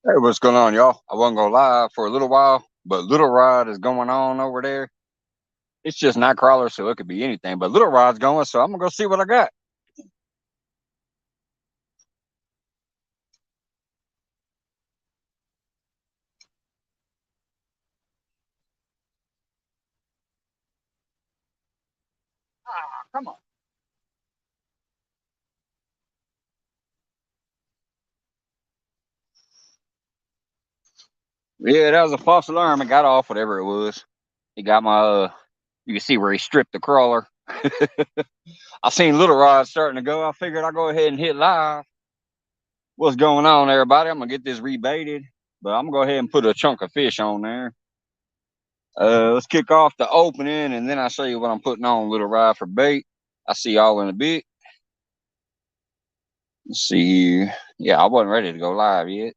Hey, what's going on, y'all? I wasn't gonna lie for a little while, but Little Rod is going on over there. It's just Nightcrawler, so it could be anything. But Little Rod's going, so I'm gonna go see what I got. Ah, come on. Yeah, that was a false alarm. It got off, whatever it was. He got my you can see where he stripped the crawler. I seen Little Rod starting to go. I figured I'd go ahead and hit live. What's going on, everybody? I'm gonna get this rebaited, but I'm gonna go ahead and put a chunk of fish on there. Let's kick off the opening, and then I'll show you what I'm putting on Little Rod for bait. I'll see y'all in a bit. Let's see here. Yeah, I wasn't ready to go live yet,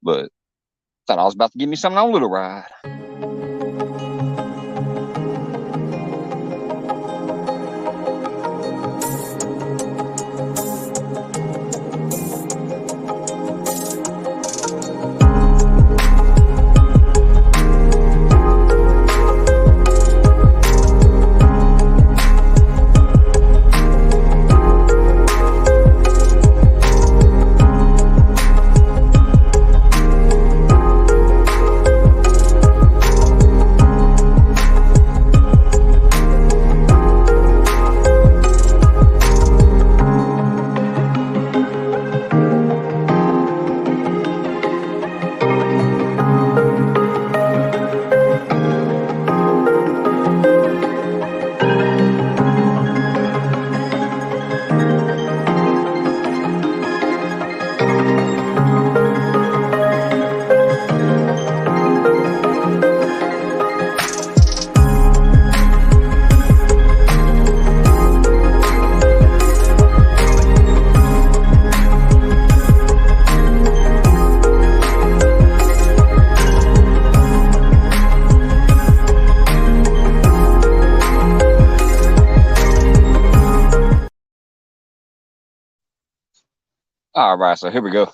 but thought I was about to give me something on Little Ride. All right, so here we go. I'm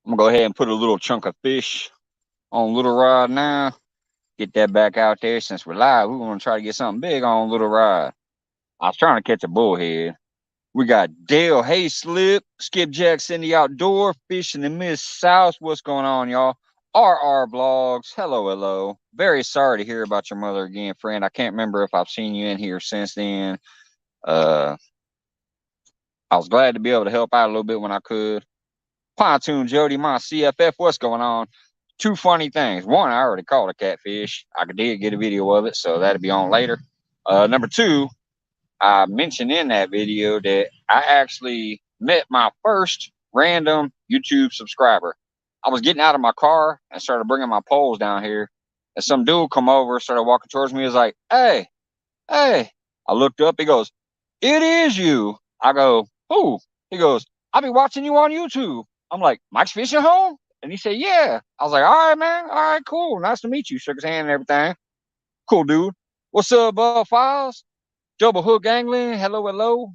gonna go ahead and put a little chunk of fish on Little Rod now. Get that back out there. Since we're live, we want to try to get something big on Little Rod. I was trying to catch a bullhead. We got Dale Hayslip, Skipjack Cindy Outdoor, Fish in the Mid South. What's going on, y'all? RR Vlogs. Hello, hello. Very sorry to hear about your mother again, friend. I can't remember if I've seen you in here since then. I was glad to be able to help out a little bit when I could. Pontoon Jody, my CFF, what's going on? Two funny things. One, I already caught a catfish. I did get a video of it, so that'll be on later. Number two, I mentioned in that video that I actually met my first random YouTube subscriber. I was getting out of my car and started bringing my poles down here, and some dude come over, started walking towards me. He was like, "Hey, hey." I looked up. He goes, "It is you." I go, "Who?" He goes, "I'll be watching you on YouTube." I'm like, "Mike's Fishing Home?" And he said, "Yeah." I was like, "All right, man. All right, cool. Nice to meet you." Shook his hand and everything. Cool, dude. What's up, Files? Double Hook Angling. Hello, hello.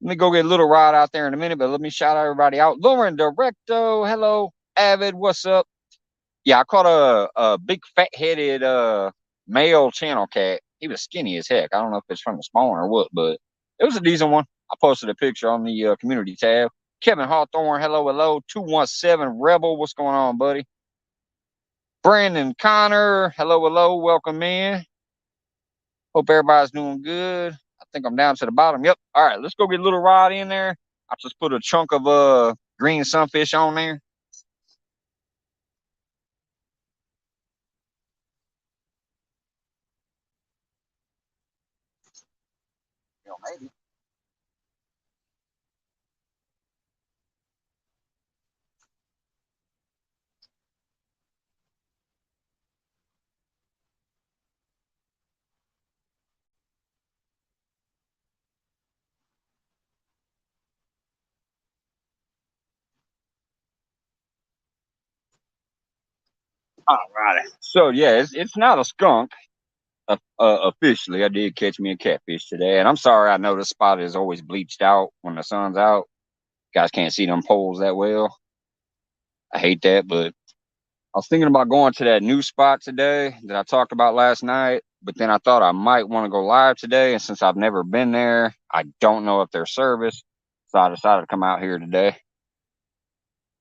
Let me go get a Little Rod out there in a minute, but let me shout everybody out. Lauren Directo. Hello. Avid. What's up? Yeah, I caught a big fat-headed male channel cat. He was skinny as heck. I don't know if it's from the spawn or what, but it was a decent one. I posted a picture on the community tab. Kevin Hawthorne, hello, hello. 217 Rebel, what's going on, buddy? Brandon Connor, hello, hello. Welcome in. Hope everybody's doing good. I think I'm down to the bottom. Yep. All right, let's go get a Little Rod in there. I just put a chunk of green sunfish on there. You know, maybe. All right. So yeah, it's not a skunk. Officially, I did catch me a catfish today, and I'm sorry. I know the spot is always bleached out when the sun's out. You guys can't see them poles that well. I hate that, but I was thinking about going to that new spot today that I talked about last night, but then I thought I might want to go live today. And since I've never been there, I don't know if there's service. So I decided to come out here today.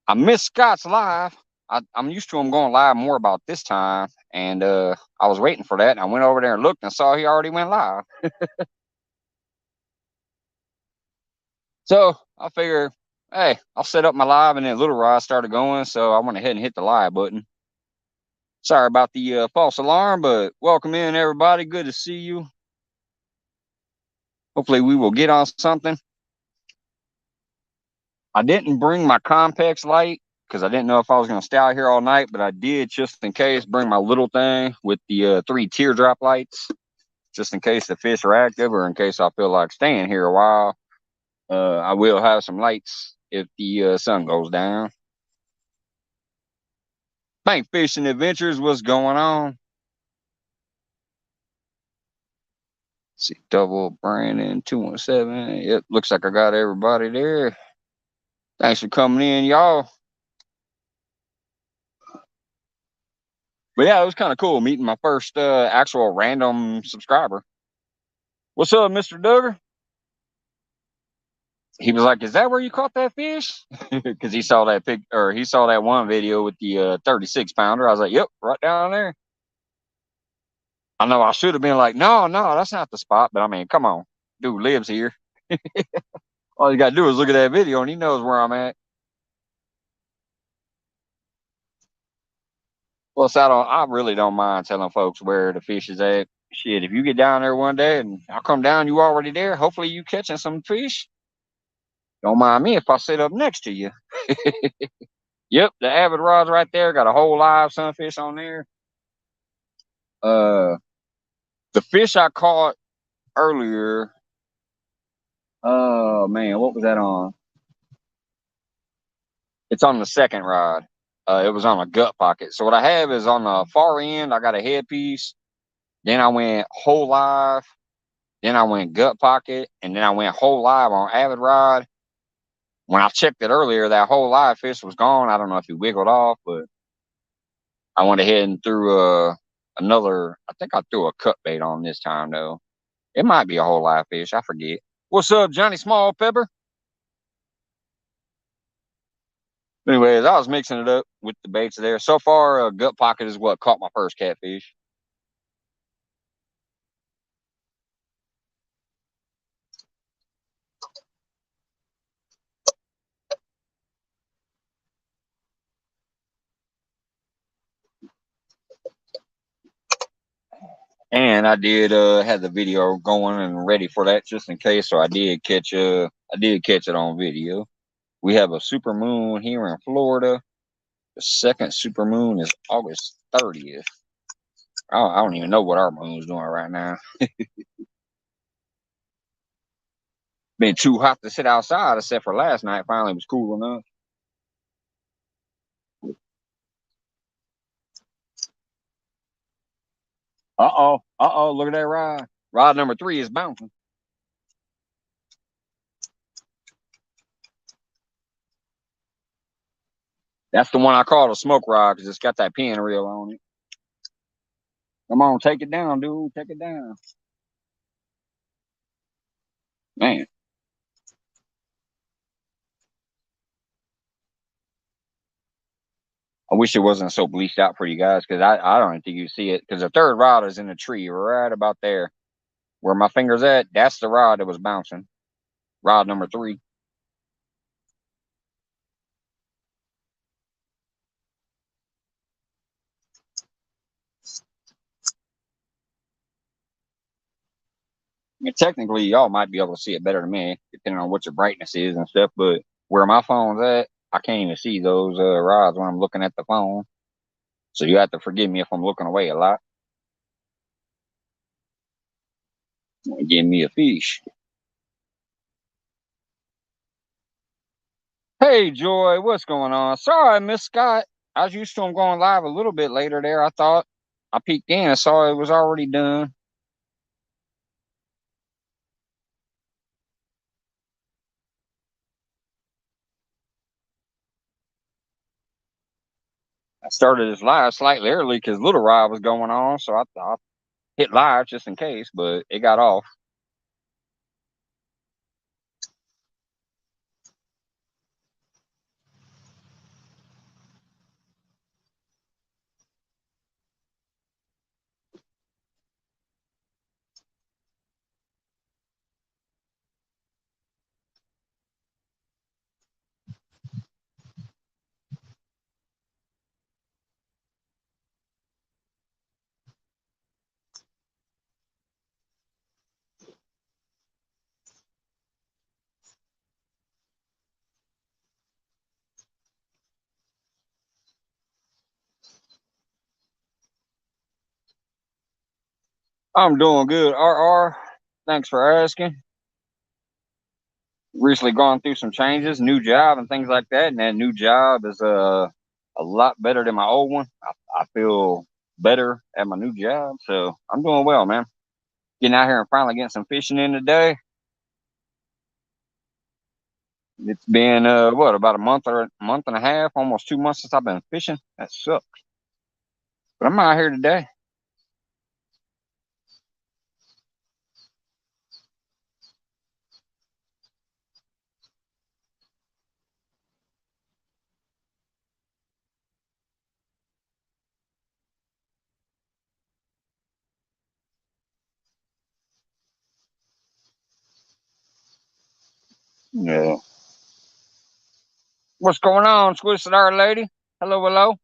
I missed Scott's live. I'm used to him going live more about this time. And I was waiting for that. And I went over there and looked and saw he already went live. So I figure, hey, I'll set up my live. And then Little Rod started going. So I went ahead and hit the live button. Sorry about the false alarm, but welcome in, everybody. Good to see you. Hopefully we will get on something. I didn't bring my Compex light because I didn't know if I was going to stay out here all night, but I did just in case bring my little thing with the 3 teardrop lights, just in case the fish are active or in case I feel like staying here a while. I will have some lights if the sun goes down. Bank Fishing Adventures, what's going on? Let's see, double Brandon 217. Yep, looks like I got everybody there. Thanks for coming in, y'all. But yeah, it was kind of cool meeting my first actual random subscriber. What's up, Mr. Duggar? He was like, "Is that where you caught that fish?" Because he saw that he saw that one video with the 36 pounder. I was like, "Yep, right down there." I know I should have been like, "No, no, that's not the spot." But I mean, come on, dude lives here. All you gotta do is look at that video, and he knows where I'm at. Plus, I really don't mind telling folks where the fish is at. Shit, if you get down there one day and I'll come down, you already there. Hopefully, you catching some fish. Don't mind me if I sit up next to you. Yep, the Avid rod's right there. Got a whole live sunfish on there. Uh, the fish I caught earlier. Oh man, what was that on? It's on the second rod. It was on a gut pocket. So what I have is on the far end. I got a headpiece. Then I went whole live. Then I went gut pocket, and then I went whole live on Avid rod. When I checked it earlier, that whole live fish was gone. I don't know if he wiggled off, but I went ahead and threw another. I think I threw a cut bait on this time though. It might be a whole live fish. I forget. What's up, Johnny Small Pepper? Anyways, I was mixing it up with the baits there. So far, gut pocket is what caught my first catfish. And I did have the video going and ready for that just in case. So I did catch it on video. We have a super moon here in Florida. The second super moon is August 30th. I don't even know what our moon's doing right now. Been too hot to sit outside except for last night. Finally it was cool enough. Look at that rod. Rod number 3 is bouncing. That's the one I call a smoke rod because it's got that pin reel on it. Come on, take it down, dude. Take it down. Man. I wish it wasn't so bleached out for you guys because I don't think you see it because the third rod is in the tree right about there. Where my finger's at, that's the rod that was bouncing. Rod number 3. And technically, y'all might be able to see it better than me, depending on what your brightness is and stuff. But where my phone's at, I can't even see those rods when I'm looking at the phone. So you have to forgive me if I'm looking away a lot. Give me a fish. Hey, Joy, what's going on? Sorry, Miss Scott. I was used to him going live a little bit later there. I thought I peeked in and saw it was already done. I started this live slightly early because Little Rod was going on, so I thought hit live just in case, but it got off. I'm doing good, RR. Thanks for asking. Recently gone through some changes, new job and things like that, and that new job is a lot better than my old one. I feel better at my new job, so I'm doing well, man. Getting out here and finally getting some fishing in today. It's been what, about a month or a month and a half, almost 2 months since I've been fishing. That sucks, but I'm out here today. Yeah. What's going on, Twisted Our Lady? Hello, hello.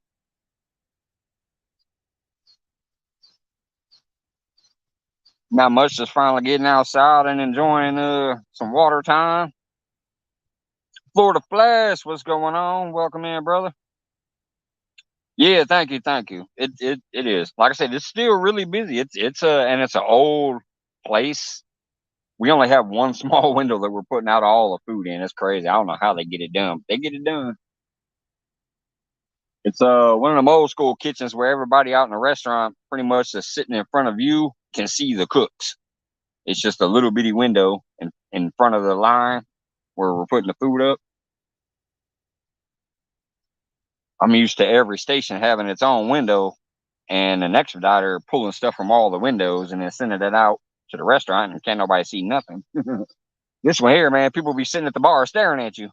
Not much, just finally getting outside and enjoying some water time. Florida Flash, what's going on? Welcome in, brother. Yeah, thank you, thank you. It is. Like I said, it's still really busy. It's an old place. We only have one small window that we're putting out all the food in. It's crazy. I don't know how they get it done. But they get it done. It's one of them old school kitchens where everybody out in the restaurant pretty much just sitting in front of you can see the cooks. It's just a little bitty window in front of the line where we're putting the food up. I'm used to every station having its own window and an expediter pulling stuff from all the windows and then sending it out to the restaurant and can't nobody see nothing. This one here, man, people be sitting at the bar staring at you.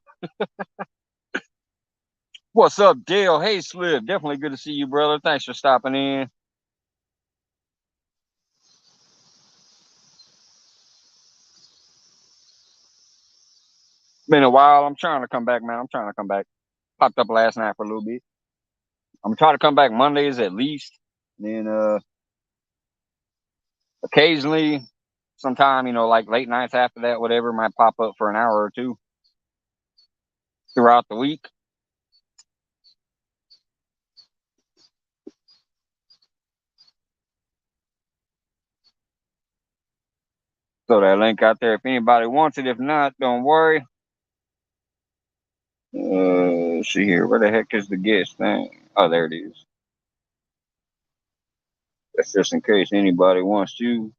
What's up, Dale? Hey, Slip. Definitely good to see you, brother. Thanks for stopping in. Been a while. I'm trying to come back, man. I'm trying to come back. Popped up last night for a little bit. I'm trying to come back Mondays at least. Then occasionally, sometime, like late nights after that, whatever, might pop up for an hour or two throughout the week. So that link out there if anybody wants it. If not, don't worry. See here. Where the heck is the guest thing? Oh, there it is. That's just in case anybody wants to.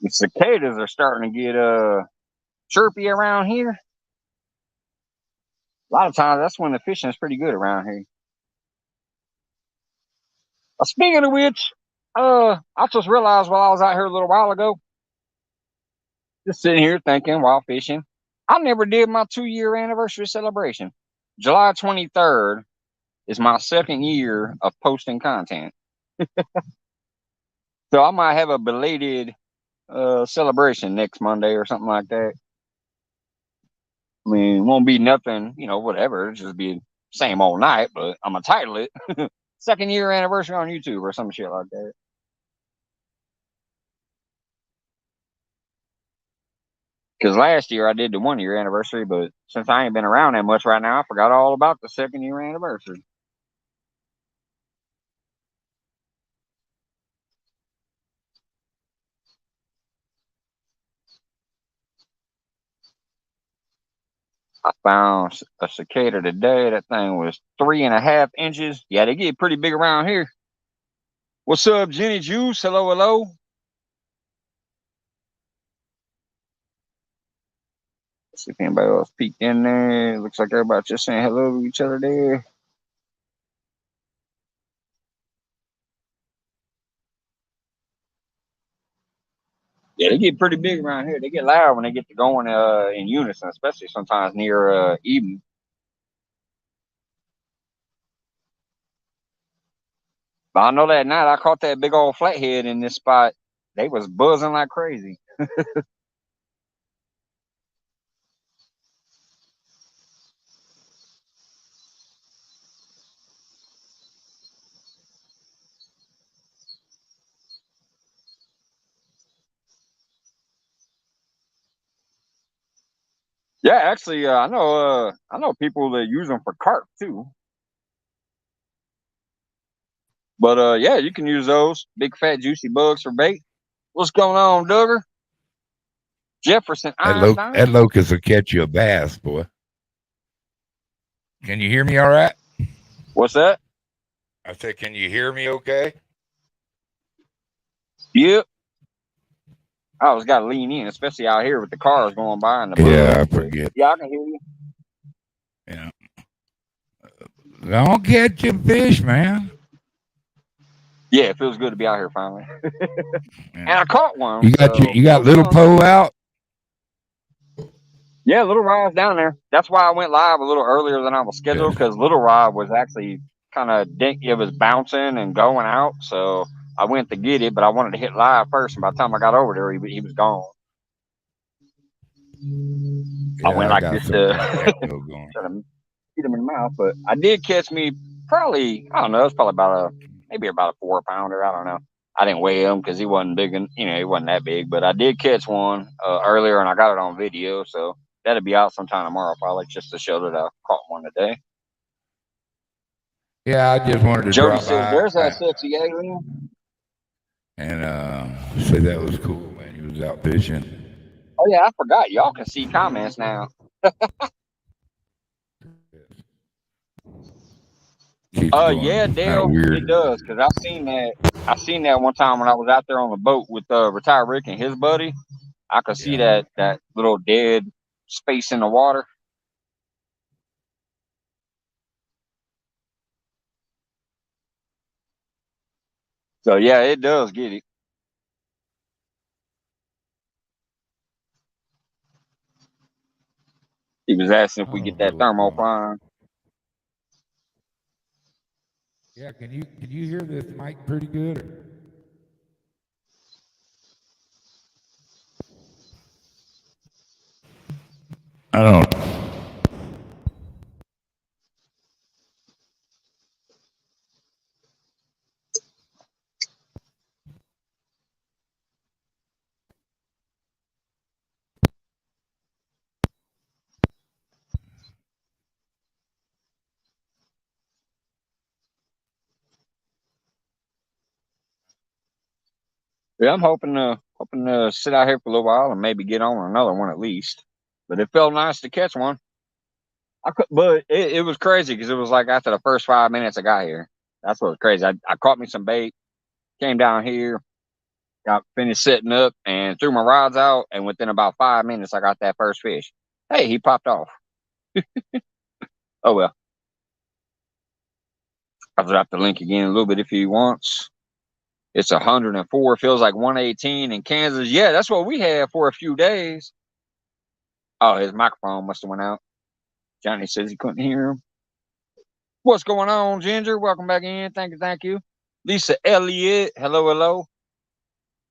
The cicadas are starting to get chirpy around here. A lot of times that's when the fishing is pretty good around here. Speaking of which, I just realized while I was out here a little while ago, just sitting here thinking while fishing, I never did my 2 year anniversary celebration. July 23rd is my second year of posting content. So I might have a belated celebration next Monday or something like that. I mean, it won't be nothing, whatever. It'll just be same old night, but I'm gonna title it second year anniversary on YouTube or some shit like that. Because last year I did the 1 year anniversary, but since I ain't been around that much right now, I forgot all about the second year anniversary. I found a cicada today. That thing was 3.5 inches. Yeah, they get pretty big around here. What's up, Jenny Juice? Hello, hello. Let's see if anybody else peeked in there. Looks like everybody just saying hello to each other there. Yeah, they get pretty big around here. They get loud when they get to going in unison, especially sometimes near evening. But I know that night I caught that big old flathead in this spot. They was buzzing like crazy. Yeah, actually, I know people that use them for carp too. But yeah, you can use those big fat juicy bugs for bait. What's going on, Duggar? Jefferson That Einstein. locust will catch you a bass, boy. Can you hear me all right? What's that? I said, can you hear me okay? Yep. I always got to lean in, especially out here with the cars going by and the Yeah, bugs. I But forget. yeah, I can hear you. Yeah. Don't catch a fish, man. Yeah, it feels good to be out here finally. And Yeah. I caught one, so You it got was little fun. pole out? Yeah, Little Rod's down there. That's why I went live a little earlier than I was scheduled Good. because Little Rod was actually kind of it was bouncing and going out. So I went to get it, but I wanted to hit live first. And by the time I got over there, he was gone. I Yeah, went I like got this some to kind of echo going. try to get him in the mouth, but I did catch me probably I don't know. It's probably maybe about a 4 pounder. I don't know. I didn't weigh him because he wasn't big, and he wasn't that big. But I did catch one earlier, and I got it on video. So that'll be out sometime tomorrow, probably just to show that I caught one today. Yeah, I just wanted to Jody drop says, "There's that by sexy alien." and say that was cool, man. He was out fishing. Oh yeah, I forgot. Y'all can see comments now. Keeps going Yeah, kind of Dale, it weird. does because I seen that. I seen that one time when I was out there on the boat with retired Rick and his buddy. I could see Yeah. that little dead space in the water. So yeah, it does get it. He was asking if we Oh, get that little. thermocline. Yeah, can you hear this mic pretty good? I don't. Yeah, I'm hoping to sit out here for a little while and maybe get on another one at least. But it felt nice to catch one. But it was crazy because it was like after the first 5 minutes I got here. That's what was crazy. I caught me some bait, came down here, got finished setting up, and threw my rods out. And within about 5 minutes, I got that first fish. Hey, he popped off. Oh well, I'll drop the link again a little bit if he wants. It's 104. Feels like 118 in Kansas. Yeah, that's what we had for a few days. Oh, his microphone must have went out. Johnny says he couldn't hear him. What's going on, Ginger? Welcome back in. Thank you, thank you. Lisa Elliott. Hello, hello.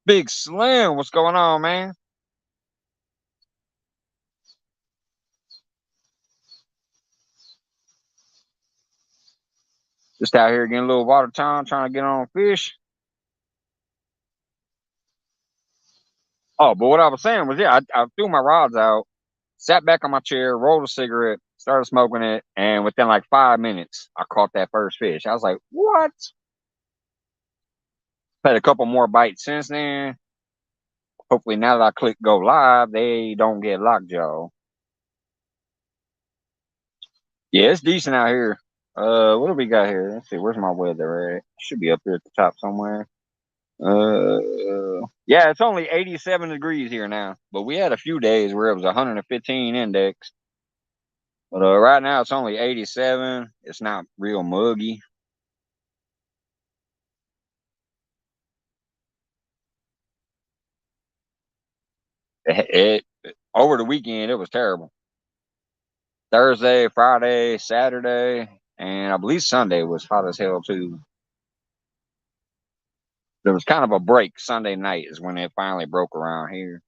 Big Slim. What's going on, man? Just out here getting a little water time, trying to get on fish. Oh, but what I was saying was, yeah, I threw my rods out, sat back on my chair, rolled a cigarette, started smoking it, and within like 5 minutes, I caught that first fish. I was like, what? Had a couple more bites since then. Hopefully, now that I click go live, they don't get lockjaw. Yeah, it's decent out here. What do we got here? Let's see. Where's my weather at? Should be up here at the top somewhere. Yeah, it's only 87 degrees here now, but we had a few days where it was 115 index. But right now it's only 87. It's not real muggy. Over the weekend it was terrible. Thursday, Friday, Saturday, and I believe Sunday was hot as hell too. There was kind of a break. Sunday night is when it finally broke around here.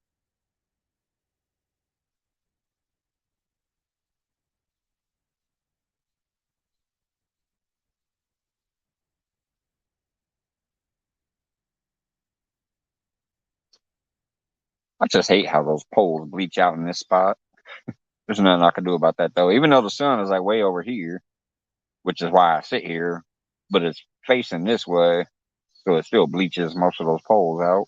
I just hate how those poles bleach out in this spot. There's nothing I can do about that though. Even though the sun is like way over here, which is why I sit here, but it's facing this way, so it still bleaches most of those poles out.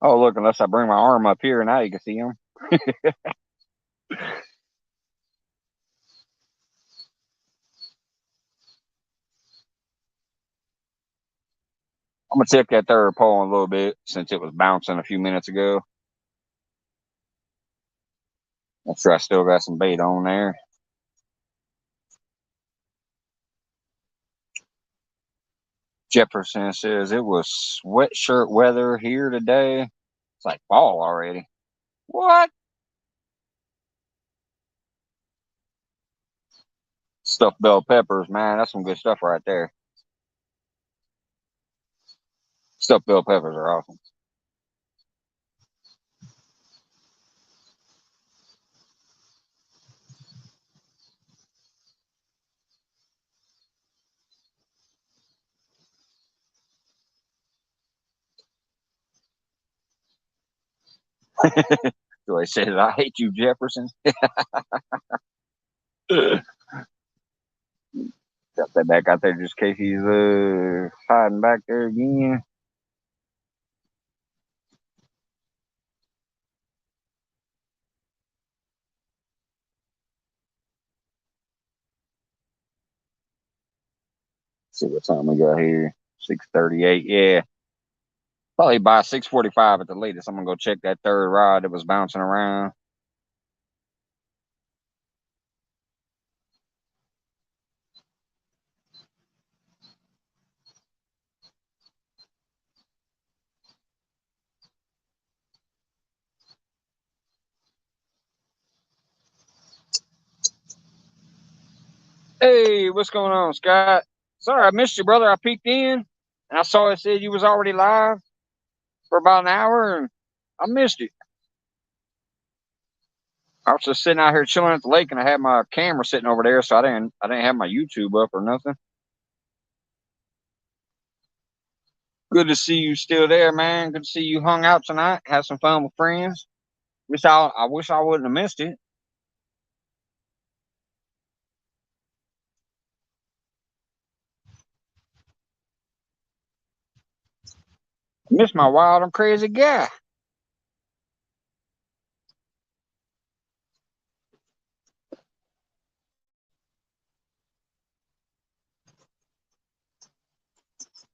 Oh, look, unless I bring my arm up here, now you can see them. I'm gonna check that third pole in a little bit since it was bouncing a few minutes ago. Make sure I still got some bait on there. Jefferson says it was sweatshirt weather here today. It's like fall already. What? Stuffed bell peppers, man. That's some good stuff right there. Stuffed bell peppers are awesome. So he says, I hate you, Jefferson. Got that back out there just in case he's hiding back there again. See what time we got here. 6:38. Yeah. Probably by 6:45 at the latest. I'm gonna go check that third rod that was bouncing around. Hey, what's going on, Scott? Sorry, I missed you, brother. I peeked in and I saw it said you was already live for about an hour, and I missed it. I was just sitting out here chilling at the lake, and I had my camera sitting over there, so I didn't have my YouTube up or nothing. Good to see you still there, man. Good to see you hung out tonight. Had some fun with friends. I wish I wouldn't have missed it. I missed my wild and crazy guy.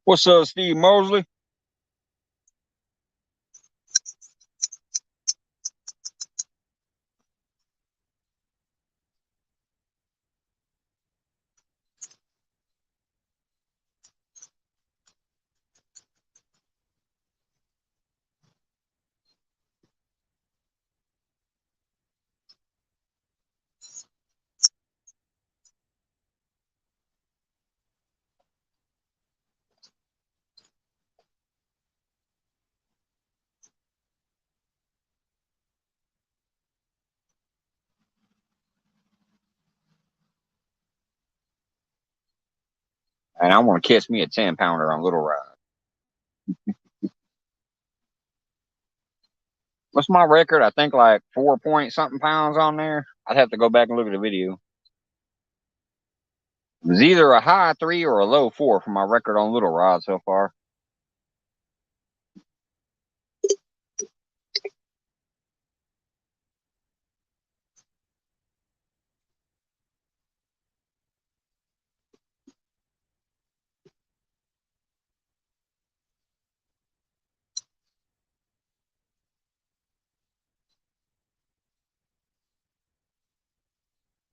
What's up, Steve Mosley? And I want to catch me a 10-pounder on Little Rod. What's my record? I think like 4 point something pounds on there. I'd have to go back and look at the video. It was either a high 3 or a low 4 for my record on Little Rod so far.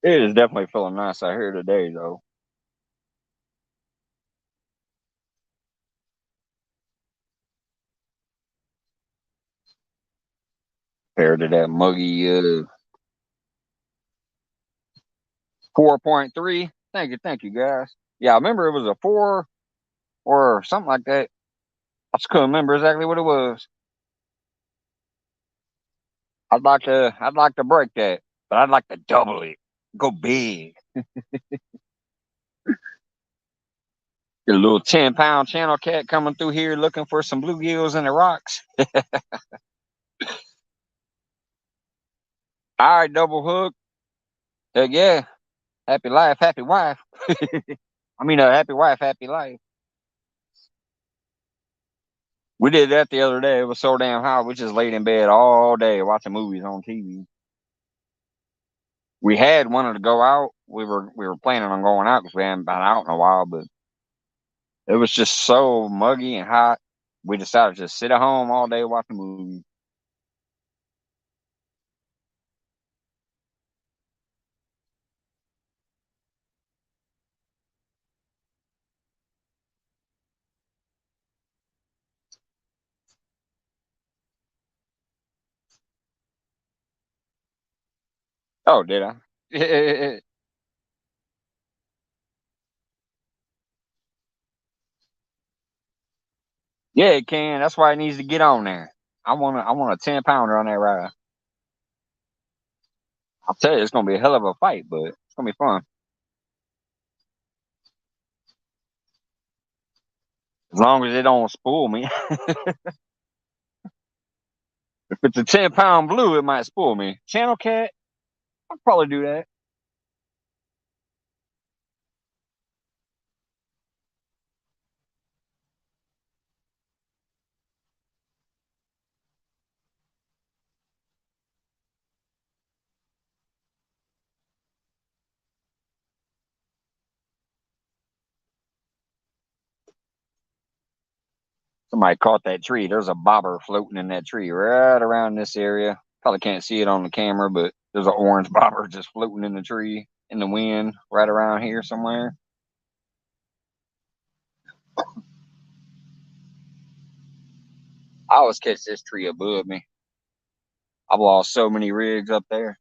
It is definitely feeling nice out here today, though. Compared to that muggy 4.3. Thank you, guys. Yeah, I remember it was a 4 or something like that. I just couldn't remember exactly what it was. I'd like to break that, but I'd like to double it, go big. Get a little 10-pound channel cat coming through here looking for some bluegills in the rocks. All right, double hook. Heck yeah. Happy life, happy wife. I mean, happy wife, happy life. We did that the other day. It was so damn hot. We just laid in bed all day watching movies on TV. We had wanted to go out. We were planning on going out because we hadn't been out in a while, but it was just so muggy and hot. We decided to just sit at home all day watching movies. Oh, did I? Yeah, it can. That's why it needs to get on there. I want a 10-pounder on that ride. I'll tell you, it's gonna be a hell of a fight, but it's gonna be fun. As long as it don't spool me. If it's a 10-pound blue, it might spool me. Channel cat, I'll probably do that. Somebody caught that tree. There's a bobber floating in that tree right around this area. Probably can't see it on the camera, but there's an orange bobber just floating in the tree in the wind right around here somewhere. I always catch this tree above me. I've lost so many rigs up there.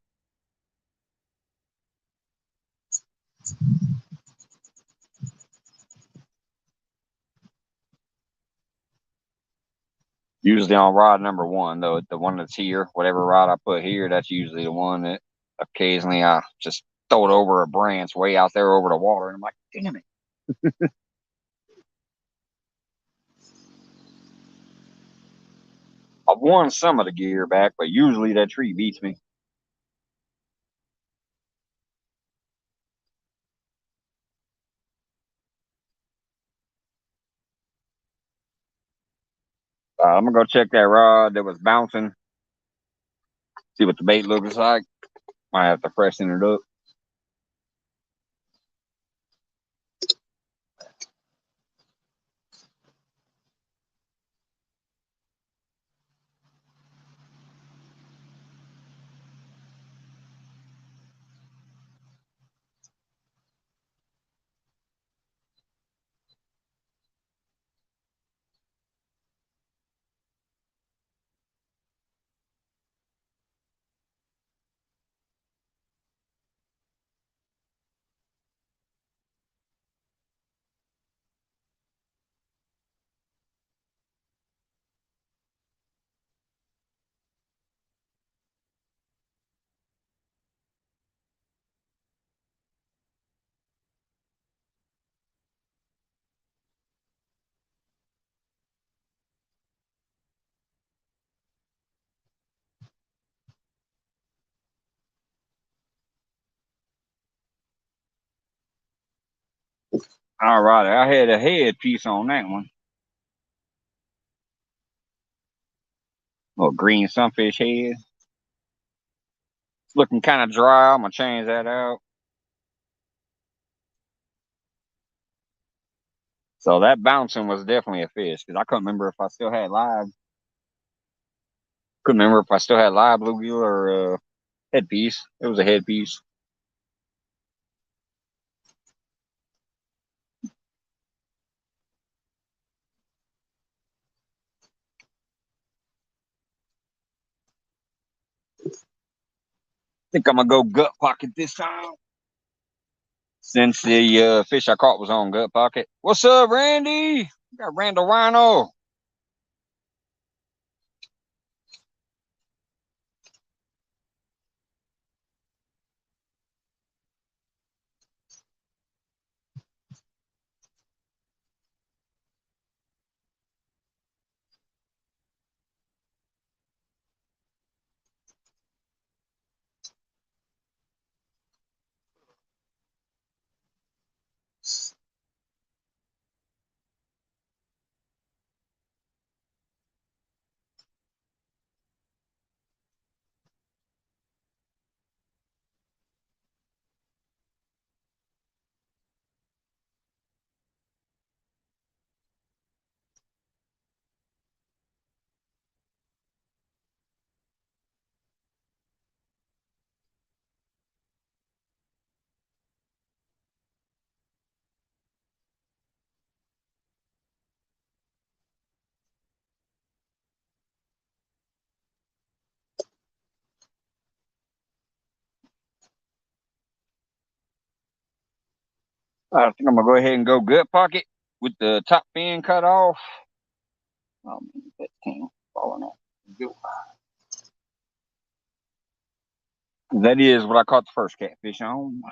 Usually on rod number one, though, the one that's here, whatever rod I put here, that's usually the one that occasionally I just throw it over a branch way out there over the water. And I'm like, damn it. I've won some of the gear back, but usually that tree beats me. I'm going to go check that rod that was bouncing, see what the bait looks like. Might have to freshen it up. All right, I had a head piece on that one. Little green sunfish head. It's looking kind of dry. I'm going to change that out. So that bouncing was definitely a fish because I couldn't remember if I still had live. Couldn't remember if I still had live bluegill or headpiece. It was a headpiece. Think I'm gonna go gut pocket this time. Since the fish I caught was on gut pocket. What's up, Randy? We got Randall Rhino. I think I'm gonna go ahead and go gut pocket with the top fin cut off. Oh man, that thing falling off. That is what I caught the first catfish on.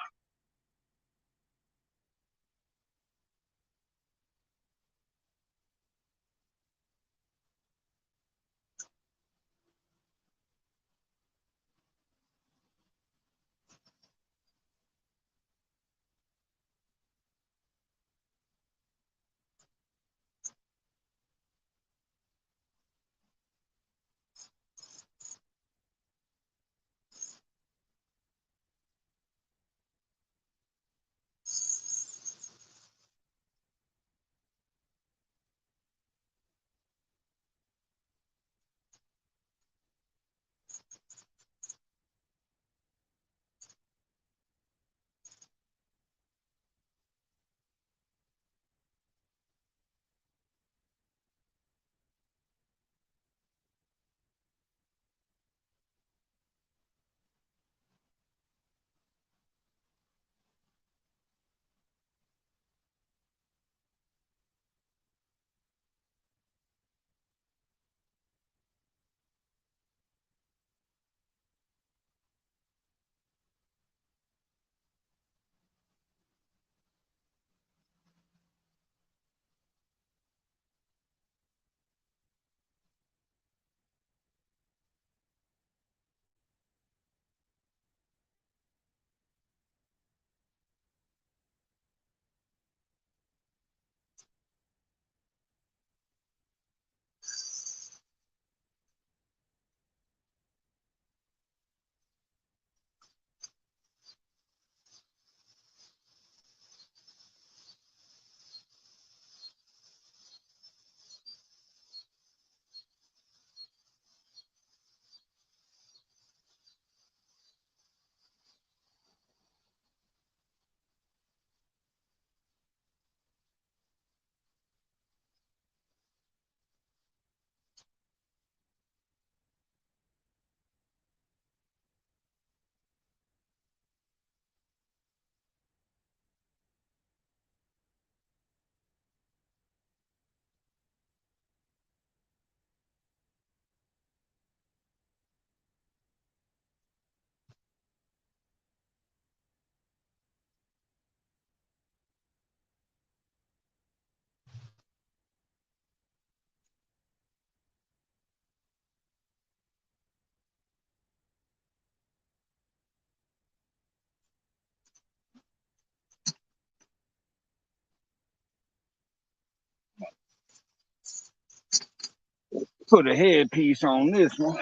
Put a headpiece on this one.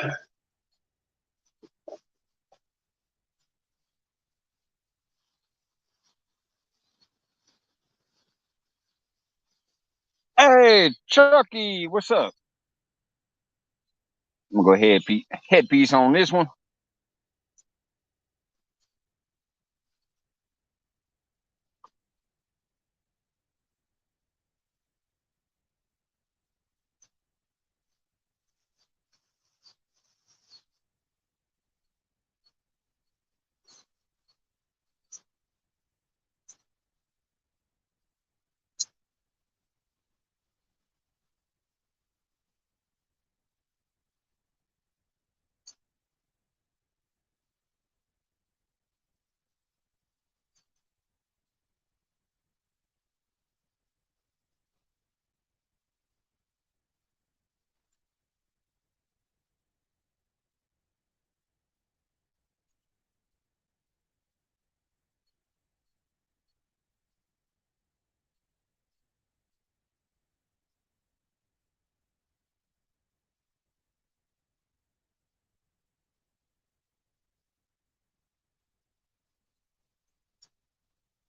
Hey, Chucky, what's up? I'm gonna go headpiece on this one.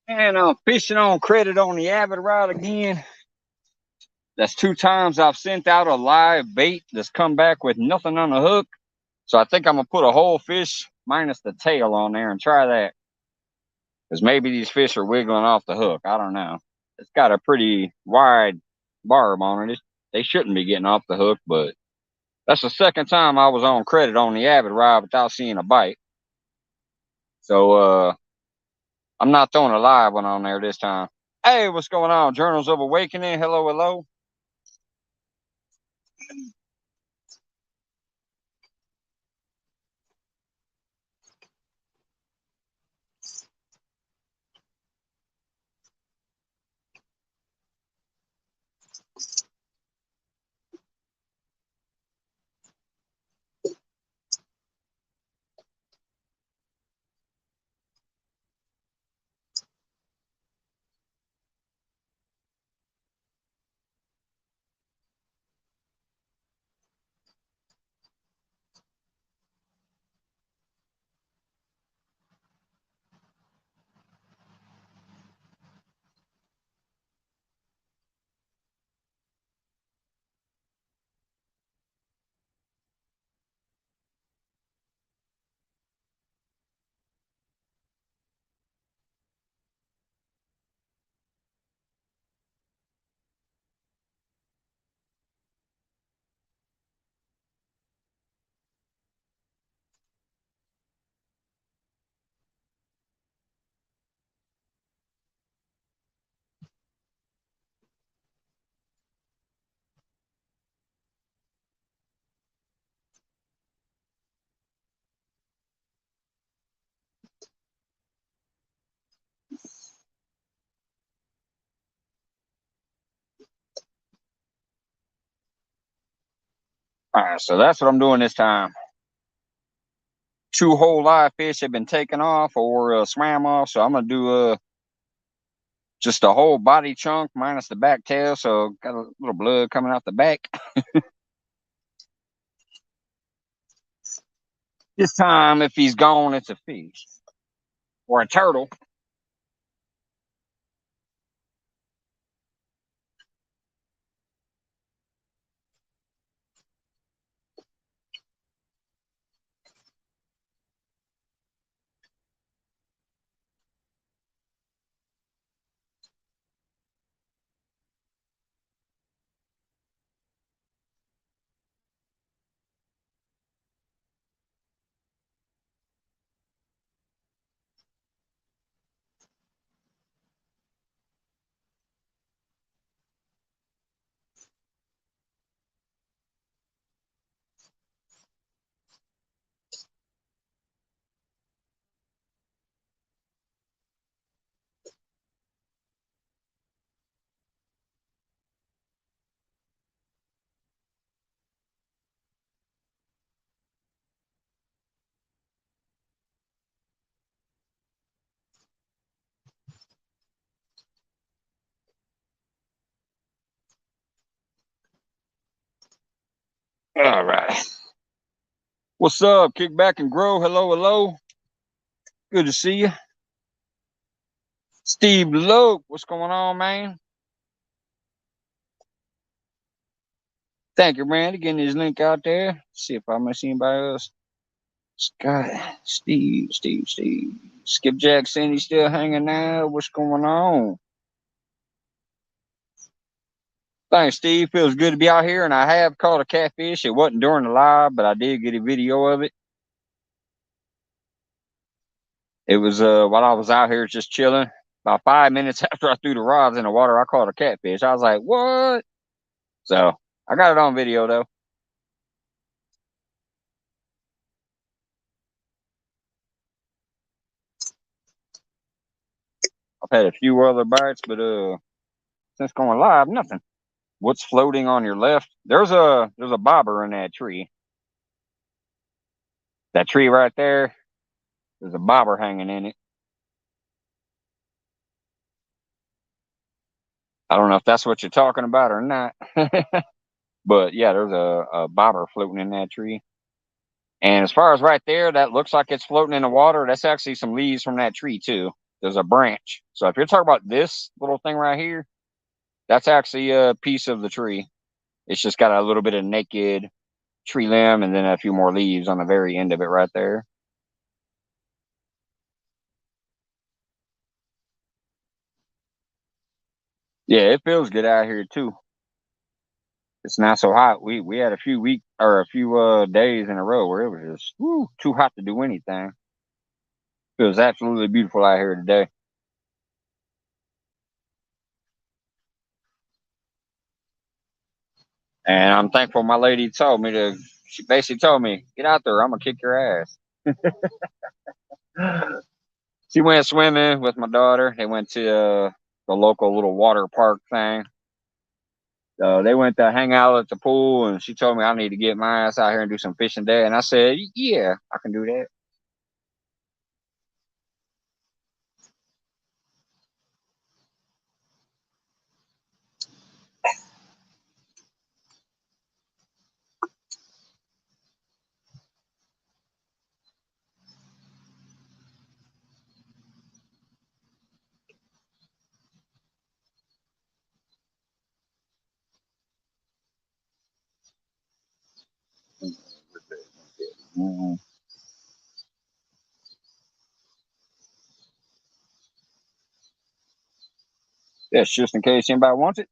And I'm fishing on credit on the Avid rod again. That's 2 times I've sent out a live bait that's come back with nothing on the hook. So I think I'm going to put a whole fish minus the tail on there and try that. Because maybe these fish are wiggling off the hook. I don't know. It's got a pretty wide barb on it. They shouldn't be getting off the hook, but that's the second time I was on credit on the Avid rod without seeing a bite. So I'm not throwing a live one on there this time. Hey, what's going on? Journals of Awakening. Hello, hello. All right, so that's what I'm doing this time. 2 whole live fish have been taken off or swam off, so I'm gonna do just a whole body chunk minus the back tail. So got a little blood coming out the back. This time, if he's gone, it's a fish or a turtle. All right. What's up? Kick back and grow. Hello, hello. Good to see you. Steve Loke, what's going on, man? Thank you, Randy, getting his link out there. See if I miss anybody else. Scott, Steve. Skipjack Cindy still hanging out. What's going on? Thanks, Steve. Feels good to be out here, and I have caught a catfish. It wasn't during the live, but I did get a video of it. It was while I was out here just chilling. About 5 minutes after I threw the rods in the water, I caught a catfish. I was like, what? So I got it on video though. I've had a few other bites, but since going live, nothing. What's floating on your left? There's a bobber in that tree. That tree right there, there's a bobber hanging in it. I don't know if that's what you're talking about or not. But yeah, there's a bobber floating in that tree. And as far as right there, that looks like it's floating in the water. That's actually some leaves from that tree too. there's a branch. So if you're talking about this little thing right here, that's actually a piece of the tree. It's just got a little bit of naked tree limb and then a few more leaves on the very end of it right there. Yeah, it feels good out here too. It's not so hot. We had a few days in a row where it was just too hot to do anything. It was absolutely beautiful out here today. And I'm thankful my lady told me she basically told me, get out there, I'm gonna kick your ass. She went swimming with my daughter. They went to the local little water park thing. They went to hang out at the pool, and she told me I need to get my ass out here and do some fishing there. And I said, yeah, I can do that. Mm-hmm. That's just in case anybody wants it.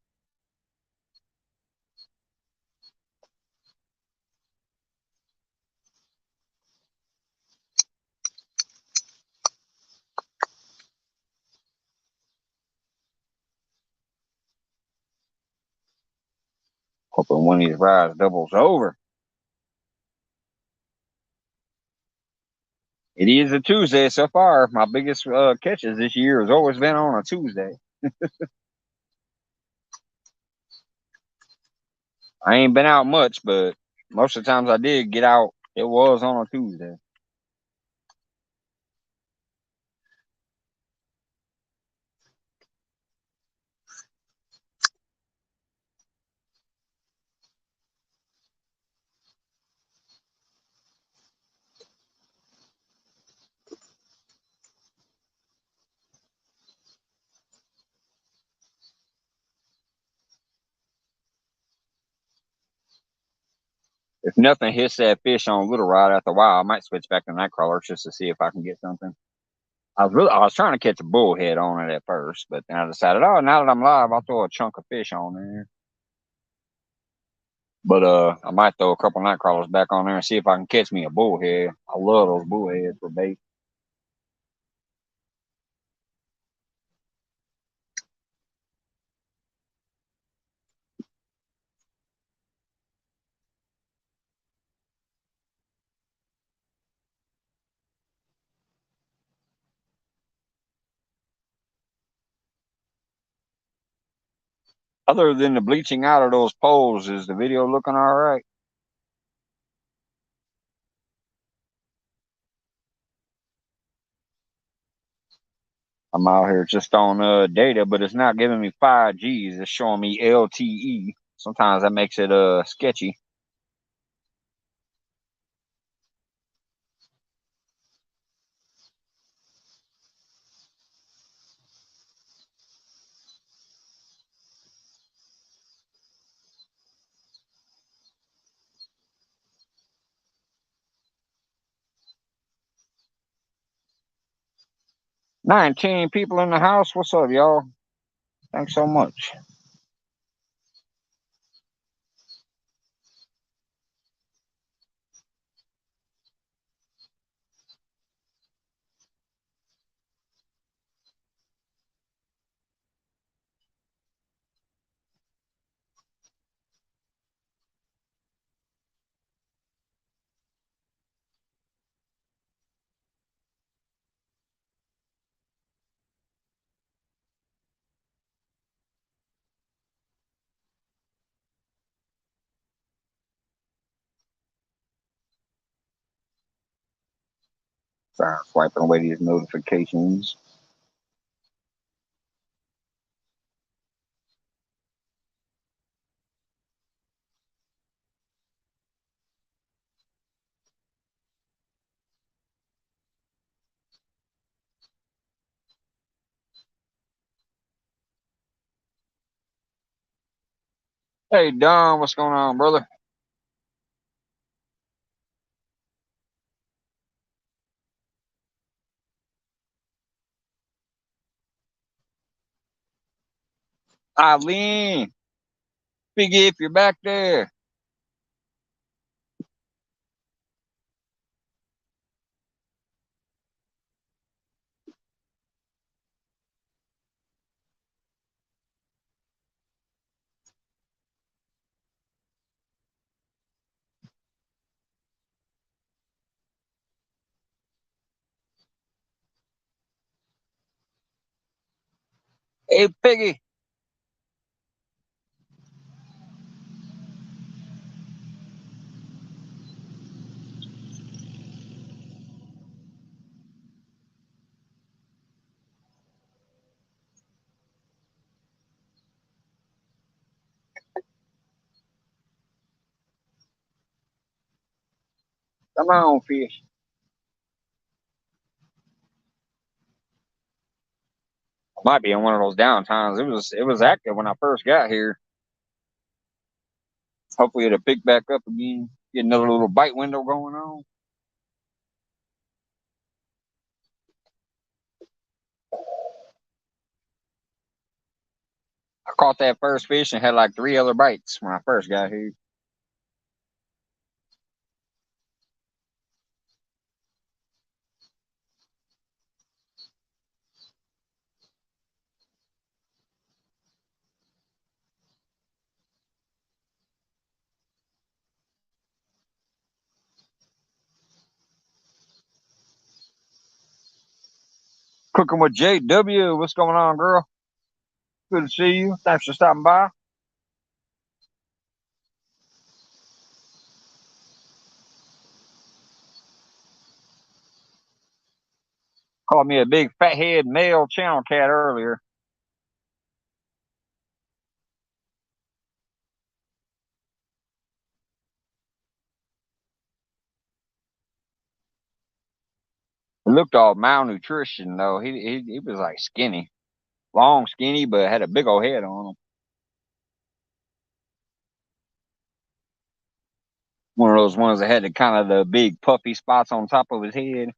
Hoping one of these rides doubles over. It is a Tuesday so far. My biggest catches this year has always been on a Tuesday. I ain't been out much, but most of the times I did get out, it was on a Tuesday. If nothing hits that fish on Little Rod after a while, I might switch back to Nightcrawlers just to see if I can get something. I was trying to catch a bullhead on it at first, but then I decided, oh, now that I'm live, I'll throw a chunk of fish on there. But I might throw a couple Nightcrawlers back on there and see if I can catch me a bullhead. I love those bullheads for bait. Other than the bleaching out of those poles, is the video looking all right? I'm out here just on data, but it's not giving me 5Gs. It's showing me LTE. Sometimes that makes it sketchy. 19 people in the house. What's up, y'all? Thanks so much. Sorry, I'm swiping away these notifications. Hey Don, what's going on, brother? Eileen, Biggie, if you're back there. Hey Piggy. Come on, fish. Might be in one of those downtimes. It was active when I first got here. Hopefully it'll pick back up again. Get another little bite window going on. I caught that first fish and had like 3 other bites when I first got here. Cooking with JW. What's going on, girl? Good to see you. Thanks for stopping by. Called me a big fathead male channel cat earlier. He looked all malnutrition though. He was like skinny, long skinny, but had a big old head on him. One of those ones that had the kind of the big puffy spots on top of his head.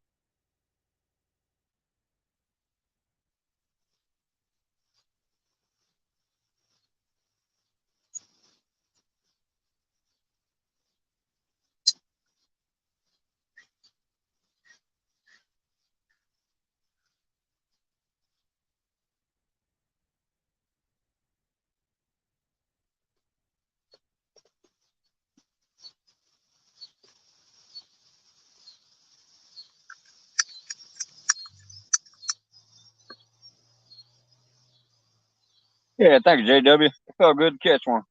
Yeah, thank you, JW. It felt good to catch one.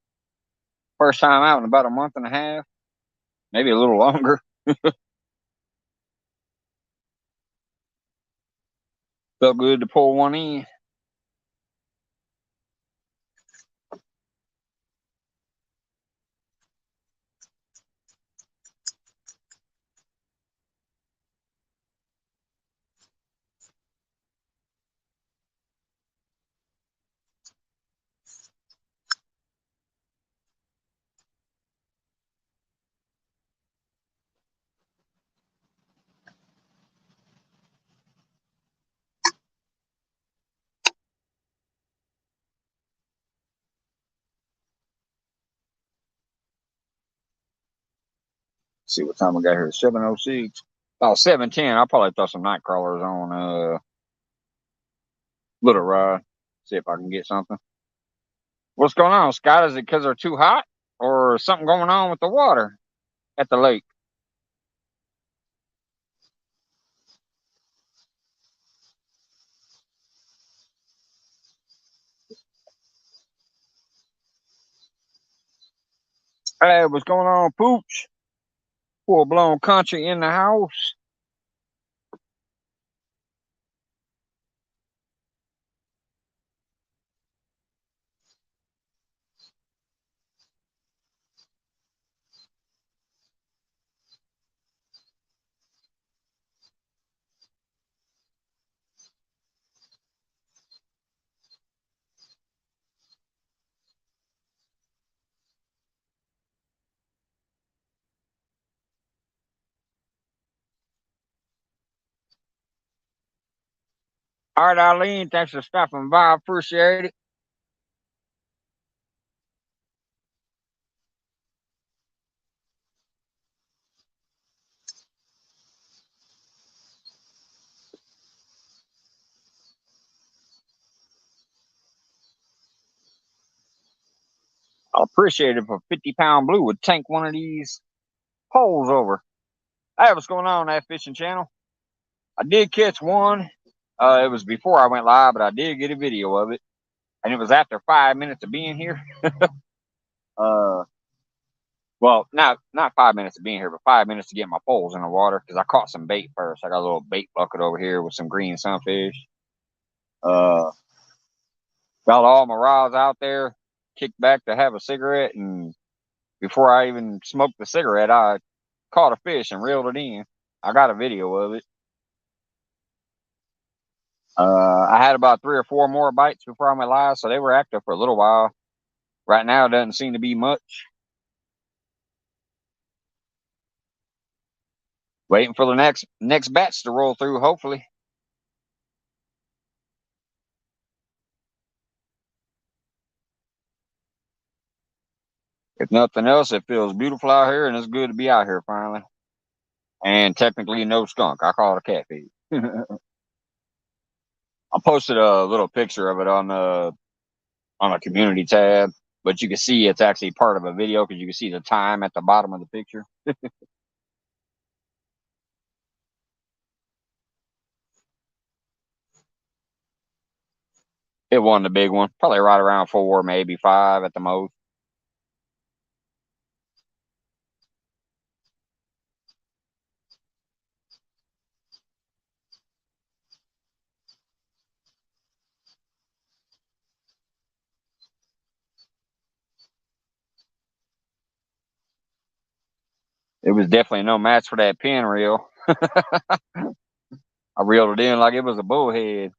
First time out in about a month and a half, maybe a little longer. Felt good to pull one in. See what time we got here. 7:06. Oh, 7:10. I'll probably throw some night crawlers on Little Rod. See if I can get something. What's going on, Scott? Is it because they're too hot, or something going on with the water at the lake? Hey, what's going on, Pooch? Full blown country in the house. All right, Eileen, thanks for stopping by. Appreciate it. I appreciate it for 50-pound blue would tank one of these poles over. Hey, what's going on that fishing channel? I did catch one. It was before I went live, but I did get a video of it. And it was after 5 minutes of being here. uh, well, not 5 minutes of being here, but 5 minutes to get my poles in the water because I caught some bait first. I got a little bait bucket over here with some green sunfish. Uh, got all my rods out there, kicked back to have a cigarette, and before I even smoked the cigarette, I caught a fish and reeled it in. I got a video of it. I had about 3 or 4 more bites before I went live, so they were active for a little while. Right now, it doesn't seem to be much. Waiting for the next batch to roll through, hopefully. If nothing else, it feels beautiful out here, and it's good to be out here finally. And technically, no skunk. I call it a catfish. I posted a little picture of it on a community tab, but you can see it's actually part of a video because you can see the time at the bottom of the picture. It wasn't a big one, probably right around 4, maybe 5 at the most. It was definitely no match for that pin reel. I reeled it in like it was a bullhead.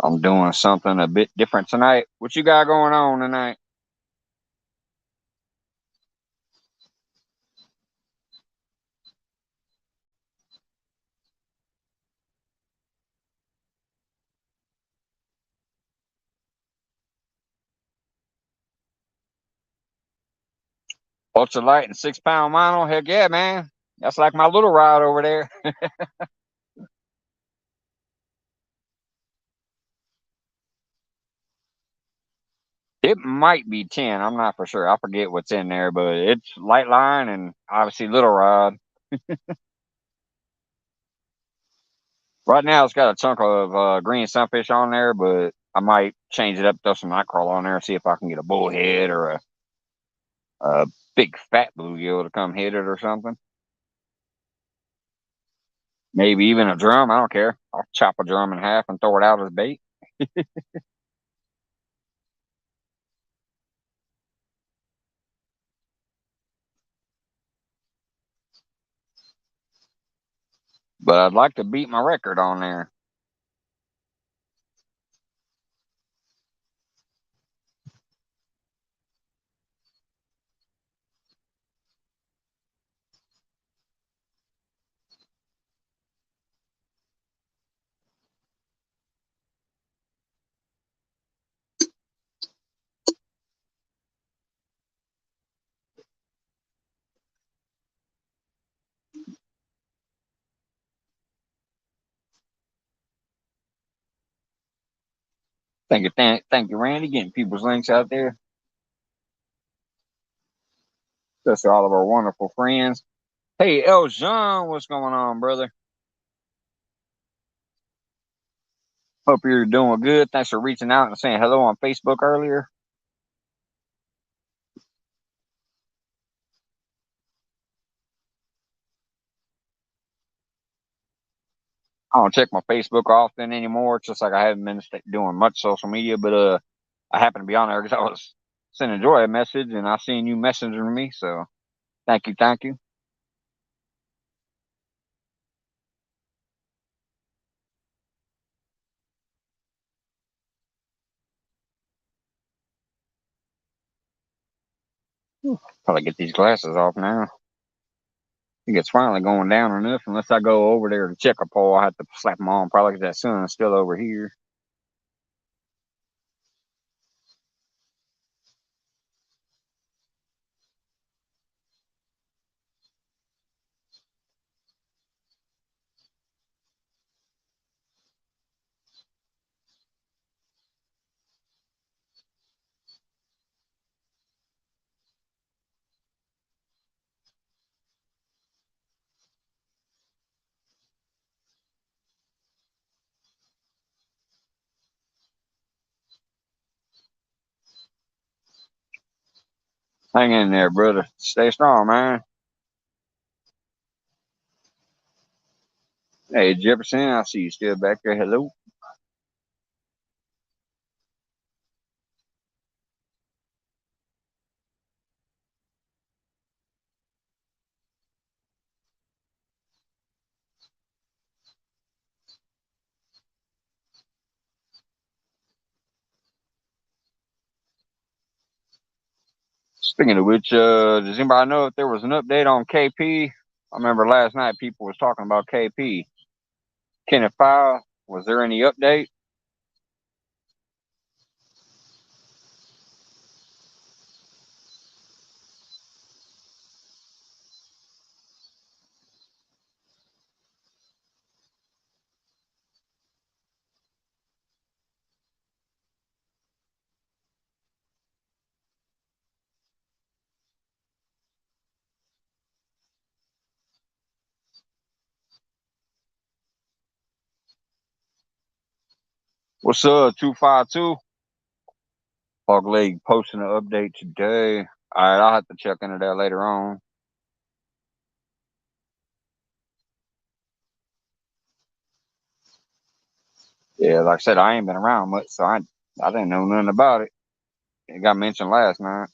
I'm doing something a bit different tonight. What you got going on tonight? Ultralight and 6-pound mono? Heck yeah, man. That's like my little rod over there. It might be 10. I'm not for sure. I forget what's in there, but it's light line and obviously little rod. Right now, it's got a chunk of green sunfish on there, but I might change it up, throw some nightcrawler on there, and see if I can get a bullhead or a big fat bluegill to come hit it or something. Maybe even a drum. I don't care. I'll chop a drum in half and throw it out as bait. But I'd like to beat my record on there. Thank you, Randy, getting people's links out there. Especially all of our wonderful friends. Hey, El Jean, what's going on, brother? Hope you're doing good. Thanks for reaching out and saying hello on Facebook earlier. I don't check my Facebook often anymore. It's just like I haven't been doing much social media, but I happened to be on there because I was sending Joy a message and I seen you messaging me. So thank you, thank you. Probably get these glasses off now. I think it's finally going down enough. Unless I go over there to check a pole, I have to slap them on. Probably because that sun's still over here. Hang in there, brother. Stay strong, man. Hey, Jefferson, I see you still back there. Hello. Speaking of which, does anybody know if there was an update on KP? I remember last night people was talking about KP. Kenneth Powell, was there any update? What's up, 252? Hog Leg posting an update today. All right, I'll have to check into that later on. Yeah, like I said, I ain't been around much, so I didn't know nothing about it. It got mentioned last night.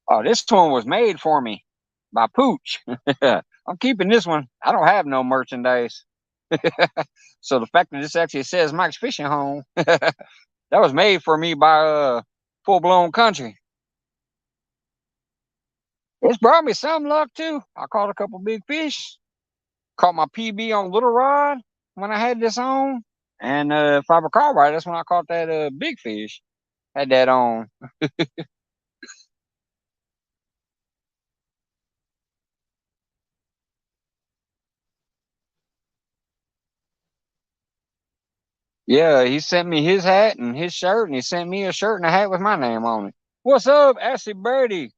Oh, this one was made for me by Pooch. I'm keeping this one. I don't have no merchandise. So the fact that this actually says Mike's Fishing Home, that was made for me by Full Blown Country. It's brought me some luck too. I caught a couple big fish. Caught my PB on little rod when I had this on. And if I recall right, that's when I caught that big fish. Had that on. Yeah, he sent me his hat and his shirt, and he sent me a shirt and a hat with my name on it. What's up, Ashley Birdie?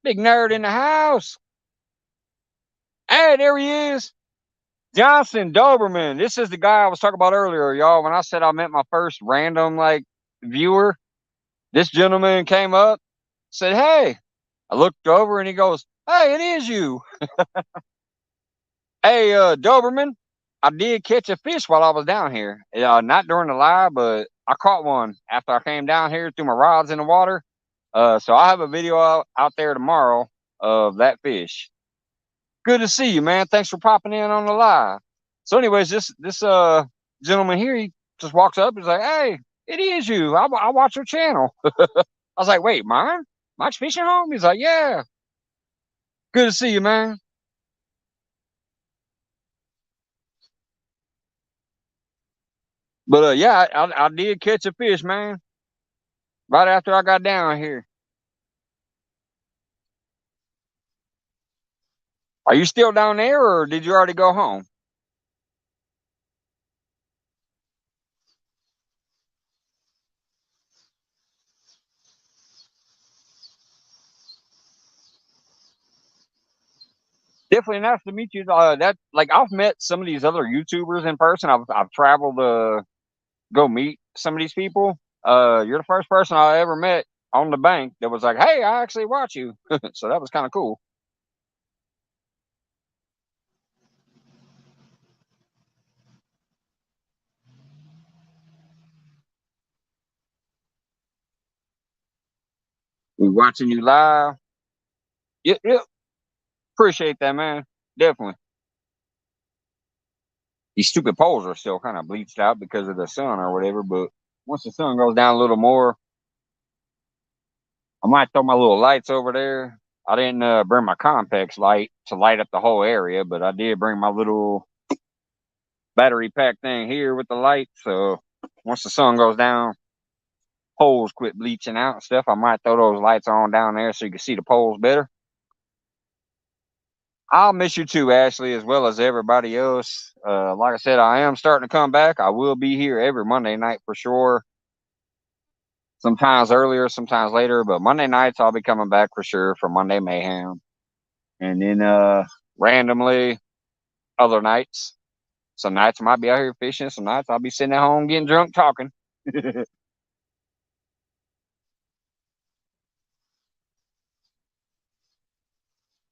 Big nerd in the house. Hey, there he is. Johnson Doberman. This is the guy I was talking about earlier, y'all. When I said I met my first random viewer, this gentleman came up, said, "Hey." I looked over and he goes, "Hey, it is you." Hey, Doberman, I did catch a fish while I was down here. Not during the live, but I caught one after I came down here, threw my rods in the water. So I'll have a video out there tomorrow of that fish. Good to see you, man. Thanks for popping in on the live. So, anyways, this gentleman here, he just walks up. He's like, "Hey, it is you. I watch your channel." I was like, "Wait, mine? Mike's Fishing Home?" He's like, "Yeah." Good to see you, man. But yeah, I did catch a fish, man. Right after I got down here. Are you still down there, or did you already go home? Definitely nice to meet you. I've met some of these other YouTubers in person. I've traveled to go meet some of these people. You're the first person I ever met on the bank that was like, "Hey, I actually watch you." So that was kind of cool. We watching you live. Yep, yep. Appreciate that, man. Definitely. These stupid poles are still kind of bleached out because of the sun or whatever, but once the sun goes down a little more, I might throw my little lights over there. I didn't bring my complex light to light up the whole area, but I did bring my little battery pack thing here with the light. So once the sun goes down, poles quit bleaching out and stuff. I might throw those lights on down there so you can see the poles better. I'll miss you too, Ashley, as well as everybody else. Like I said, I am starting to come back. I will be here every Monday night for sure. Sometimes earlier, sometimes later, but Monday nights I'll be coming back for sure for Monday Mayhem. And then randomly other nights. Some nights I might be out here fishing, some nights I'll be sitting at home getting drunk talking.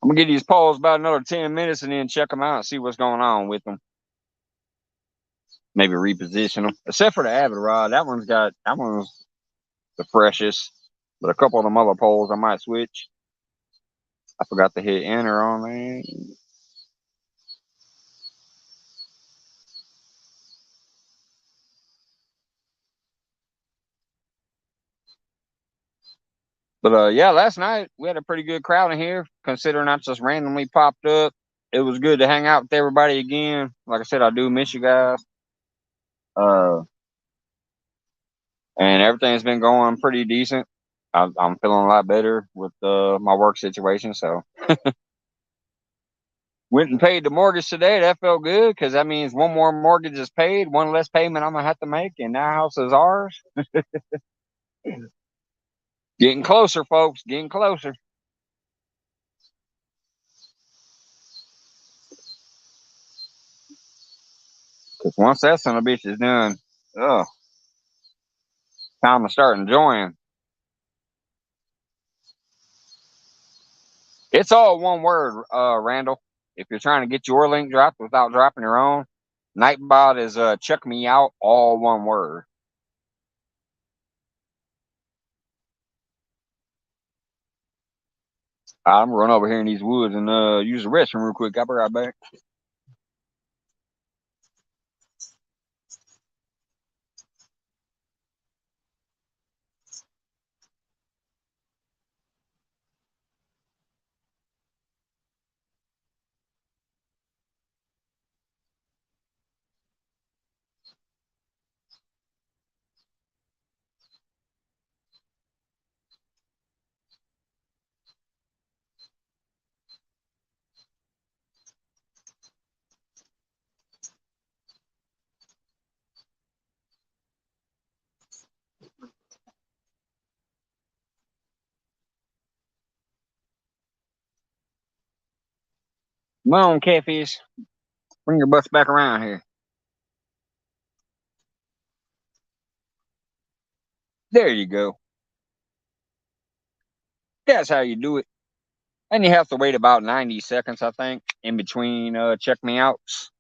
I'm gonna get these poles about another 10 minutes and then check them out and see what's going on with them. Maybe reposition them. Except for the Avid rod. That one's the freshest. But a couple of them other poles I might switch. I forgot to hit enter on there. But yeah, last night we had a pretty good crowd in here, considering I just randomly popped up. It was good to hang out with everybody again. Like I said, I do miss you guys. Uh, and everything's been going pretty decent. I'm feeling a lot better with my work situation. So went and paid the mortgage today. That felt good because that means one more mortgage is paid, one less payment I'm gonna have to make, and that house is ours. Getting closer, folks. Getting closer. Because once that son of a bitch is done, oh, time to start enjoying. It's all one word, Randall. If you're trying to get your link dropped without dropping your own, Nightbot is check me out, all one word. I'm gonna run over here in these woods and use the restroom real quick. I'll be right back. Come on, catfish. Bring your butts back around here. There you go. That's how you do it. And you have to wait about 90 seconds, I think, in between check me outs.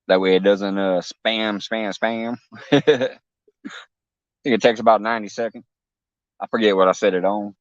That way it doesn't spam. I think it takes about 90 seconds. I forget what I set it on.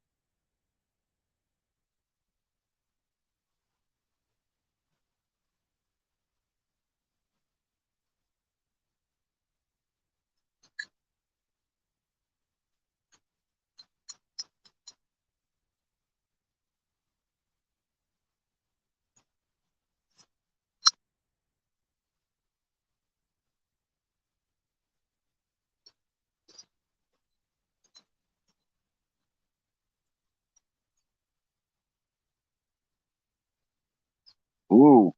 Ooh.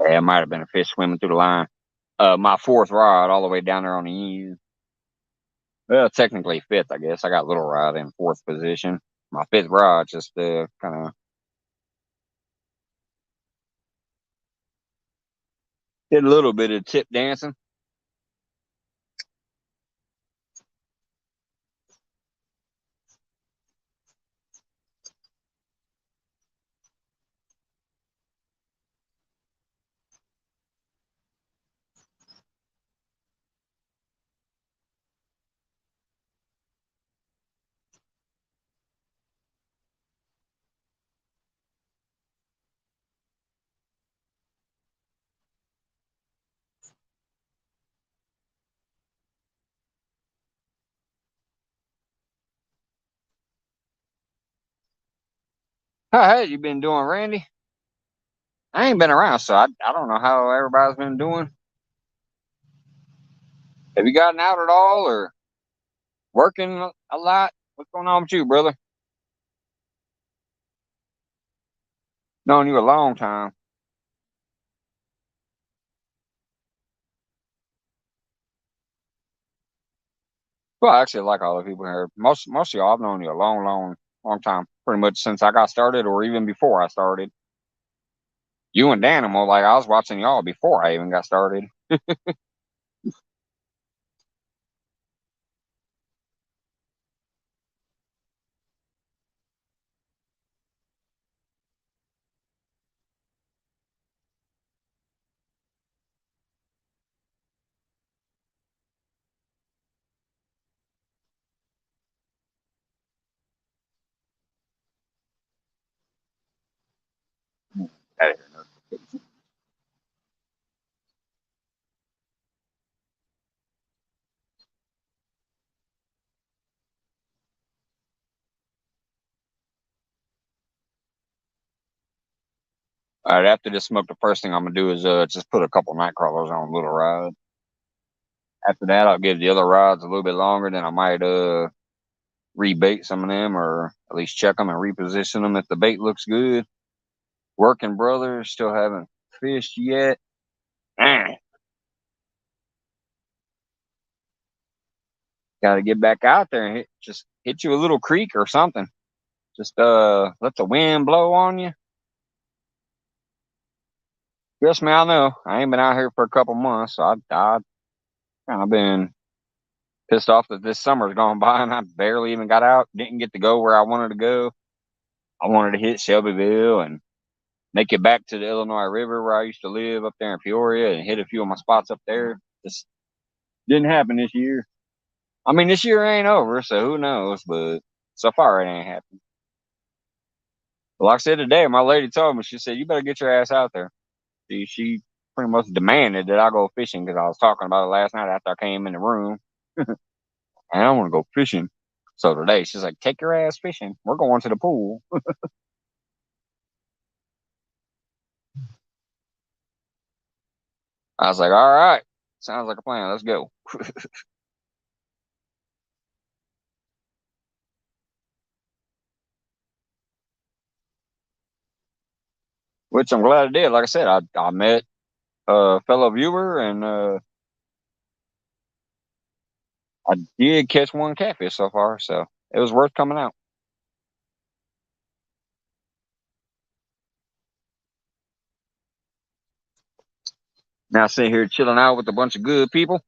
Yeah, it might have been a fish swimming through the line. My fourth rod all the way down there on the end. Well, technically fifth, I guess. I got little rod in fourth position. My fifth rod just kind of did a little bit of tip dancing. How you been doing, Randy? I ain't been around, so I don't know how everybody's been doing. Have you gotten out at all or working a lot? What's going on with you, brother? Known you a long time. Well, actually, like all the people here, most of y'all, I've known you a long time. Pretty much since I got started, or even before I started. You and Danimal, like I was watching y'all before I even got started. All right, after this smoke, the first thing I'm gonna do is just put a couple night crawlers on little rod. After that, I'll give the other rods a little bit longer. Then I might rebait some of them, or at least check them and reposition them if the bait looks good. Working brothers still haven't fished yet. Man, got to get back out there and just hit you a little creek or something. Just let the wind blow on you. Trust me, I know. I ain't been out here for a couple months, so I kind of been pissed off that this summer's gone by and I barely even got out. Didn't get to go where I wanted to go. I wanted to hit Shelbyville and make it back to the Illinois River where I used to live up there in Peoria and hit a few of my spots up there. Just didn't happen this year. I mean, this year ain't over, so who knows? But so far, it ain't happened. Like I said today, my lady told me, she said, "You better get your ass out there." She pretty much demanded that I go fishing because I was talking about it last night after I came in the room. And I want to go fishing. So today, she's like, "Take your ass fishing. We're going to the pool." I was like, "All right, sounds like a plan. Let's go." Which I'm glad I did. Like I said, I met a fellow viewer and I did catch one catfish so far, so it was worth coming out. Now sitting here chilling out with a bunch of good people.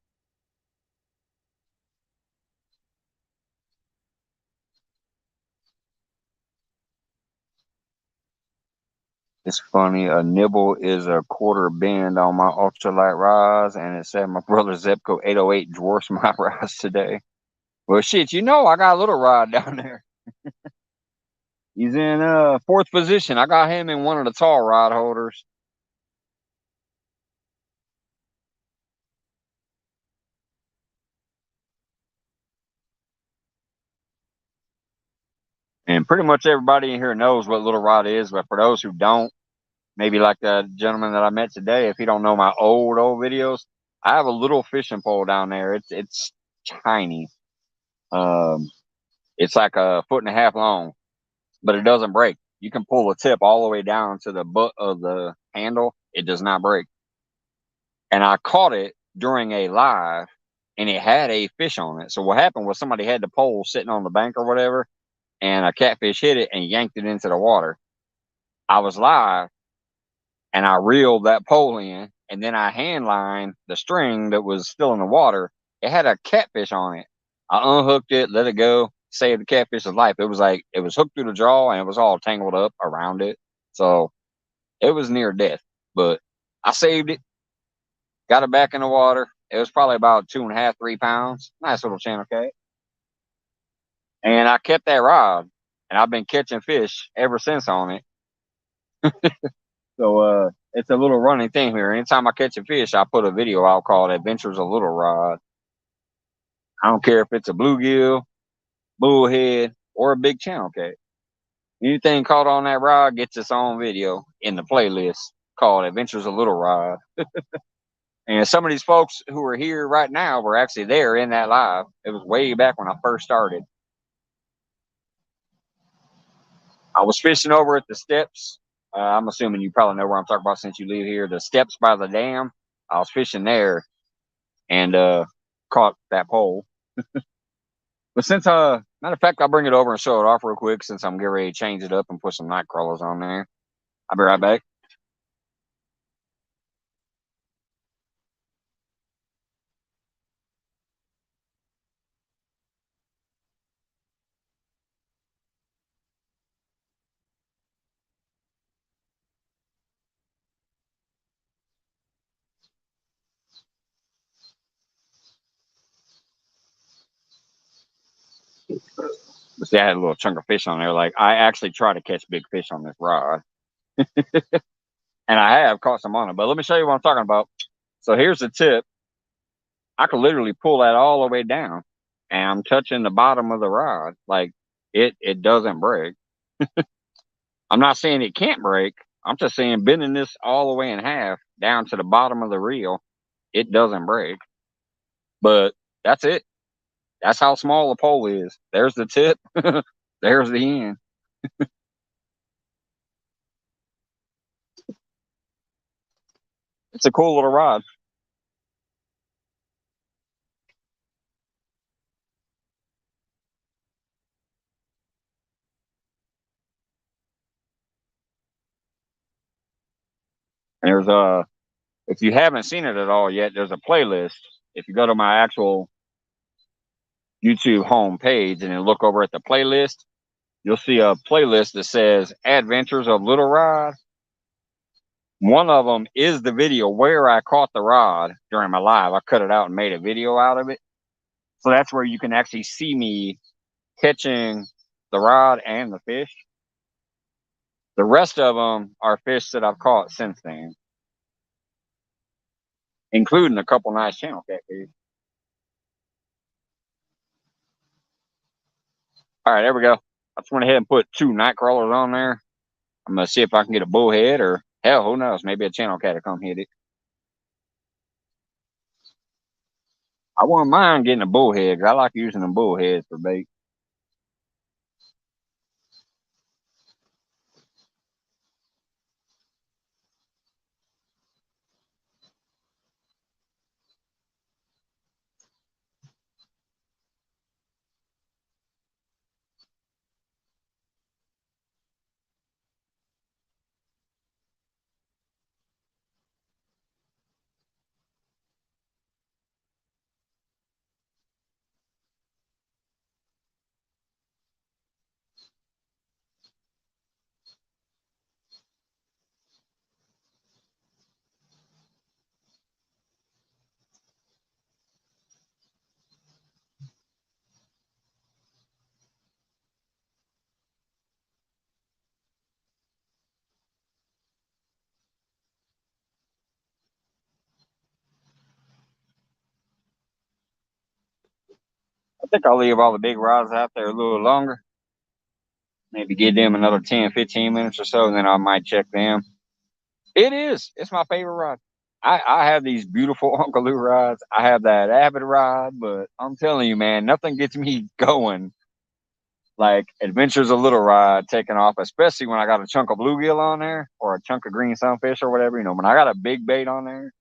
It's funny. A nibble is a quarter bend on my ultralight rods, and it said my brother Zepco 808 dwarfs my rods today. Well, shit, I got a little rod down there. He's in fourth position. I got him in one of the tall rod holders. And pretty much everybody in here knows what little rod is, but for those who don't, maybe like the gentleman that I met today, if he don't know my old videos, I have a little fishing pole down there. It's tiny. Um, it's like a foot and a half long, but it doesn't break. You can pull the tip all the way down to the butt of the handle. It does not break. And I caught it during a live, and it had a fish on it. So what happened was somebody had the pole sitting on the bank or whatever, and a catfish hit it and yanked it into the water. I was live, and I reeled that pole in, and then I hand lined the string that was still in the water. It had a catfish on it. I unhooked it, let it go, saved the catfish's life. It was like it was hooked through the jaw and it was all tangled up around it. So it was near death. But I saved it, got it back in the water. It was probably about 2.5, 3 pounds. Nice little channel cat. And I kept that rod, and I've been catching fish ever since on it. So it's a little running thing here. Anytime I catch a fish, I put a video out called Adventures of Little Rod. I don't care if it's a bluegill, bullhead, or a big channel cat. Anything caught on that rod gets its own video in the playlist called Adventures of Little Rod. And some of these folks who are here right now were actually there in that live. It was way back when I first started. I was fishing over at the steps. I'm assuming you probably know where I'm talking about since you live here. The steps by the dam. I was fishing there and caught that pole. But since matter of fact, I'll bring it over and show it off real quick since I'm getting ready to change it up and put some night crawlers on there. I'll be right back. But see, I had a little chunk of fish on there. Like I actually try to catch big fish on this rod, and I have caught some on it. But let me show you what I'm talking about. So here's the tip. I could literally pull that all the way down, and I'm touching the bottom of the rod. Like it doesn't break. I'm not saying it can't break. I'm just saying bending this all the way in half down to the bottom of the reel, it doesn't break. But that's it. That's how small the pole is. There's the tip. There's the end. It's a cool little rod. And there's if you haven't seen it at all yet, there's a playlist. If you go to my actual YouTube home page and then look over at the playlist, you'll see a playlist that says Adventures of Little Rod. One of them is the video where I caught the rod during my live. I cut it out and made a video out of it. So that's where you can actually see me catching the rod and the fish. The rest of them are fish that I've caught since then, including a couple nice channel catfish. All right, there we go. I just went ahead and put 2 night crawlers on there. I'm going to see if I can get a bullhead or hell, who knows? Maybe a channel cat will come hit it. I wouldn't mind getting a bullhead because I like using them bullheads for bait. I think I'll leave all the big rods out there a little longer. Maybe give them another 10, 15 minutes or so, and then I might check them. It is. It's my favorite rod. I have these beautiful Uncle Lou rods. I have that Avid rod, but I'm telling you, man, nothing gets me going like Adventures of Little Rod taking off, especially when I got a chunk of bluegill on there or a chunk of green sunfish or whatever. You know, when I got a big bait on there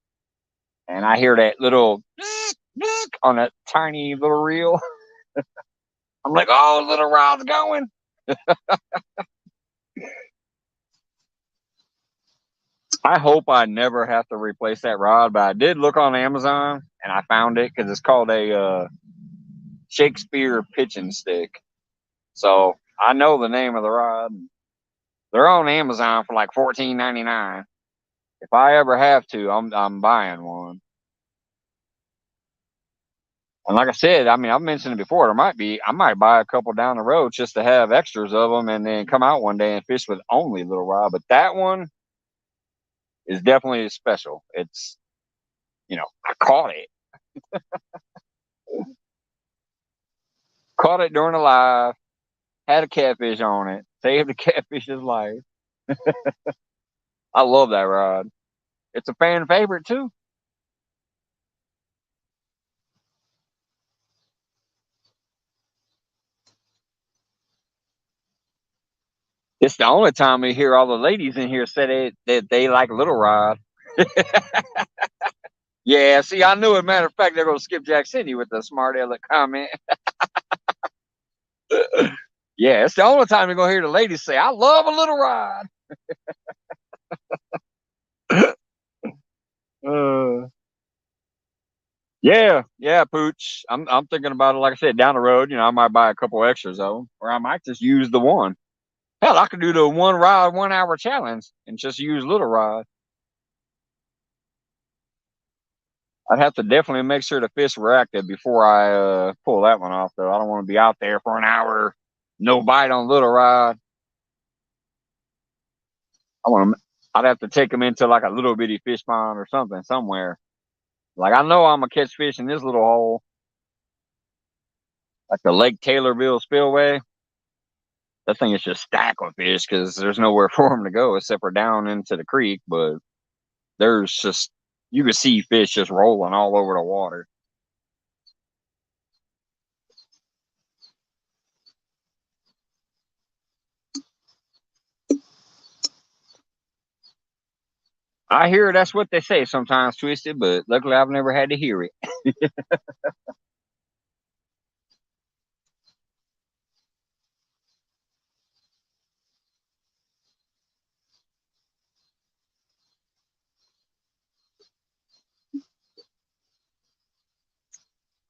and I hear that little on that tiny little reel, I'm like, oh, little rod's going. I hope I never have to replace that rod, but I did look on Amazon and I found it because it's called a Shakespeare pitching stick. So I know the name of the rod. They're on Amazon for like $14.99. If I ever have to, I'm buying one. And like I said, I mean, I've mentioned it before. I might buy a couple down the road just to have extras of them, and then come out one day and fish with only little rod. But that one is definitely special. It's, I caught it during a live, had a catfish on it, Save the catfish's life. I love that rod. It's a fan favorite too. It's the only time we hear all the ladies in here say that they like little rod. Yeah, see, I knew it. Matter of fact, they're gonna skip Jack City with the smart aleck comment. Yeah, it's the only time you're gonna hear the ladies say, "I love a little rod." Yeah, Pooch. I'm thinking about it. Like I said, down the road, I might buy a couple extras of them, or I might just use the one. Hell, I could do the one rod 1 hour challenge and just use little rod. I'd have to definitely make sure the fish were active before I pull that one off, though. I don't want to be out there for an hour, no bite on little rod. I'd have to take them into like a little bitty fish pond or something somewhere. Like I know I'm gonna catch fish in this little hole, like the Lake Taylorville Spillway. That thing is just stacked with fish because there's nowhere for them to go except for down into the creek. But there's just you can see fish just rolling all over the water. I hear that's what they say sometimes, Twisted, but luckily I've never had to hear it.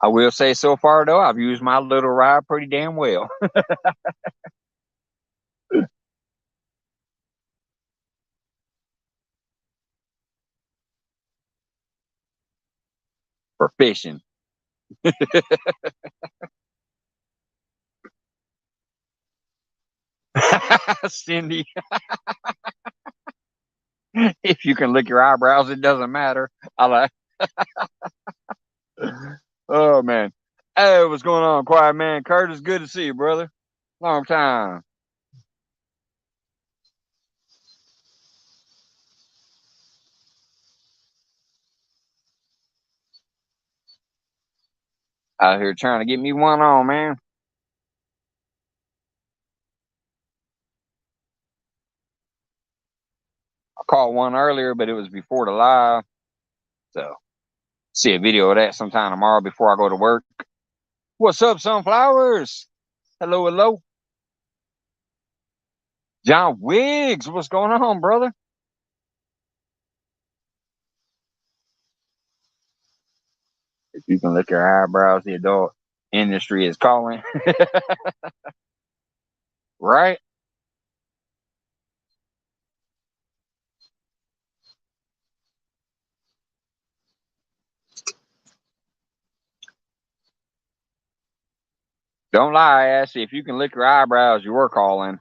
I will say so far though, I've used my little rod pretty damn well. For fishing. Cindy, if you can lick your eyebrows, it doesn't matter. I like. Oh man. Hey, what's going on, quiet man? Curtis, good to see you, brother. Long time. Out here trying to get me one on, man. I caught one earlier, but it was before the live. So see a video of that sometime tomorrow before I go to work. What's up, sunflowers? Hello, hello. John Wiggs, what's going on, brother? If you can lick your eyebrows, the adult industry is calling. Right? Don't lie, Ashley. If you can lick your eyebrows, you were calling.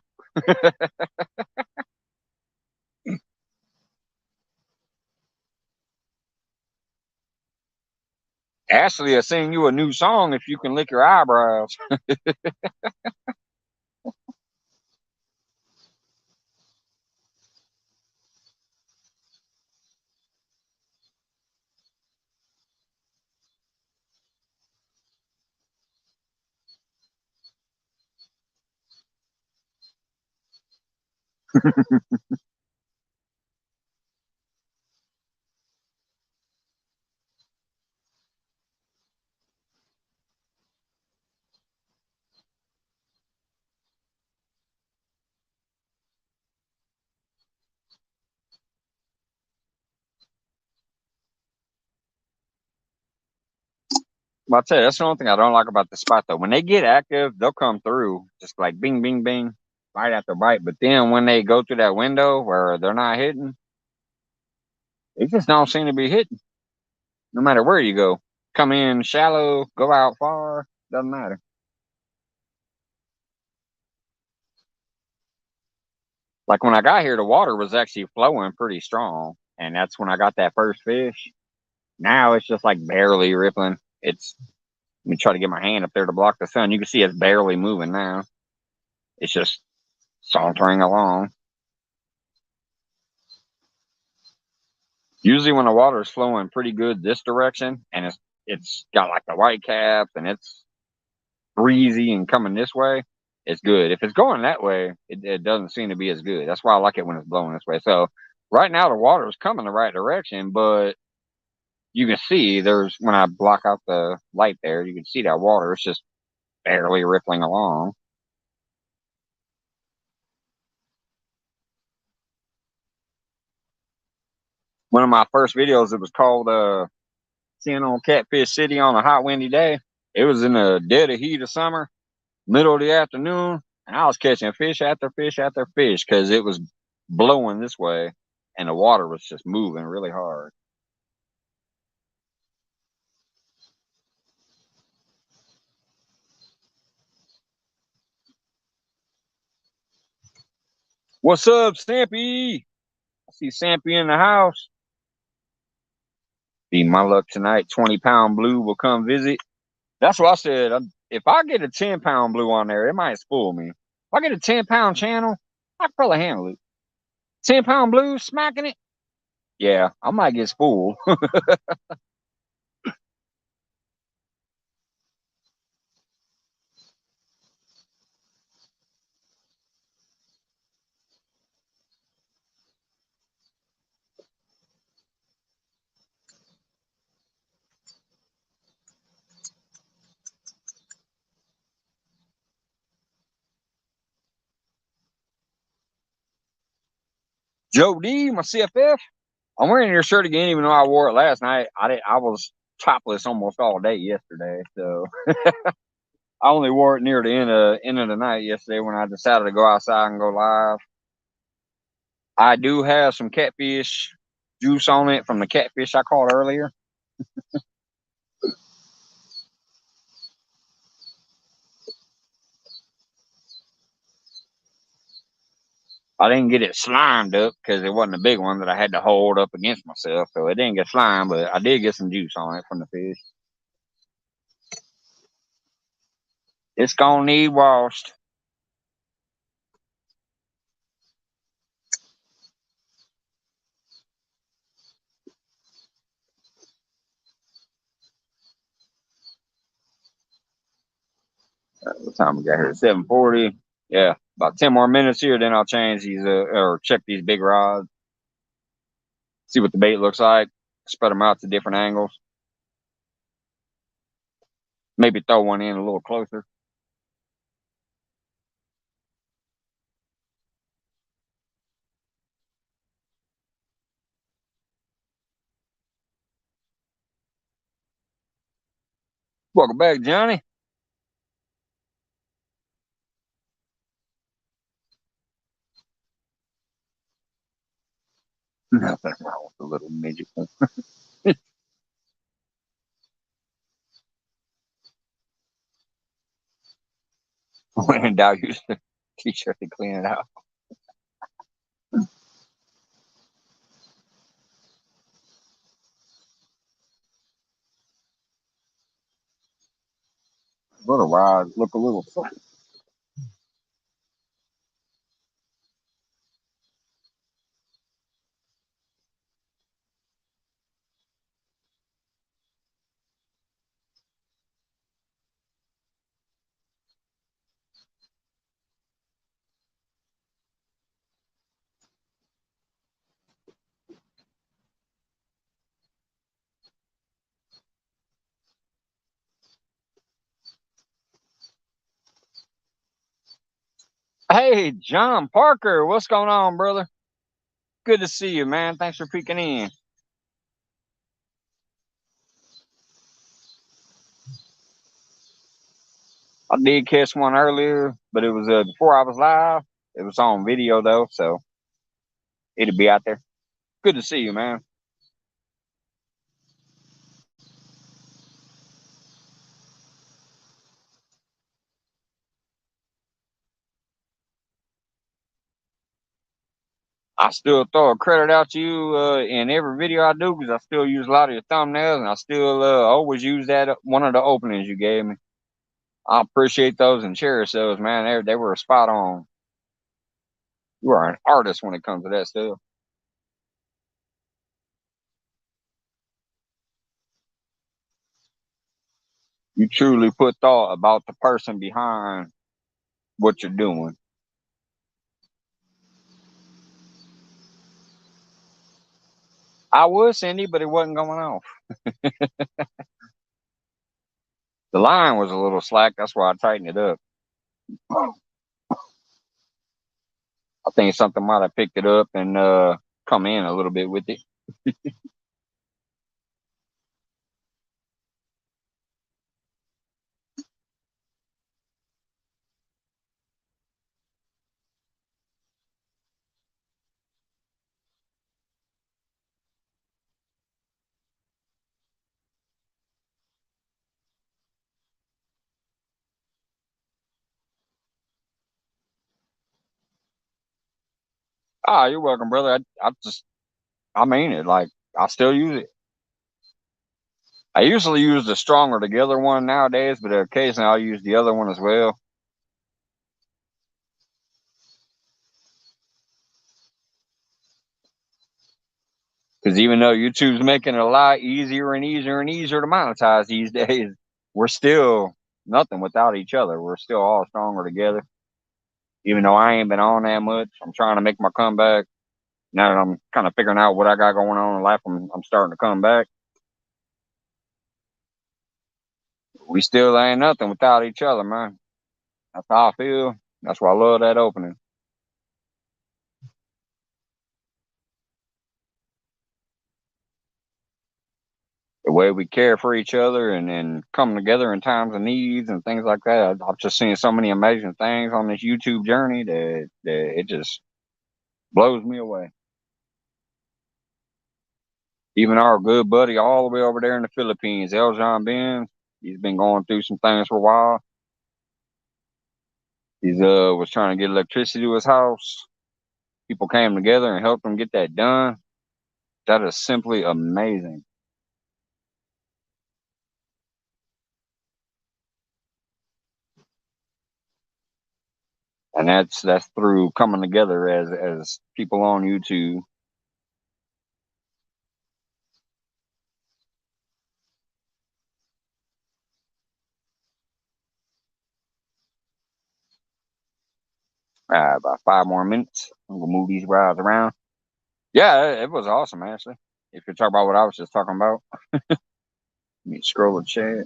Ashley will sing you a new song if you can lick your eyebrows. But I tell you, that's the only thing I don't like about the spot, though. When they get active, they'll come through just like bing, bing, bing, bite after bite. But then when they go through that window where they're not hitting, they just don't seem to be hitting. No matter where you go, come in shallow, go out far, doesn't matter. Like when I got here, the water was actually flowing pretty strong, and that's when I got that first fish. Now it's just like barely rippling. Let me try to get my hand up there to block the sun. You can see it's barely moving now. It's just sauntering along. Usually when the water is flowing pretty good this direction, and it's got like the white caps and it's breezy and coming this way, it's good. If it's going that way, it doesn't seem to be as good. That's why I like it when it's blowing this way. So right now the water is coming the right direction, but you can see there's, when I block out the light there, you can see that water is just barely rippling along. One of my first videos, it was called seeing on Catfish City on a hot windy day. It was in the dead of heat of summer, middle of the afternoon, and I was catching fish after fish after fish because it was blowing this way and the water was just moving really hard. What's up, Stampy? I see Stampy in the house. Be my luck tonight. 20-pound blue will come visit. That's what I said. If I get a 10-pound blue on there, it might spoil me. If I get a 10-pound channel, I can probably handle it. 10-pound blue, smacking it. Yeah, I might get spooled. Joe D, my CFF. I'm wearing your shirt again, even though I wore it last night. I was topless almost all day yesterday, so I only wore it near the end of the night yesterday when I decided to go outside and go live. I do have some catfish juice on it from the catfish I caught earlier. I didn't get it slimed up because it wasn't a big one that I had to hold up against myself, so it didn't get slimed, but I did get some juice on it from the fish. It's gonna need washed. What time we got here? 7:40. Yeah, about 10 more minutes here, then I'll change these or check these big rods. See what the bait looks like. Spread them out to different angles. Maybe throw one in a little closer. Welcome back, Johnny. Nothing wrong with the little midget one. When in doubt, use the t-shirt to clean it out. Little rods look a little funny. Hey, John Parker, what's going on, brother? Good to see you, man. Thanks for peeking in. I did catch one earlier, but it was before I was live. It was on video though, so it'll be out there. Good to see you, man. I still throw a credit out to you in every video I do because I still use a lot of your thumbnails, and I still always use that one of the openings you gave me. I appreciate those and cherish those, man. They were spot on. You are an artist when it comes to that stuff. You truly put thought about the person behind what you're doing. I would, Cindy, but it wasn't going off. The line was a little slack. That's why I tightened it up. I think something might have picked it up and come in a little bit with it. Ah, you're welcome, brother. I mean it. Like, I still use it. I usually use the stronger together one nowadays, but occasionally I'll use the other one as well. Because even though YouTube's making it a lot easier and easier and easier to monetize these days, we're still nothing without each other. We're still all stronger together. Even though I ain't been on that much, I'm trying to make my comeback. Now that I'm kind of figuring out what I got going on in life, I'm starting to come back. We still ain't nothing without each other, man. That's how I feel. That's why I love that opening. The way we care for each other and come together in times of needs and things like that. I've just seen so many amazing things on this YouTube journey that it just blows me away. Even our good buddy all the way over there in the Philippines, Eljon Ben, he's been going through some things for a while. He's was trying to get electricity to his house. People came together and helped him get that done. That is simply amazing. And that's through coming together as people on YouTube. About 5 more minutes. I'm gonna move these rides around. Yeah, it was awesome actually. If you're talking about what I was just talking about, let me scroll the chat.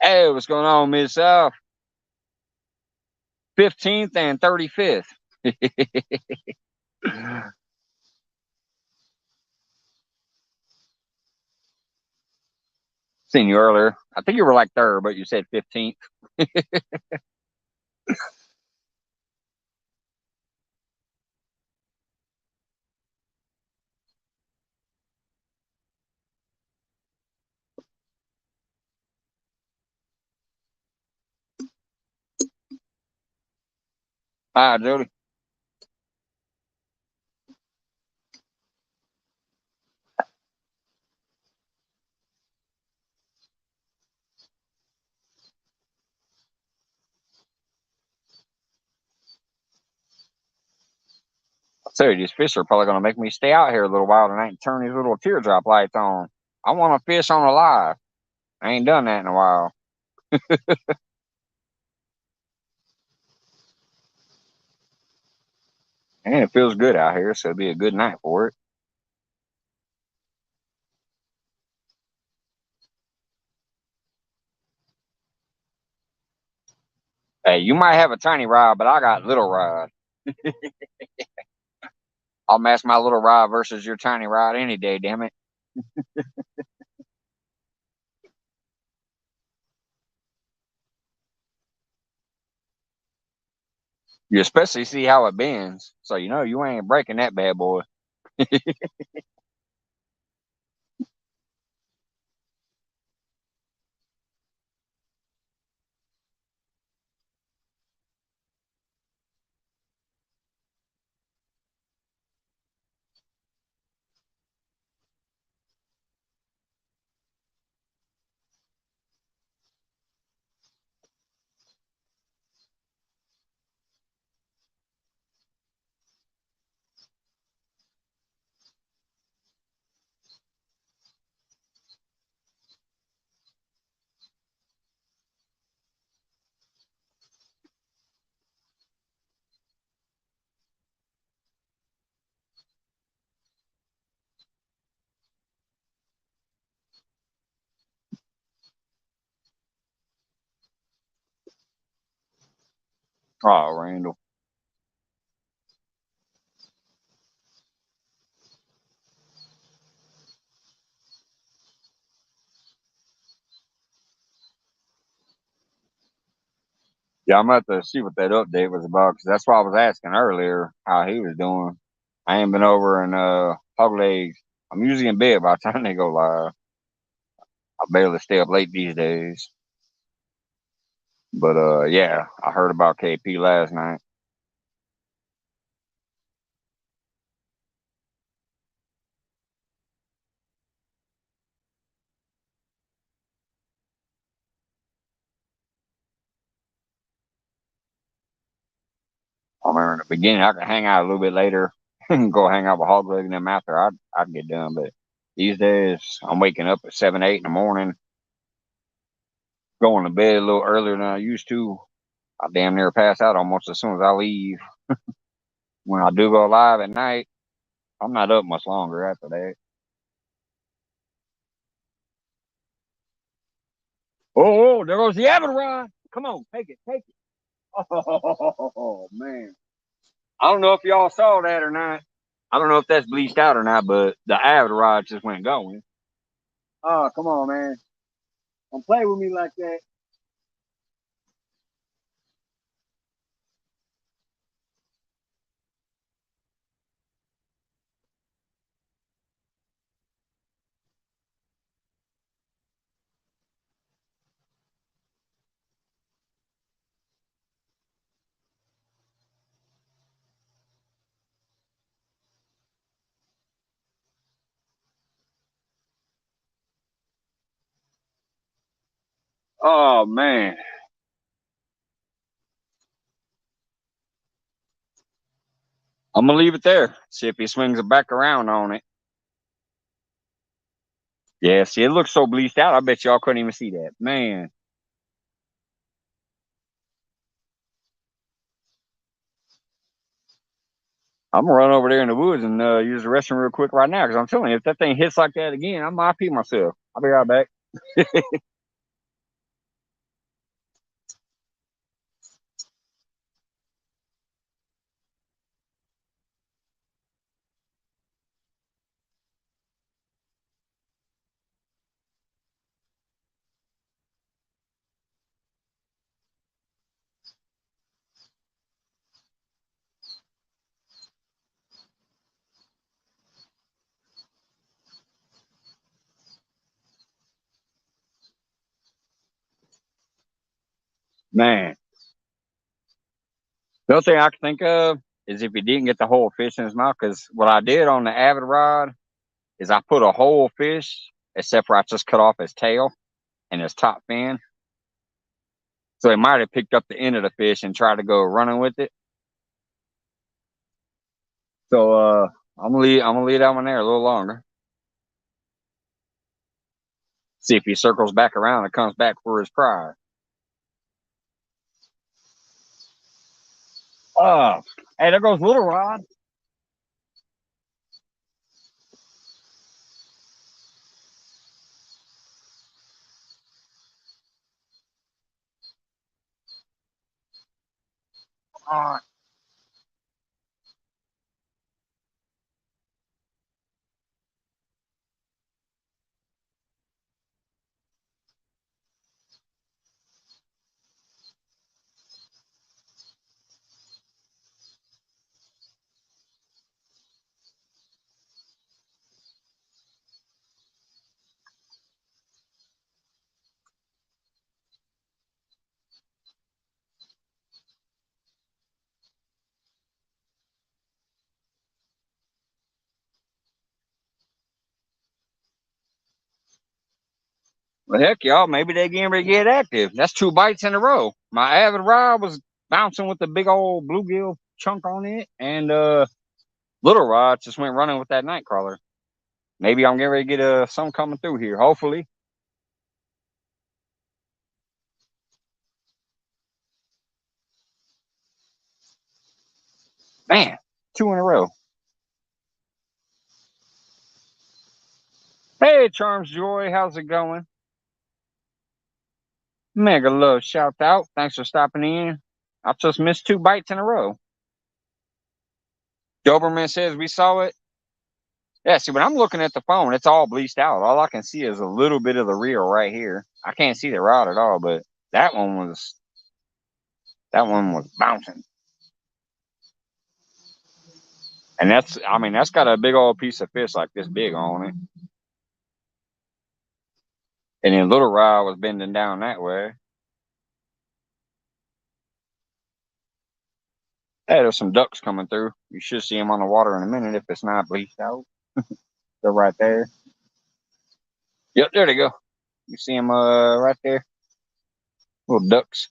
Hey, what's going on, Mid South? 15th and 35th. Seen you earlier. I think you were like third, but you said 15th. Hi, Jody. I tell you, these fish are probably gonna make me stay out here a little while tonight and turn these little teardrop lights on. I want to fish on a live. I ain't done that in a while. And it feels good out here, so it'll be a good night for it. Hey, you might have a tiny rod, but I got little rod. I'll match my little rod versus your tiny rod any day, damn it. You especially see how it bends, so you know you ain't breaking that bad boy. Oh, Randall. Yeah, I'm about to see what that update was about because that's why I was asking earlier how he was doing. I ain't been over in Hog Legs. I'm usually in bed by the time they go live. I barely stay up late these days. But yeah, I heard about KP last night. I remember in the beginning I could hang out a little bit later and go hang out with Hog Leg and them after I'd get done. But these days I'm waking up at 7, 8 in the morning, going to bed a little earlier than I used to. I damn near pass out almost as soon as I leave. When I do go live at night, I'm not up much longer after that. Oh, there goes the Avid Rod. Come on, take it, take it. Oh man. I don't know if y'all saw that or not. I don't know if that's bleached out or not, but the Avid Rod just went going. Oh, come on, man. Don't play with me like that. Oh man. I'm gonna leave it there. See if he swings it back around on it. Yeah, see, it looks so bleached out. I bet y'all couldn't even see that. Man. I'm gonna run over there in the woods and use the restroom real quick right now because I'm telling you, if that thing hits like that again, I might pee myself. I'll be right back. Man, the other thing I can think of is if he didn't get the whole fish in his mouth, because what I did on the Avid rod is I put a whole fish, except for I just cut off his tail and his top fin. So he might have picked up the end of the fish and tried to go running with it. So I'm gonna leave that one there a little longer. See if he circles back around and comes back for his prize. Oh, hey, there goes Little Rod. All well, heck, y'all, maybe they getting ready to get active. That's 2 bites in a row. My Avid rod was bouncing with the big old bluegill chunk on it, and Little Rod just went running with that night crawler. Maybe I'm getting ready to get some coming through here. Hopefully, man, 2 in a row. Hey, Charms Joy, how's it going? Mega love shout out. Thanks for stopping in. I just missed 2 bites in a row. Doberman says we saw it. Yeah, see, when I'm looking at the phone, it's all bleached out. All I can see is a little bit of the reel right here. I can't see the rod at all, but that one was bouncing. And that's got a big old piece of fish like this big on it. And then little rod was bending down that way. Hey, there's some ducks coming through. You should see them on the water in a minute if it's not bleached out. They're right there. Yep, there they go. You see them right there? Little ducks.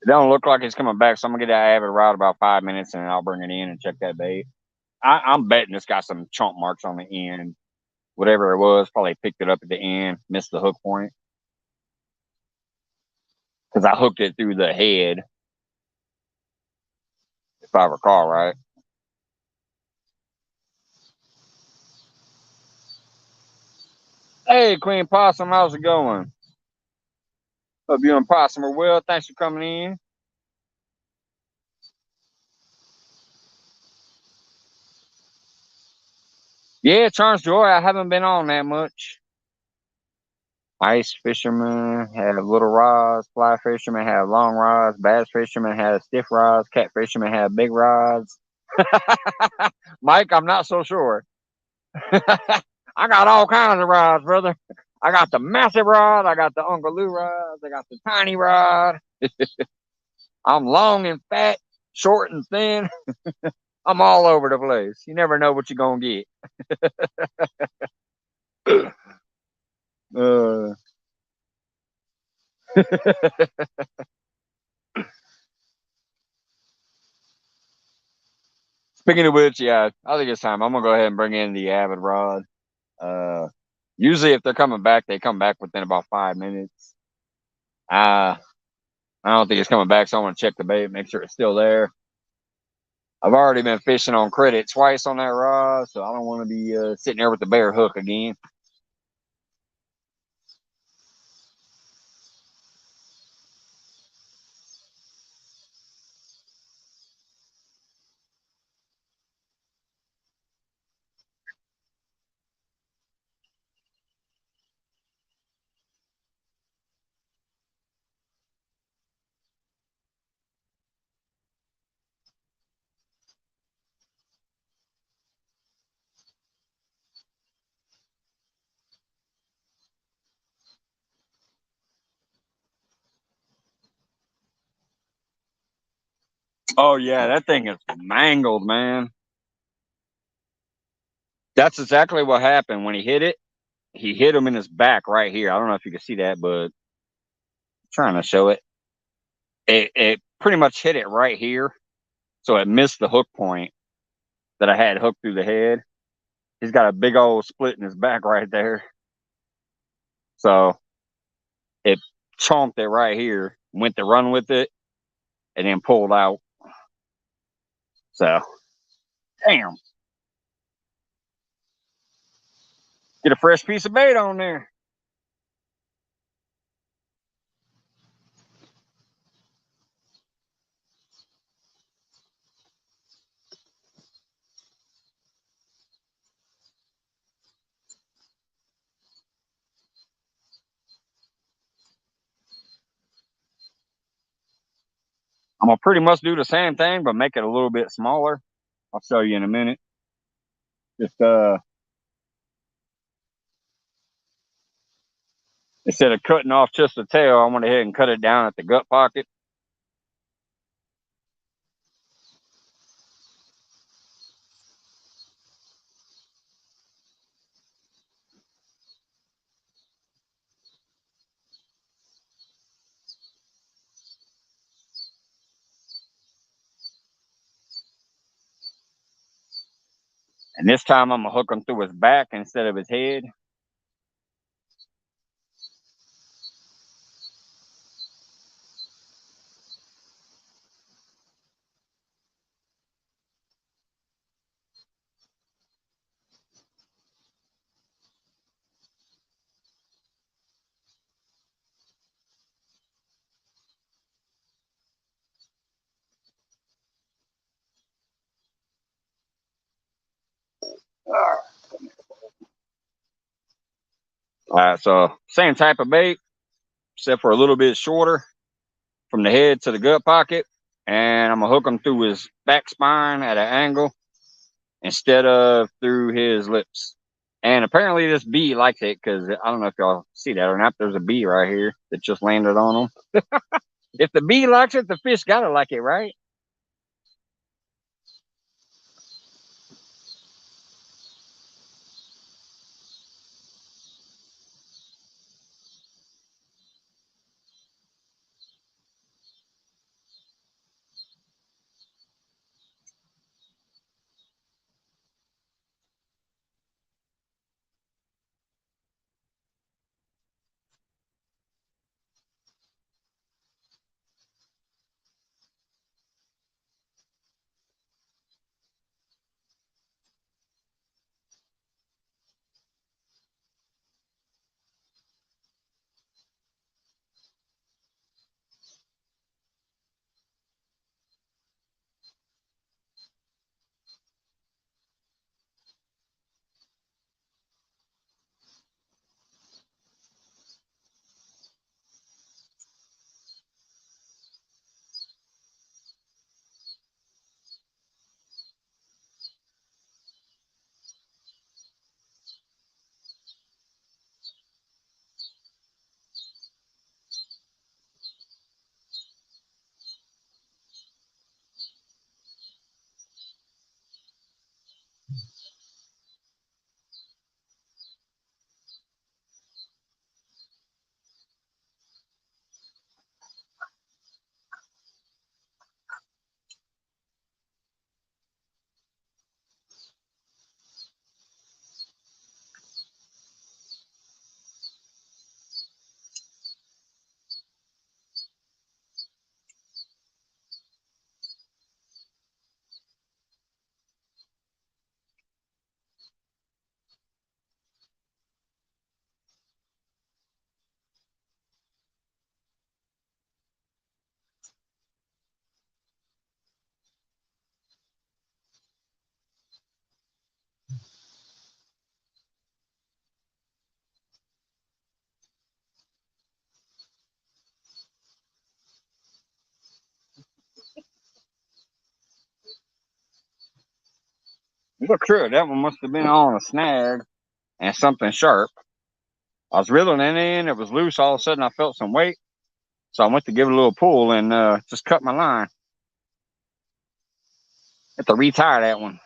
It don't look like it's coming back, so I'm gonna get that avid rod about 5 minutes and I'll bring it in and check that bait. I'm betting it's got some chomp marks on the end. Whatever it was, probably picked it up at the end, missed the hook point. Because I hooked it through the head, if I recall right. Hey, Queen Possum, how's it going? Hope you and Possum are well. Thanks for coming in. Yeah, Charles Joy, I haven't been on that much. Ice fishermen have little rods, fly fishermen have long rods, bass fishermen have stiff rods, cat fishermen have big rods. Mike, I'm not so sure. I got all kinds of rods, brother. I got the massive rod, I got the Uncle Lou rods, I got the tiny rod. I'm long and fat, short and thin. I'm all over the place. You never know what you're gonna get. uh, Speaking of which, yeah, I think it's time. I'm gonna go ahead and bring in the Avid rod. Uh, Usually, if they're coming back, they come back within about 5 minutes. I don't think it's coming back, so I want to check the bait, make sure it's still there. I've already been fishing on credit twice on that rod, so I don't want to be sitting there with the bare hook again. Oh yeah, that thing is mangled, man. That's exactly what happened when he hit it. He hit him in his back right here. I don't know if you can see that, but I'm trying to show it. It pretty much hit it right here, so it missed the hook point that I had hooked through the head. He's got a big old split in his back right there, so it chomped it right here. Went to run with it, and then pulled out. So, damn. Get a fresh piece of bait on there. I'm gonna pretty much do the same thing, but make it a little bit smaller. I'll show you in a minute. Just instead of cutting off just the tail, I went ahead and cut it down at the gut pocket. And this time I'm gonna hook him through his back instead of his head. So same type of bait, except for a little bit shorter from the head to the gut pocket. And I'm going to hook him through his back spine at an angle instead of through his lips. And apparently this bee likes it, because I don't know if y'all see that or not. There's a bee right here that just landed on him. If the bee likes it, the fish got to like it, right? Look sure that one must have been on a snag and something sharp. I was reeling it in, it was loose. All of a sudden I felt some weight, so I went to give it a little pull and just cut my line. Have to retire that one.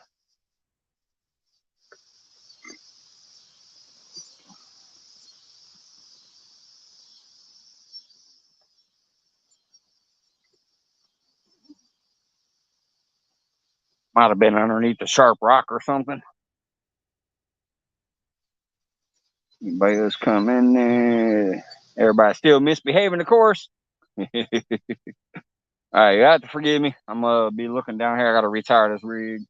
Might have been underneath a sharp rock or something. Anybody else come in there? Everybody still misbehaving, of course. All right, you have to forgive me. I'm gonna be looking down here. I gotta retire this rig.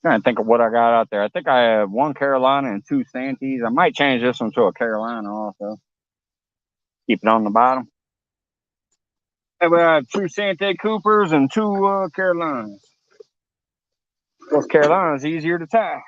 Trying to think of what I got out there. I think I have one Carolina and two Santees. I might change this one to a Carolina also. Keep it on the bottom. And we have two Sante Coopers and two Carolinas. Those Carolinas easier to tie.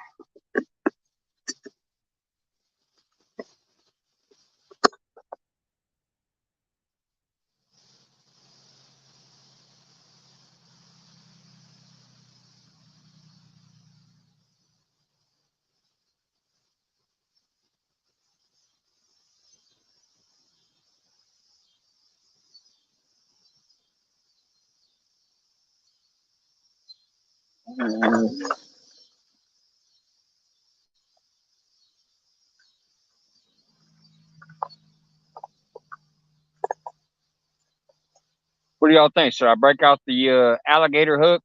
What do y'all think? Should I break out the alligator hook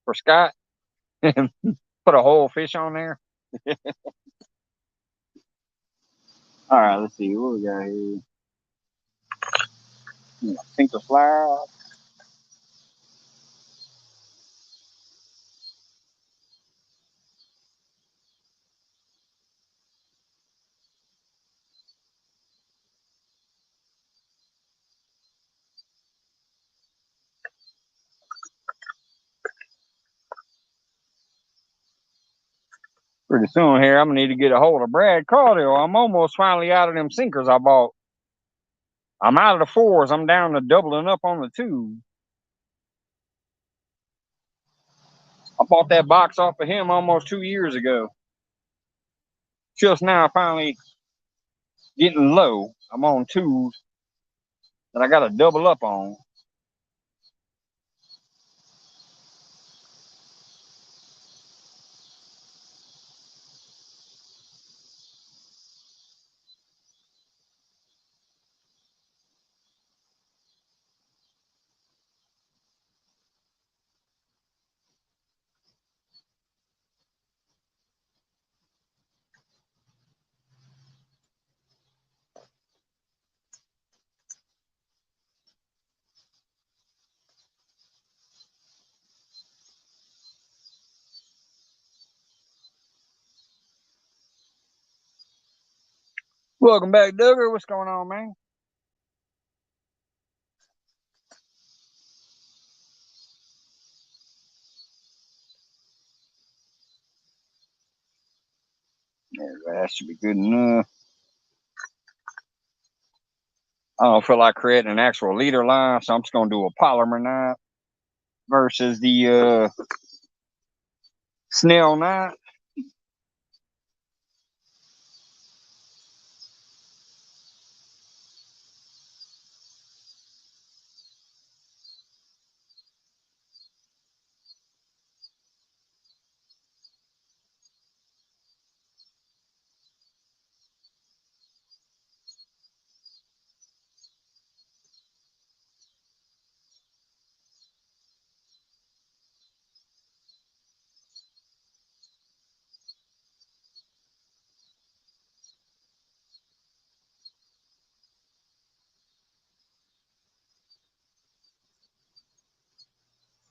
for Scott and put a whole fish on there? All right, let's see what we got here. Sink the fly. Pretty soon here, I'm gonna need to get a hold of Brad Caudill. I'm almost finally out of them sinkers I bought. I'm out of the 4s. I'm down to doubling up on the 2s. I bought that box off of him almost 2 years ago. Just now, finally getting low. I'm on 2s that I got to double up on. Welcome back, Duggar. What's going on, man? There, that should be good enough. I don't feel like creating an actual leader line, so I'm just gonna do a polymer knot versus the snail knot.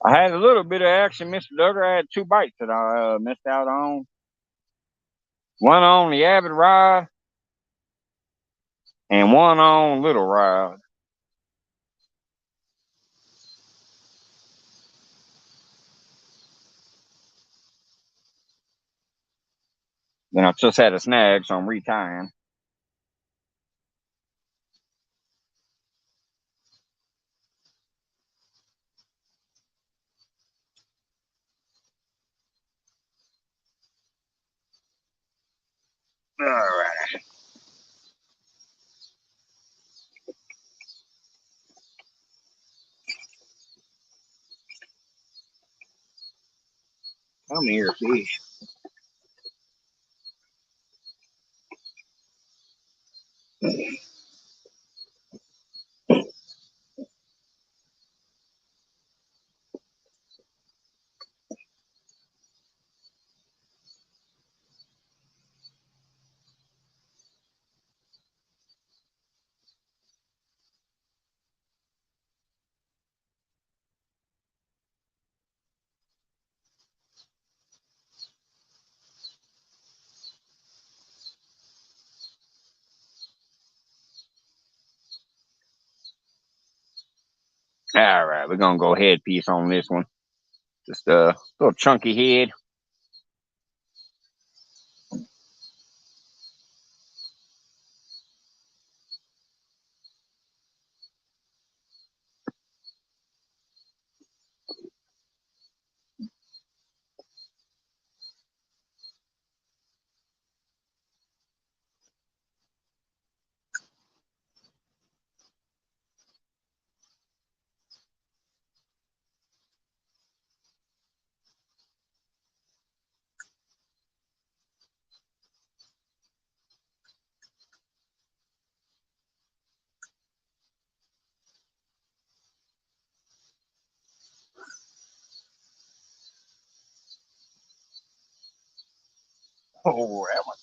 I had a little bit of action, Mr. Duggar. I had 2 bites that I missed out on. One on the Avid rod and one on little rod. Then I just had a snag, so I'm retying. All right. Come here, fish. All right, we're gonna go head piece on this one. Just a little chunky head. Oh, that one.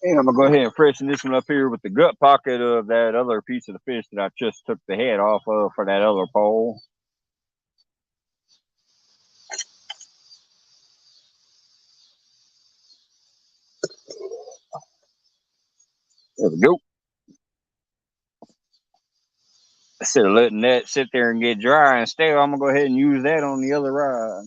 And I'm gonna go ahead and freshen this one up here with the gut pocket of that other piece of the fish that I just took the head off of for that other pole. There we go. Instead of letting that sit there and get dry and stale, I'm gonna go ahead and use that on the other rod.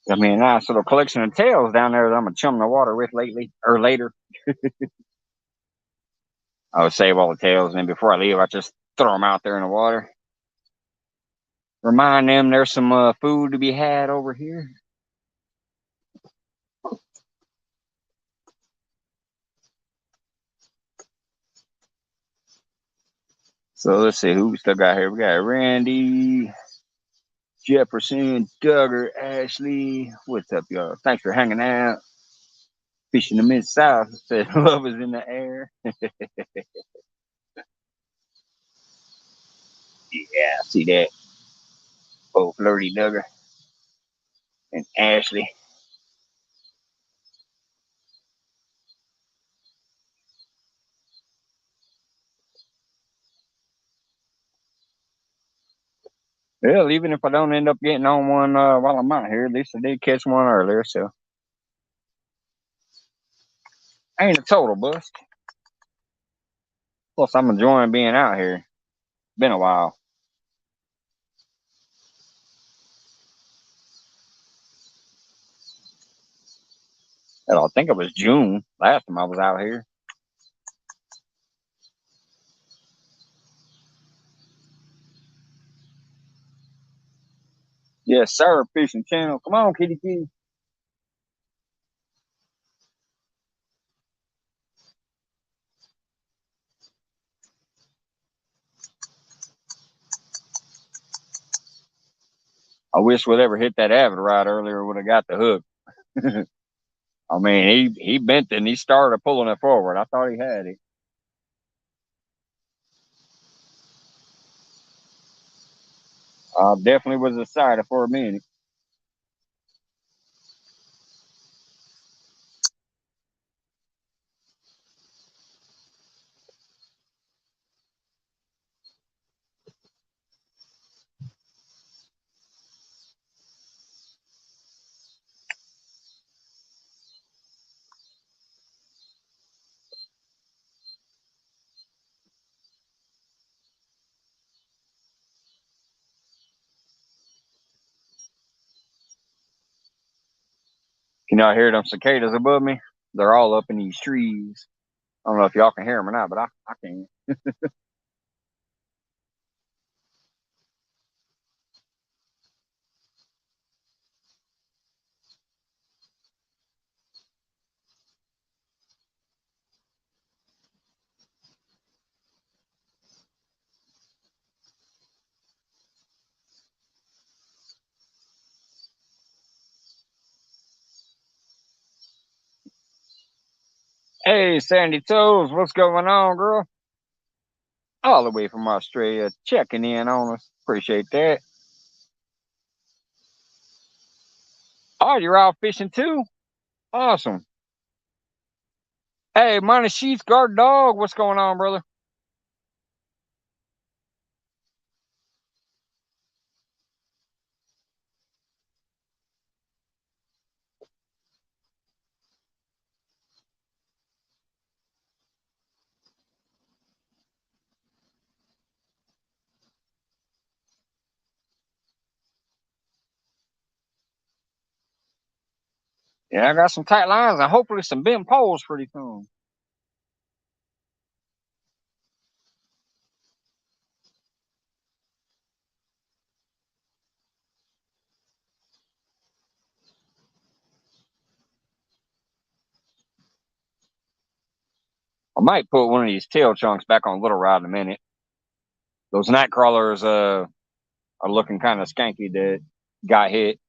Got me a nice little collection of tails down there that I'm gonna chum the water with later. I would save all the tails, and then before I leave, I just throw them out there in the water. Remind them there's some food to be had over here. So let's see who we still got here. We got Randy, Jefferson, Duggar, Ashley. What's up, y'all? Thanks for hanging out. Fishing the Mid-South. Said love is in the air. Yeah, see that. Oh, flirty Duggar and Ashley. Well, even if I don't end up getting on one while I'm out here, at least I did catch one earlier, so ain't a total bust. Plus, I'm enjoying being out here. Been a while. Hell, I think it was June last time I was out here. Yes, sir, fishing channel. Come on, kitty kitty. I wish we'd ever hit that avid rod earlier. Would have got the hook. I mean, he bent it and he started pulling it forward. I thought he had it. I definitely was excited for a minute. Can y'all hear them cicadas above me? They're all up in these trees. I don't know if y'all can hear them or not, but I can. Hey, Sandy Toes, what's going on, girl? all the way from Australia, checking in on us. Appreciate that. Oh, you're out fishing too? Awesome. Hey, minus Sheets Guard Dog, what's going on, brother? Yeah, I got some tight lines and hopefully some bent poles pretty soon. I might put one of these tail chunks back on Little Rod in a minute. Those night crawlers are looking kind of skanky that got hit.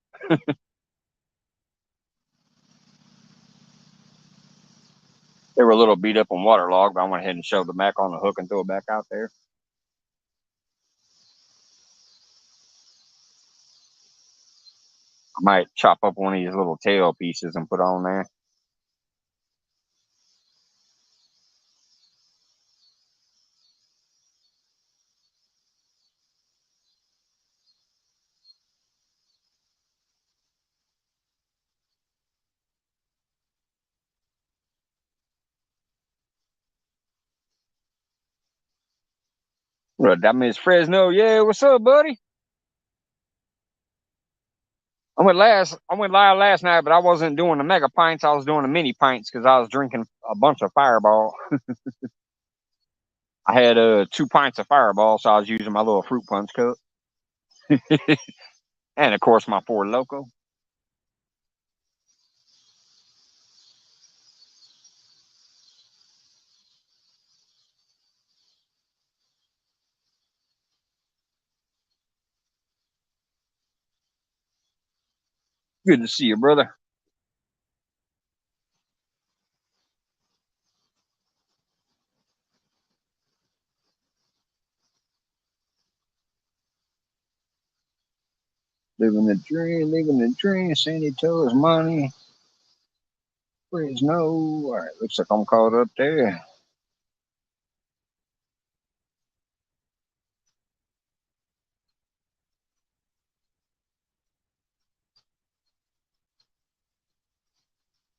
They were a little beat up and waterlogged, but I went ahead and shoved them back on the hook and threw it back out there. I might chop up one of these little tail pieces and put on there. What, that means Fresno. Yeah, what's up, buddy? I went live last night, but I wasn't doing the mega pints. I was doing the mini pints because I was drinking a bunch of Fireball. I had 2 pints of Fireball, so I was using my little fruit punch cup, and of course my Four Loco. Good to see you, brother. Living the dream. Sandy Toes money. Fresno. All right, looks like I'm caught up there.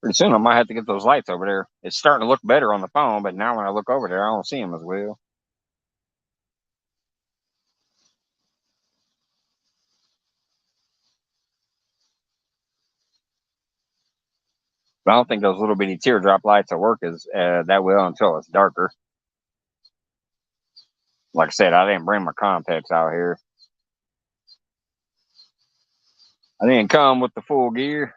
Pretty soon I might have to get those lights over there. It's starting to look better on the phone, but now when I look over there, I don't see them as well. But I don't think those little bitty teardrop lights will work as that well until it's darker. Like I said, I didn't bring my contacts out here. I didn't come with the full gear.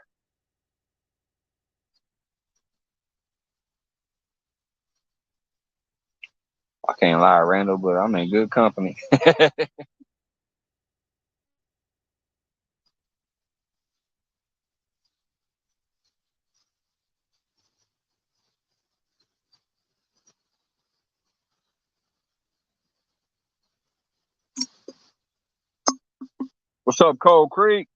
I can't lie, Randall, but I'm in good company. What's up, Cold Creek?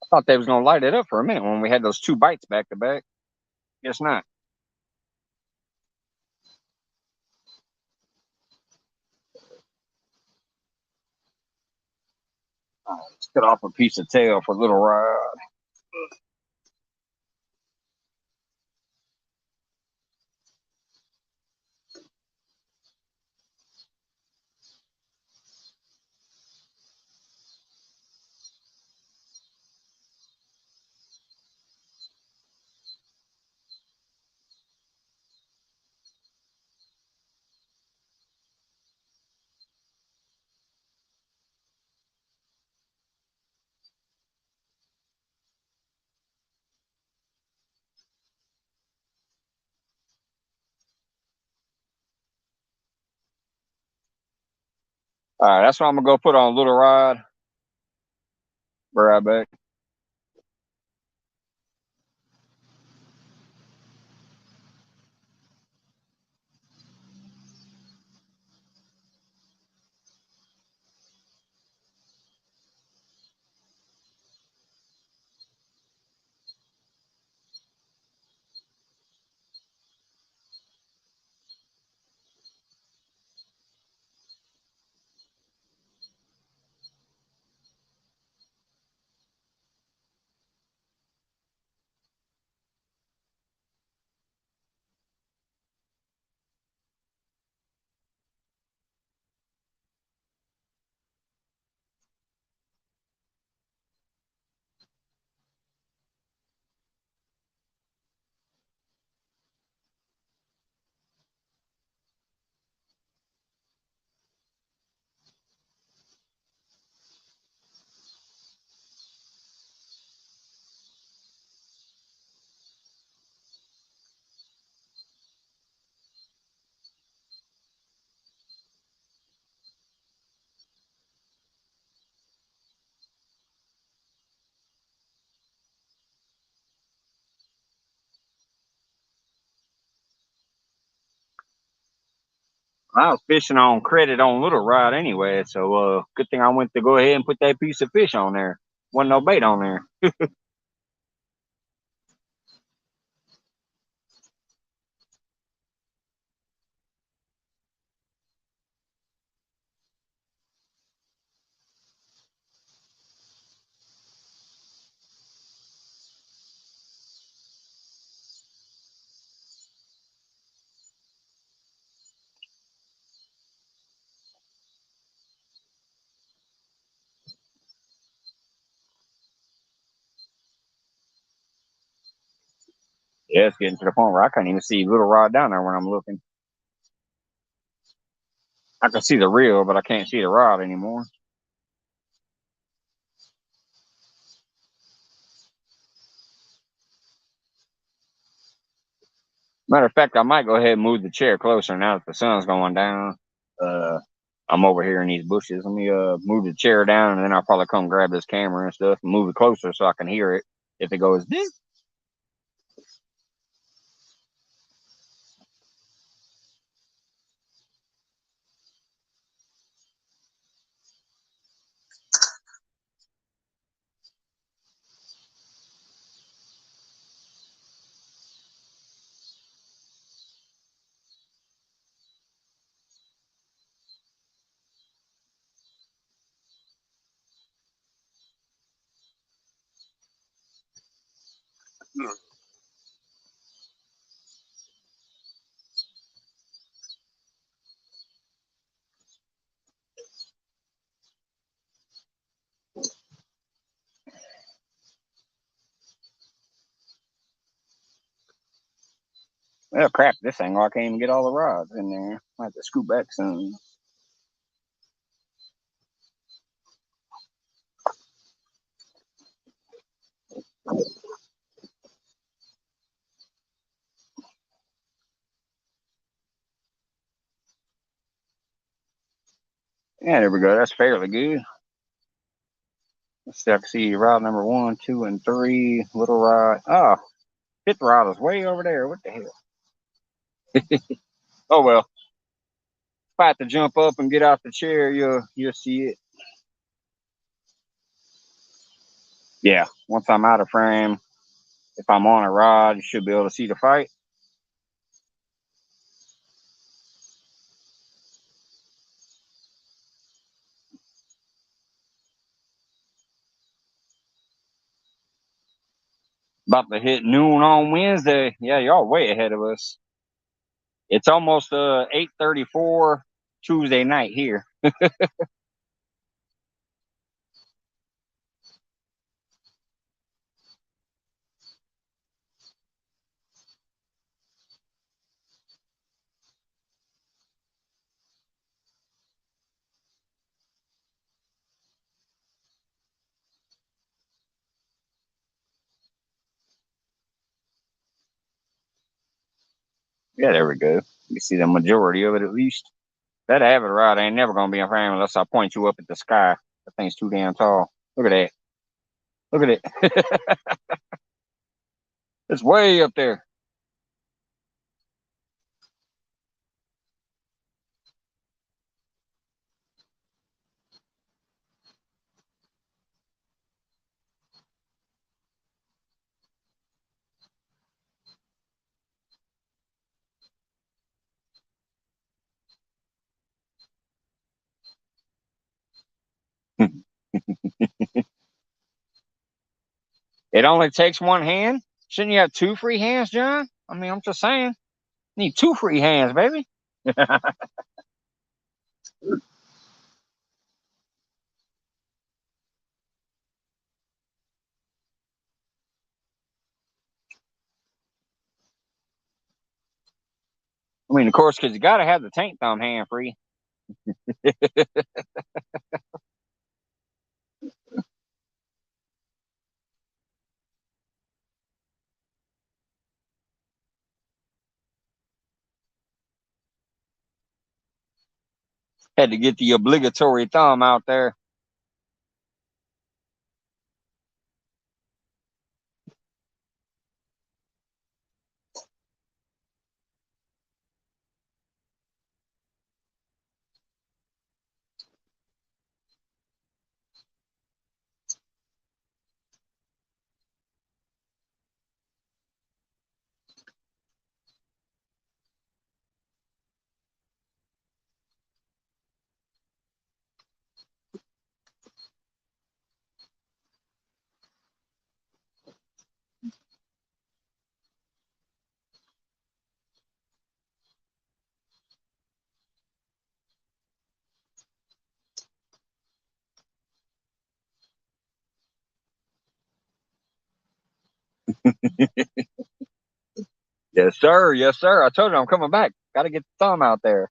I thought they was gonna light it up for a minute when we had those 2 bites back to back. Guess not. Let's cut off a piece of tail for Little Rod. All right, that's what I'm gonna go put on a little rod. Be right back. I was fishing on credit on little rod anyway, so good thing I went to go ahead and put that piece of fish on there. Wasn't no bait on there. Yeah, it's getting to the point where I can't even see little rod down there when I'm looking. I can see the reel, but I can't see the rod anymore. Matter of fact, I might go ahead and move the chair closer now that the sun's going down. I'm over here in these bushes. Let me move the chair down, and then I'll probably come grab this camera and stuff and move it closer so I can hear it if it goes ding. Well, crap, this thing, I can't even get all the rods in there. I have to scoot back soon. Yeah, there we go. That's fairly good. Let's see, I can see rod number 1, 2, and 3. Little rod. Oh, fifth rod is way over there. What the hell? Oh, well. If I have to jump up and get out the chair, you'll see it. Yeah, once I'm out of frame, if I'm on a rod, you should be able to see the fight. About to hit noon on Wednesday. Yeah, y'all way ahead of us. It's almost 8:34 Tuesday night here. Yeah, there we go. You see the majority of it at least. That avid rod ain't never gonna be in frame unless I point you up at the sky. That thing's too damn tall. Look at that. Look at it. It's way up there. It only takes one hand. Shouldn't you have two free hands, John? I mean, I'm just saying. Need two free hands, baby. I mean, of course, because you got to have the tank thumb hand free. Had to get the obligatory thumb out there. Yes, sir. Yes, sir. I told you I'm coming back. Got to get the thumb out there.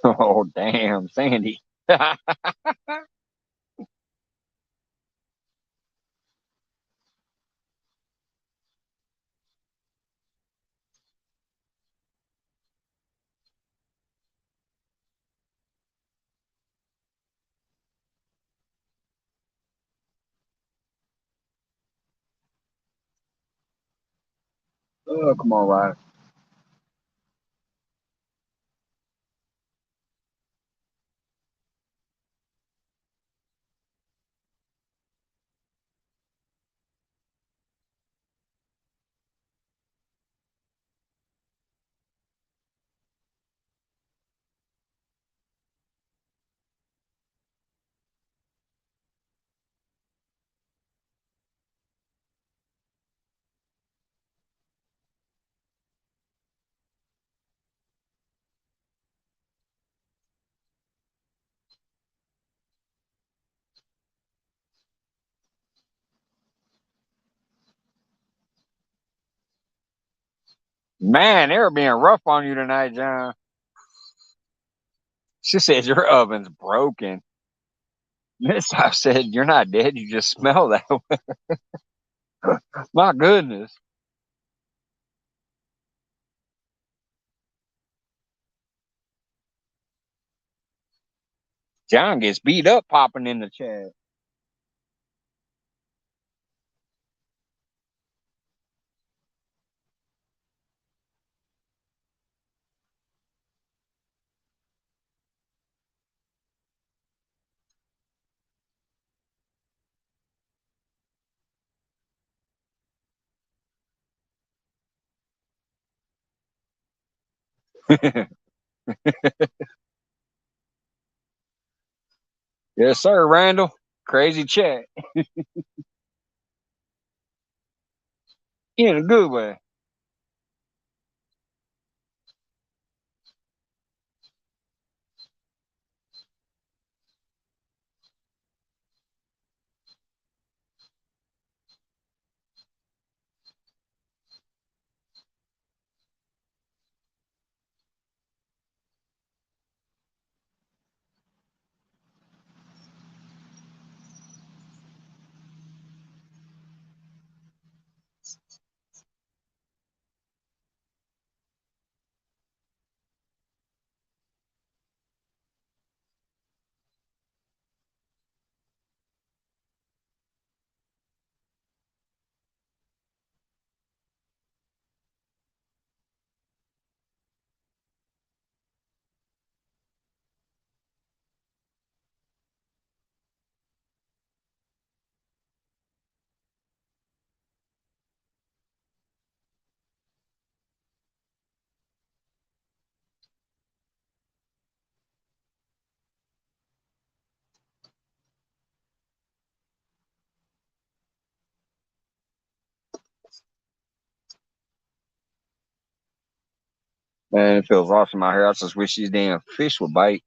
Oh, damn, Sandy. Oh, come on, Ryan. Man, they were being rough on you tonight, John. She said your oven's broken. This I said you're not dead. You just smell that way. My goodness. John gets beat up popping in the chat. Yes, sir, Randall. Crazy chat. In a good way. Man, it feels awesome out here. I just wish these damn fish would bite.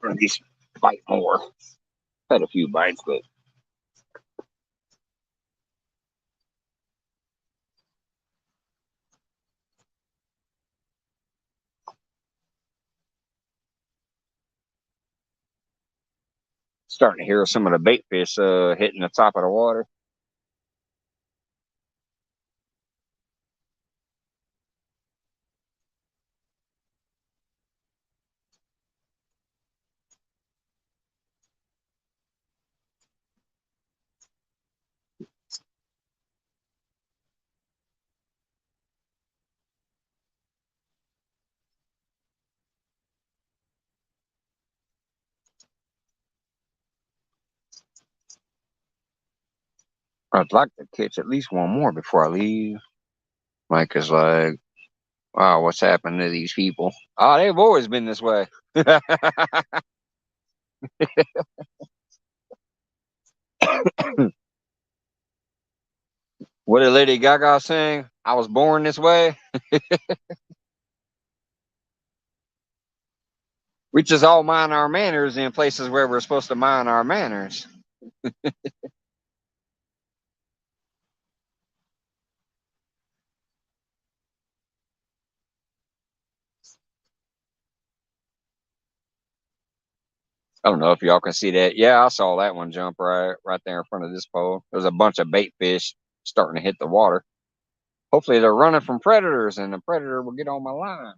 Or at least bite more. Had a few bites, but starting to hear some of the bait fish hitting the top of the water. I'd like to catch at least one more before I leave. Mike is like, wow, what's happened to these people? Oh, they've always been this way. What did Lady Gaga sing? I was born this way. We just all mind our manners in places where we're supposed to mind our manners. I don't know if y'all can see that. Yeah, I saw that one jump right there in front of this pole. There's a bunch of bait fish starting to hit the water. Hopefully they're running from predators and the predator will get on my line.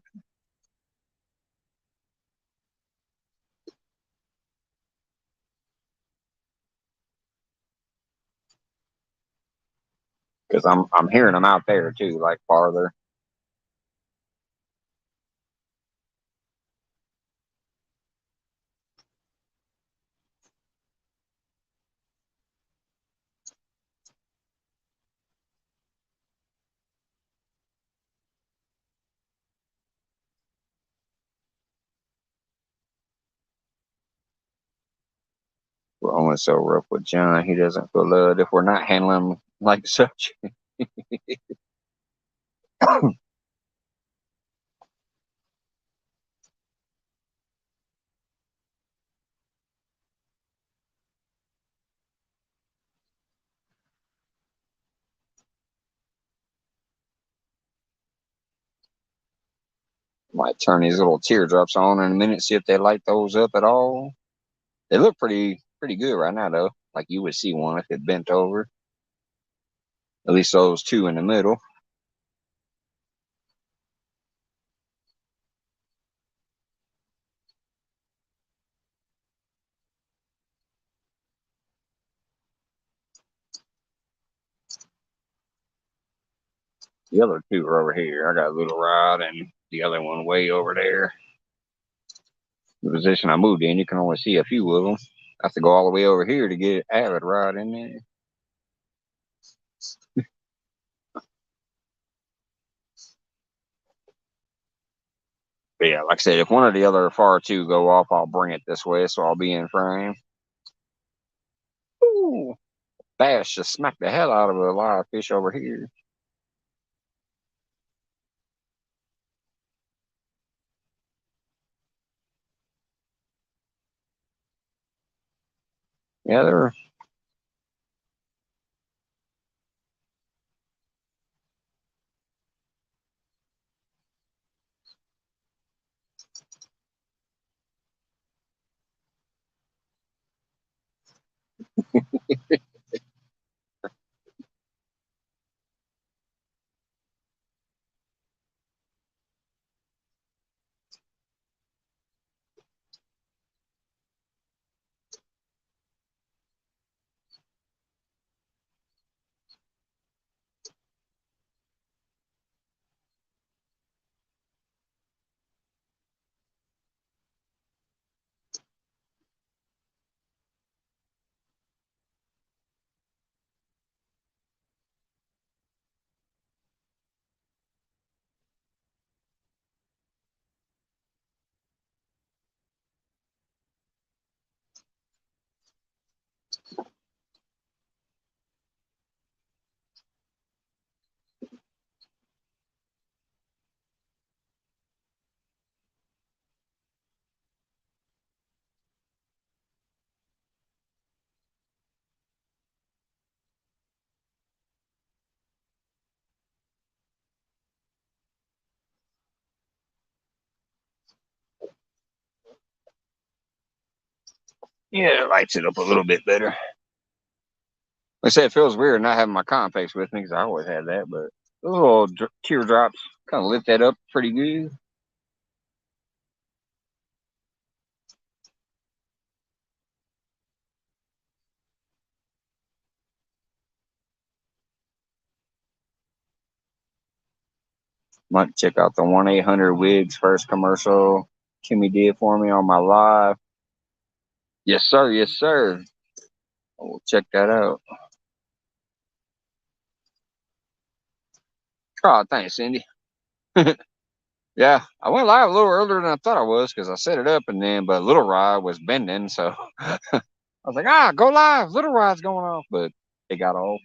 Because I'm hearing them out there too, like farther. We're only so rough with John. He doesn't feel loved if we're not handling him like such. Might turn these little teardrops on in a minute, see if they light those up at all. They look pretty good right now though. Like you would see one if it bent over. At least those two in the middle. The other two are over here. I got a little rod and the other one way over there. The position I moved in, you can only see a few of them. I have to go all the way over here to get avid rod in there. But yeah, like I said, if one or the other far two go off, I'll bring it this way, so I'll be in frame. Ooh, bass just smacked the hell out of a live fish over here. Yeah, yeah, it lights it up a little bit better. Like I said, it feels weird not having my complex with me because I always had that, but those little teardrops kind of lift that up pretty good. Might check out the 1-800-WIGS first commercial Kimmy did for me on my live. Yes, sir. Yes, sir. We'll check that out. Oh, thanks, Cindy. Yeah, I went live a little earlier than I thought I was because I set it up and then, but Little Rod was bending, so I was like, go live. Little Rod's going off, but it got off.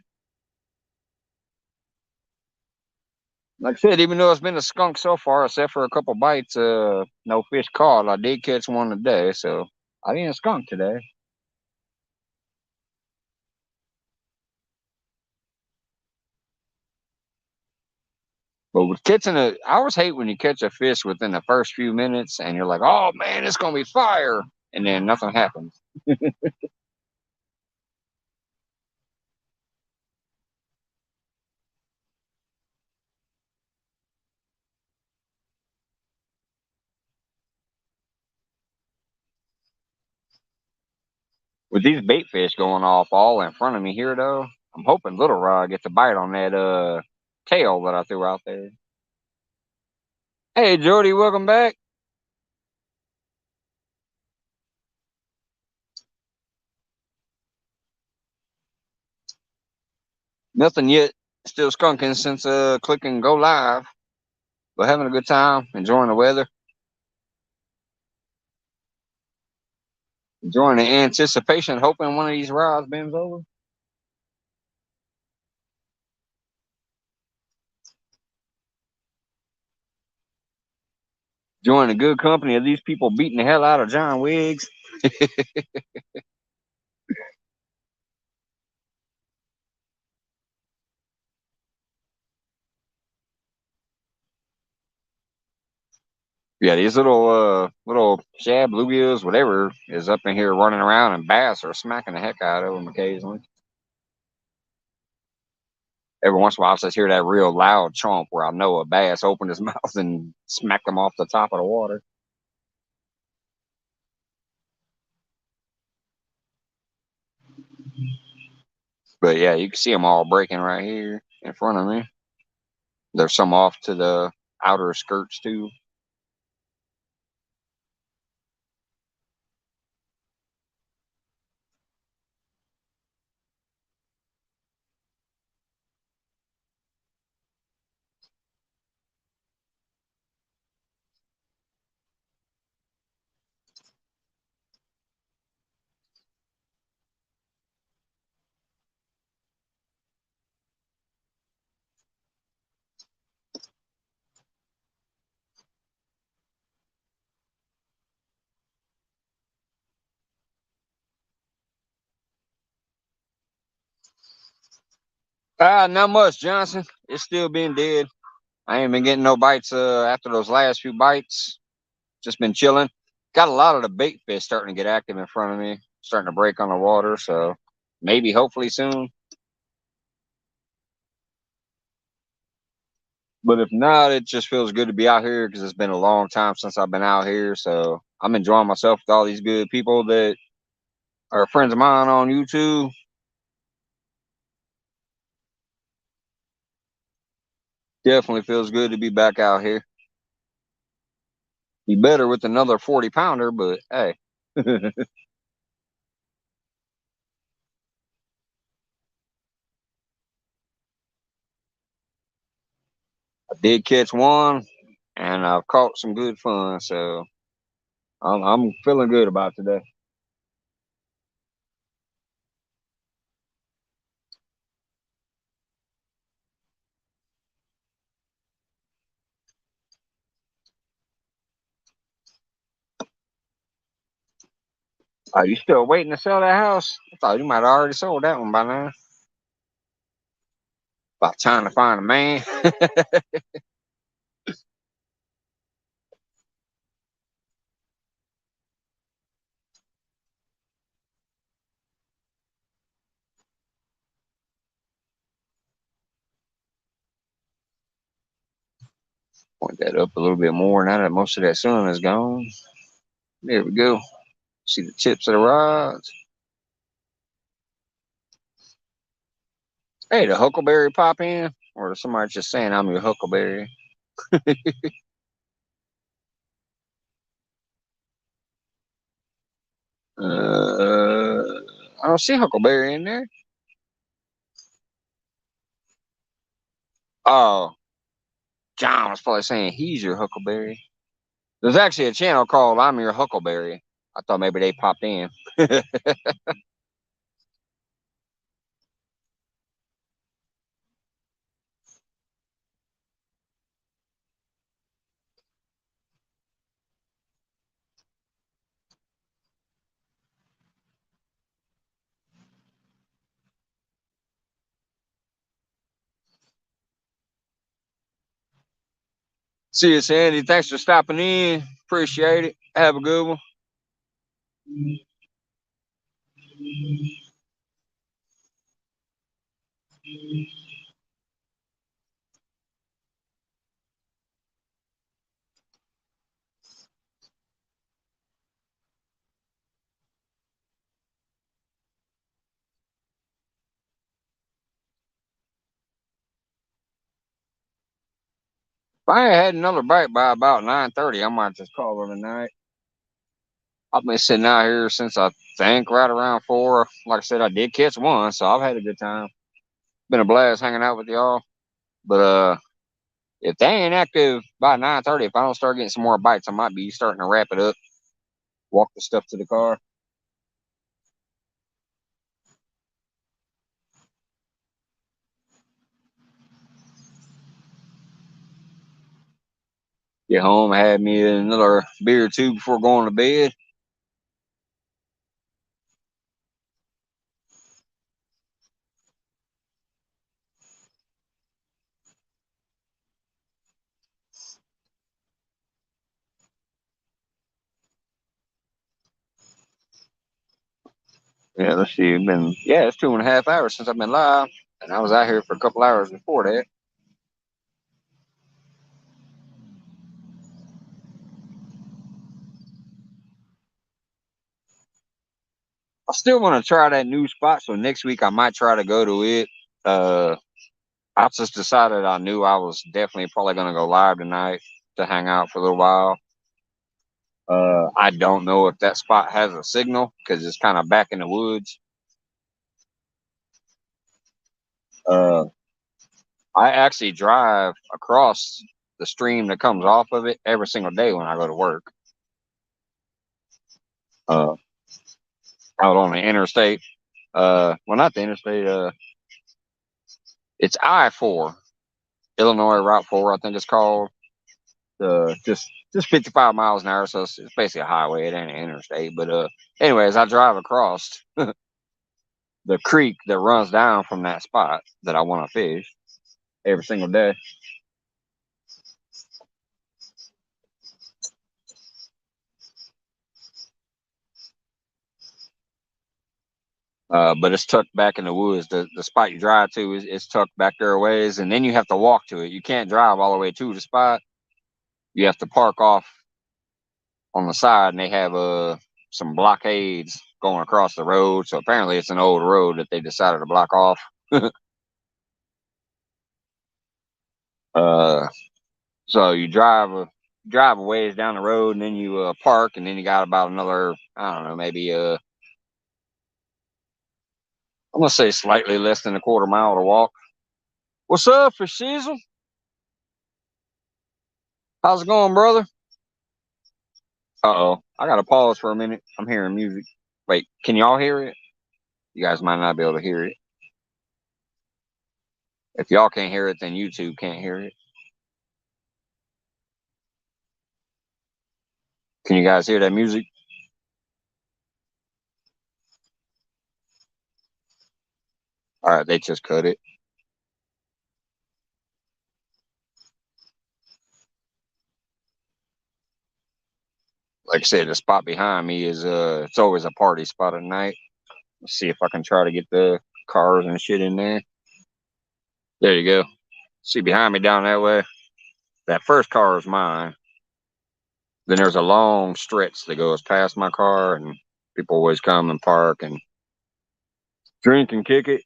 Like I said, even though it's been a skunk so far, except for a couple bites, no fish caught. I did catch one today, so I didn't skunk today. But with catching I always hate when you catch a fish within the first few minutes and you're like, oh man, it's gonna be fire, and then nothing happens. With these bait fish going off all in front of me here, though, I'm hoping Little Rod gets a bite on that tail that I threw out there. Hey, Jody, welcome back. Nothing yet. Still skunking since clicking go live, but having a good time, enjoying the weather, enjoying the anticipation, hoping one of these rods bends over. Enjoying the good company of these people beating the hell out of John Wiggs. Yeah, these little shad, bluegills, whatever is up in here running around, and bass are smacking the heck out of them occasionally. Every once in a while, I just hear that real loud chomp where I know a bass opened his mouth and smacked them off the top of the water. But yeah, you can see them all breaking right here in front of me. There's some off to the outer skirts too. Not much, Johnson. It's still being dead. I ain't been getting no bites after those last few bites. Just been chilling. Got a lot of the bait fish starting to get active in front of me, starting to break on the water. So maybe, hopefully soon. But if not, it just feels good to be out here because it's been a long time since I've been out here. So I'm enjoying myself with all these good people that are friends of mine on YouTube. Definitely feels good to be back out here. Be better with another 40-pounder, but hey. I did catch one, and I've caught some good fun. So I'm feeling good about today. Are you still waiting to sell that house? I thought you might have already sold that one by now. About trying to find a man. Point that up a little bit more now that most of that sun is gone. There we go. See the tips of the rods. Hey, the huckleberry pop in? Or somebody just saying I'm your huckleberry? I don't see huckleberry in there. Oh, John was probably saying he's your huckleberry. There's actually a channel called I'm Your Huckleberry. I thought maybe they popped in. See you, Sandy. Thanks for stopping in. Appreciate it. Have a good one. If I ain't had another bite by about 9:30, I might just call it a night. I've been sitting out here since I think right around 4. Like I said, I did catch one, so I've had a good time. Been a blast hanging out with y'all. But if they ain't active by 9:30, if I don't start getting some more bites, I might be starting to wrap it up. Walk the stuff to the car. Get home, had me another beer or two before going to bed. Yeah, let's see. It's 2.5 hours since I've been live, and I was out here for a couple hours before that. I still want to try that new spot, so next week I might try to go to it. I just decided I knew I was definitely probably going to go live tonight to hang out for a little while. I don't know if that spot has a signal because it's kind of back in the woods. Uh, I actually drive across the stream that comes off of it every single day when I go to work. Uh, Out on the interstate. Well, not the interstate. It's I-4, Illinois Route 4, I think it's called. Just 55 miles an hour, so it's basically a highway. It ain't an interstate. But anyways, I drive across the creek that runs down from that spot that I want to fish every single day. But it's tucked back in the woods. The spot you drive to is tucked back there a ways, and then you have to walk to it. You can't drive all the way to the spot. You have to park off on the side, and they have some blockades going across the road. So apparently, it's an old road that they decided to block off. uh, so you drive a ways down the road, and then you park, and then you got about another, I don't know, maybe I'm gonna say slightly less than a quarter mile to walk. What's up, for Shizzle? How's it going, brother? Uh-oh. I gotta pause for a minute. I'm hearing music. Wait, can y'all hear it? You guys might not be able to hear it. If y'all can't hear it, then YouTube can't hear it. Can you guys hear that music? All right, they just cut it. Like I said, the spot behind me is it's always a party spot at night. Let's see if I can try to get the cars and shit in there. There you go. See behind me down that way? That first car is mine. Then there's a long stretch that goes past my car, and people always come and park and drink and kick it.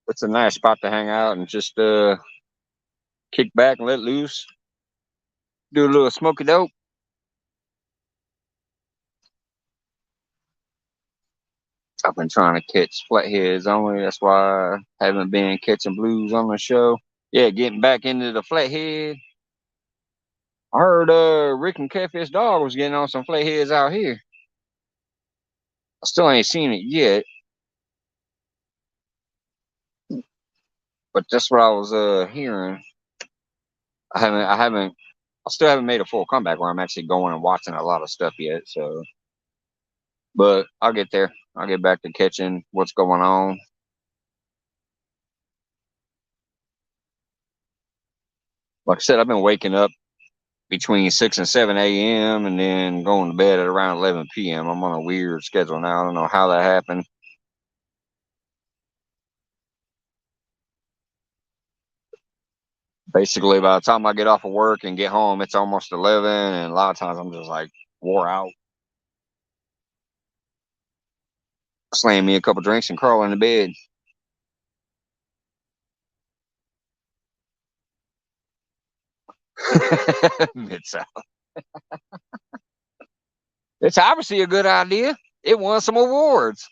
It's a nice spot to hang out and just kick back and let loose. Do a little smoky dope. I've been trying to catch flatheads only. That's why I haven't been catching blues on the show. Yeah, getting back into the flathead. I heard Rick and Catfish Dog was getting on some flatheads out here. I still ain't seen it yet, but that's what I was hearing. I still haven't made a full comeback where I'm actually going and watching a lot of stuff yet. So, but I'll get there. I'll get back to catching what's going on. Like I said, I've been waking up between 6 and 7 a.m. and then going to bed at around 11 p.m. I'm on a weird schedule now. I don't know how that happened. Basically, by the time I get off of work and get home, it's almost 11, and a lot of times I'm just like wore out. Slam me a couple drinks and crawl into bed. Mid-South. It's obviously a good idea. It won some awards.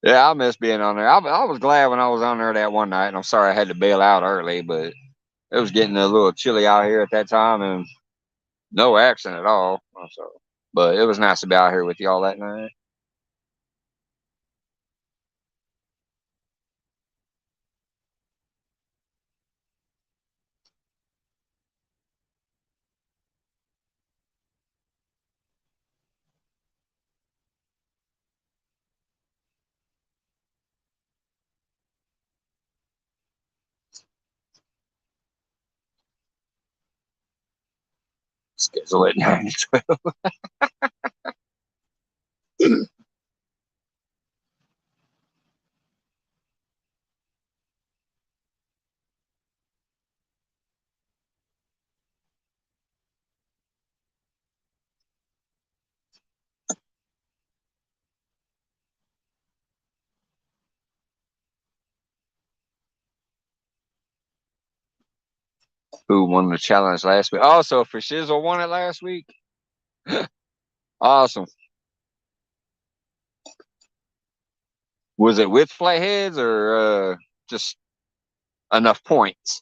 Yeah, I miss being on there. I was glad when I was on there that one night, and I'm sorry I had to bail out early, but it was getting a little chilly out here at that time, and no action at all. So, but it was nice to be out here with y'all that night. Schedule at 9 to 12. Who won the challenge last week? Also, for Shizzle won it last week. Awesome. Was it with flatheads or just enough points?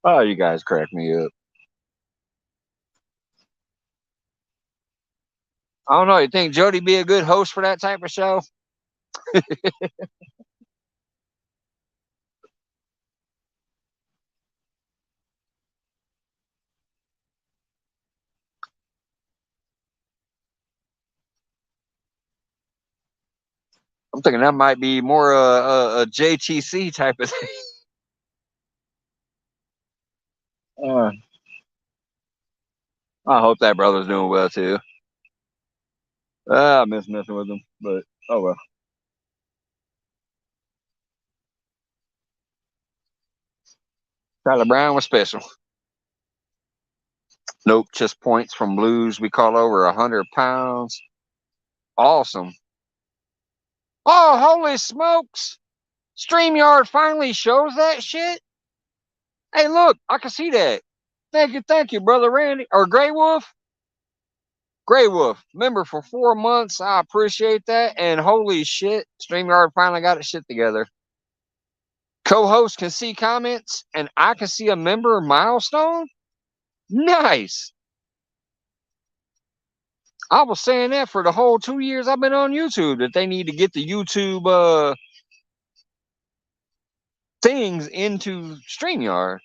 Oh, you guys crack me up. I don't know. You think Jody be a good host for that type of show? I'm thinking that might be more a JTC type of thing. I hope that brother's doing well too. I miss messing with him, but oh well. Tyler Brown was special. Nope, just points from blues. We call over 100 pounds. Awesome. Oh, holy smokes! StreamYard finally shows that shit. Hey, look, I can see that. Thank you, brother Randy or Grey Wolf. Grey Wolf, member for 4 months. I appreciate that. And holy shit, StreamYard finally got its shit together. Co-host can see comments, and I can see a member milestone. Nice. I was saying that for the whole 2 years I've been on YouTube, that they need to get the YouTube things into StreamYard.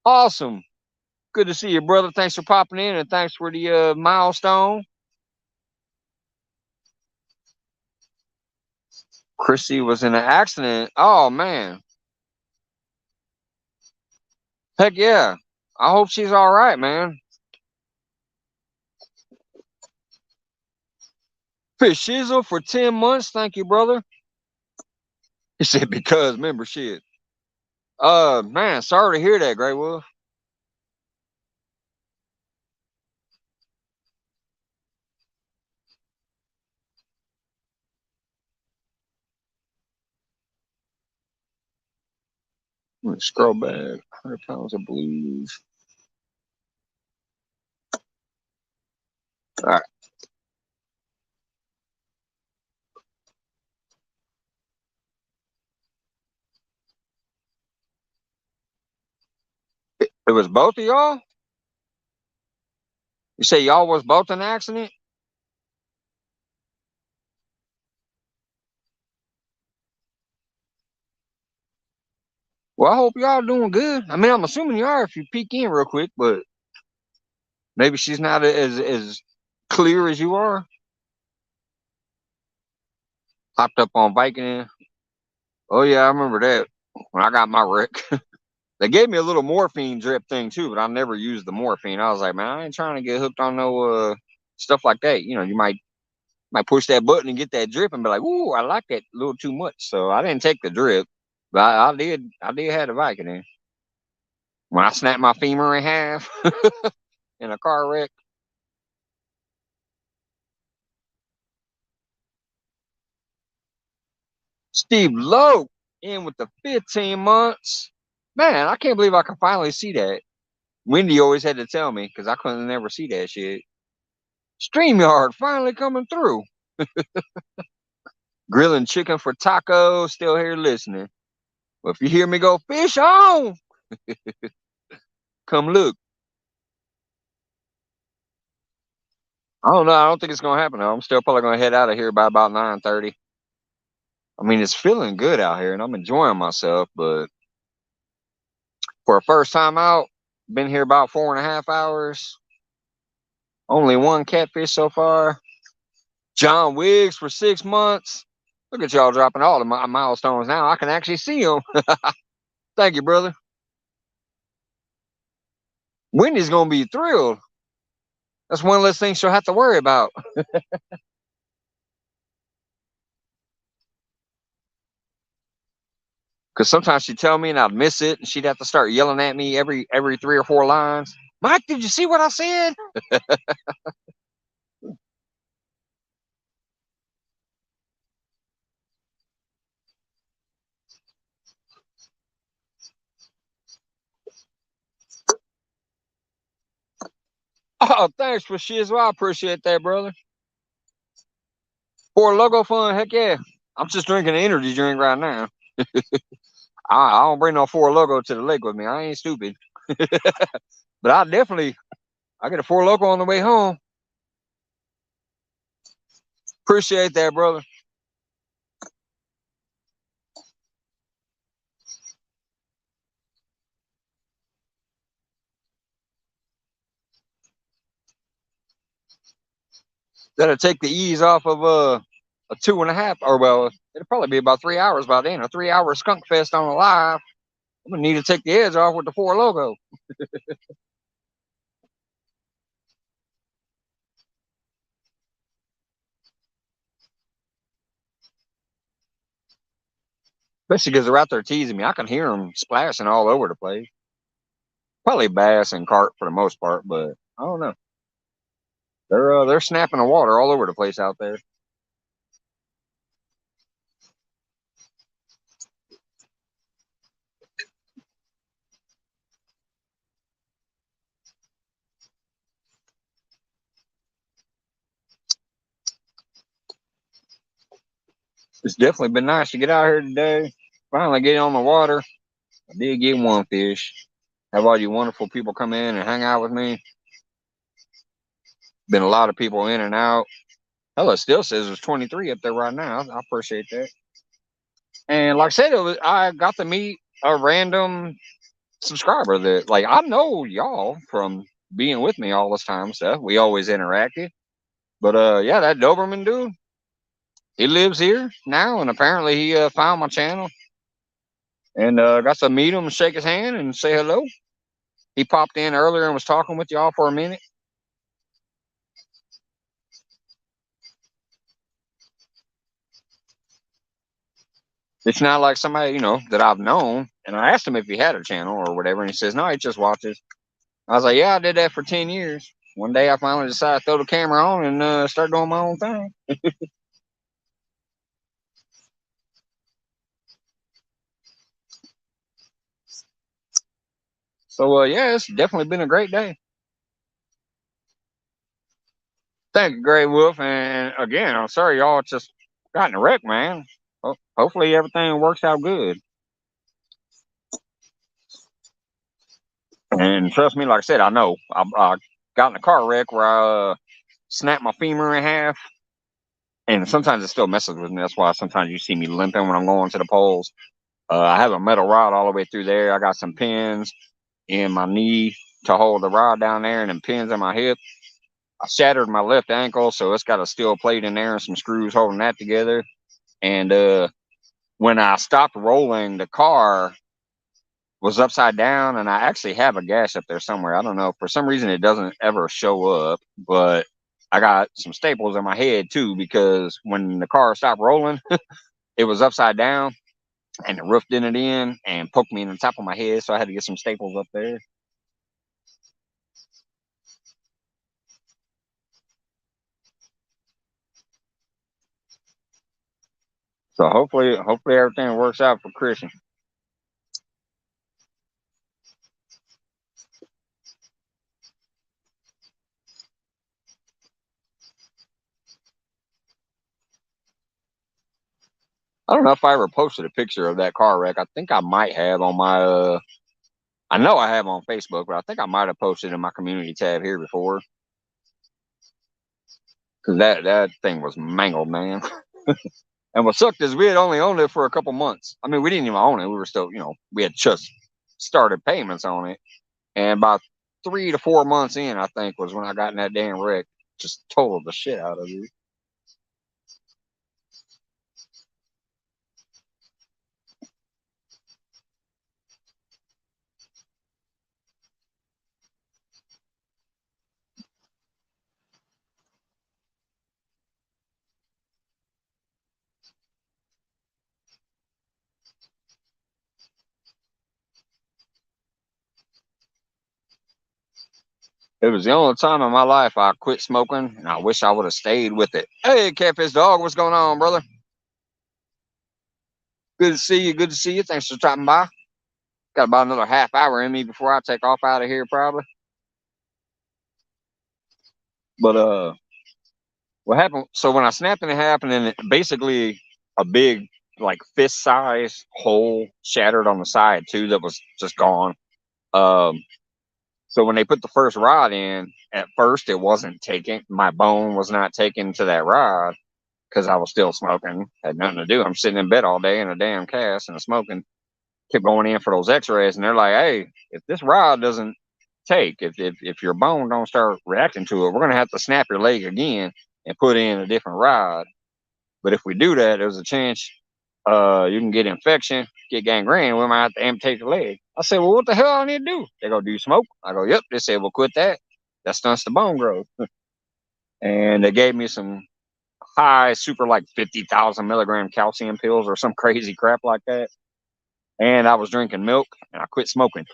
Awesome. Good to see you, brother. Thanks for popping in, and thanks for the milestone. Chrissy was in an accident. Oh, man. Heck yeah. I hope she's all right, man. Fish Shizzle for 10 months. Thank you, brother. He said, because membership. Man, sorry to hear that, Grey Wolf. Let me scroll back. 100 pounds of blues. All right. It was both of y'all? You say y'all was both in an accident? Well, I hope y'all doing good. I mean, I'm assuming you are if you peek in real quick, but maybe she's not as clear as you are. Popped up on Viking. Oh yeah, I remember that when I got my wreck. They gave me a little morphine drip thing too, but I never used the morphine. I was like, man, I ain't trying to get hooked on no stuff like that. You know, you might push that button and get that drip and be like, ooh, I like that a little too much. So I didn't take the drip, but I did have the Vicodin. When I snapped my femur in half in a car wreck. Steve Lowe in with the 15 months. Man, I can't believe I can finally see that. Wendy always had to tell me because I couldn't never see that shit. StreamYard finally coming through. Grilling chicken for tacos. Still here listening. But if you hear me go, fish on, come look. I don't know. I don't think it's going to happen, though. I'm still probably going to head out of here by about 9:30. I mean, it's feeling good out here, and I'm enjoying myself. But for a first time out, been here about 4.5 hours. Only one catfish so far. John Wiggs for 6 months. Look at y'all dropping all the milestones now. I can actually see them. Thank you, brother. Wendy's going to be thrilled. That's one less thing she'll have to worry about. Because sometimes she'd tell me and I'd miss it, and she'd have to start yelling at me every 3 or 4 lines. Mike, did you see what I said? Oh, thanks for shizzle. I appreciate that, brother. For logo fun, heck yeah. I'm just drinking an energy drink right now. I don't bring no 4 logo to the lake with me. I ain't stupid. But I get a 4 loco on the way home. Appreciate that, brother. That'll take the ease off of a 2.5, or well, it'll probably be about 3 hours by then. A 3-hour skunk fest on a live. I'm gonna need to take the edge off with the 4 logo. Especially because they're out there teasing me. I can hear them splashing all over the place. Probably bass and carp for the most part, but I don't know. They're snapping the water all over the place out there. It's definitely been nice to get out here today. Finally get on the water. I did get one fish. Have all you wonderful people come in and hang out with me. Been a lot of people in and out. Hell, it still says there's 23 up there right now. I appreciate that. And like I said, I got to meet a random subscriber that, like, I know y'all from being with me all this time. So we always interacted. But yeah, that Doberman dude, he lives here now, and apparently he found my channel and got to meet him and shake his hand and say hello. He popped in earlier and was talking with y'all for a minute. It's not like somebody, that I've known. And I asked him if he had a channel or whatever, and he says, no, he just watches. I was like, yeah, I did that for 10 years. One day I finally decided to throw the camera on and start doing my own thing. So, yeah, it's definitely been a great day. Thank you, Gray Wolf. And again, I'm sorry y'all just got in a wreck, man. Hopefully everything works out good. And trust me, like I said, I know. I got in a car wreck where I snapped my femur in half. And sometimes it still messes with me. That's why sometimes you see me limping when I'm going to the poles. I have a metal rod all the way through there. I got some pins in my knee to hold the rod down there and then pins in my hip. I shattered my left ankle, so it's got a steel plate in there and some screws holding that together. And when I stopped rolling, the car was upside down, and I actually have a gash up there somewhere. I don't know. For some reason, it doesn't ever show up, but I got some staples in my head, too, because when the car stopped rolling, it was upside down, and the roof dented in and poked me in the top of my head, so I had to get some staples up there. So hopefully everything works out for Christian. I don't know if I ever posted a picture of that car wreck. I think I might have on my I know I have on Facebook, but I think I might have posted in my community tab here before. Because that thing was mangled, man. And what sucked is we had only owned it for a couple months. I mean, we didn't even own it. We were still, we had just started payments on it. And about 3 to 4 months in, I think, was when I got in that damn wreck. Just totaled the shit out of it. It was the only time in my life I quit smoking, and I wish I would have stayed with it. Hey, Catfish Dog, what's going on, brother? Good to see you. Good to see you. Thanks for dropping by. Got about another half hour in me before I take off out of here, probably. But what happened? So when I snapped it in half, and then basically a big, like fist size hole shattered on the side too, that was just gone. So when they put the first rod in, at first it wasn't taking. My bone was not taken to that rod because I was still smoking. Had nothing to do. I'm sitting in bed all day in a damn cast and smoking. Kept going in for those X-rays, and they're like, "Hey, if this rod doesn't take, if your bone don't start reacting to it, we're gonna have to snap your leg again and put in a different rod. But if we do that, there's a chance you can get infection, get gangrene. We might have to amputate your leg." I said, "Well, what the hell I need to do?" They go, "Do you smoke?" I go, "Yep." They said, "Well, quit that. That stunts the bone growth." And they gave me some high, super like 50,000 milligram calcium pills or some crazy crap like that. And I was drinking milk, and I quit smoking.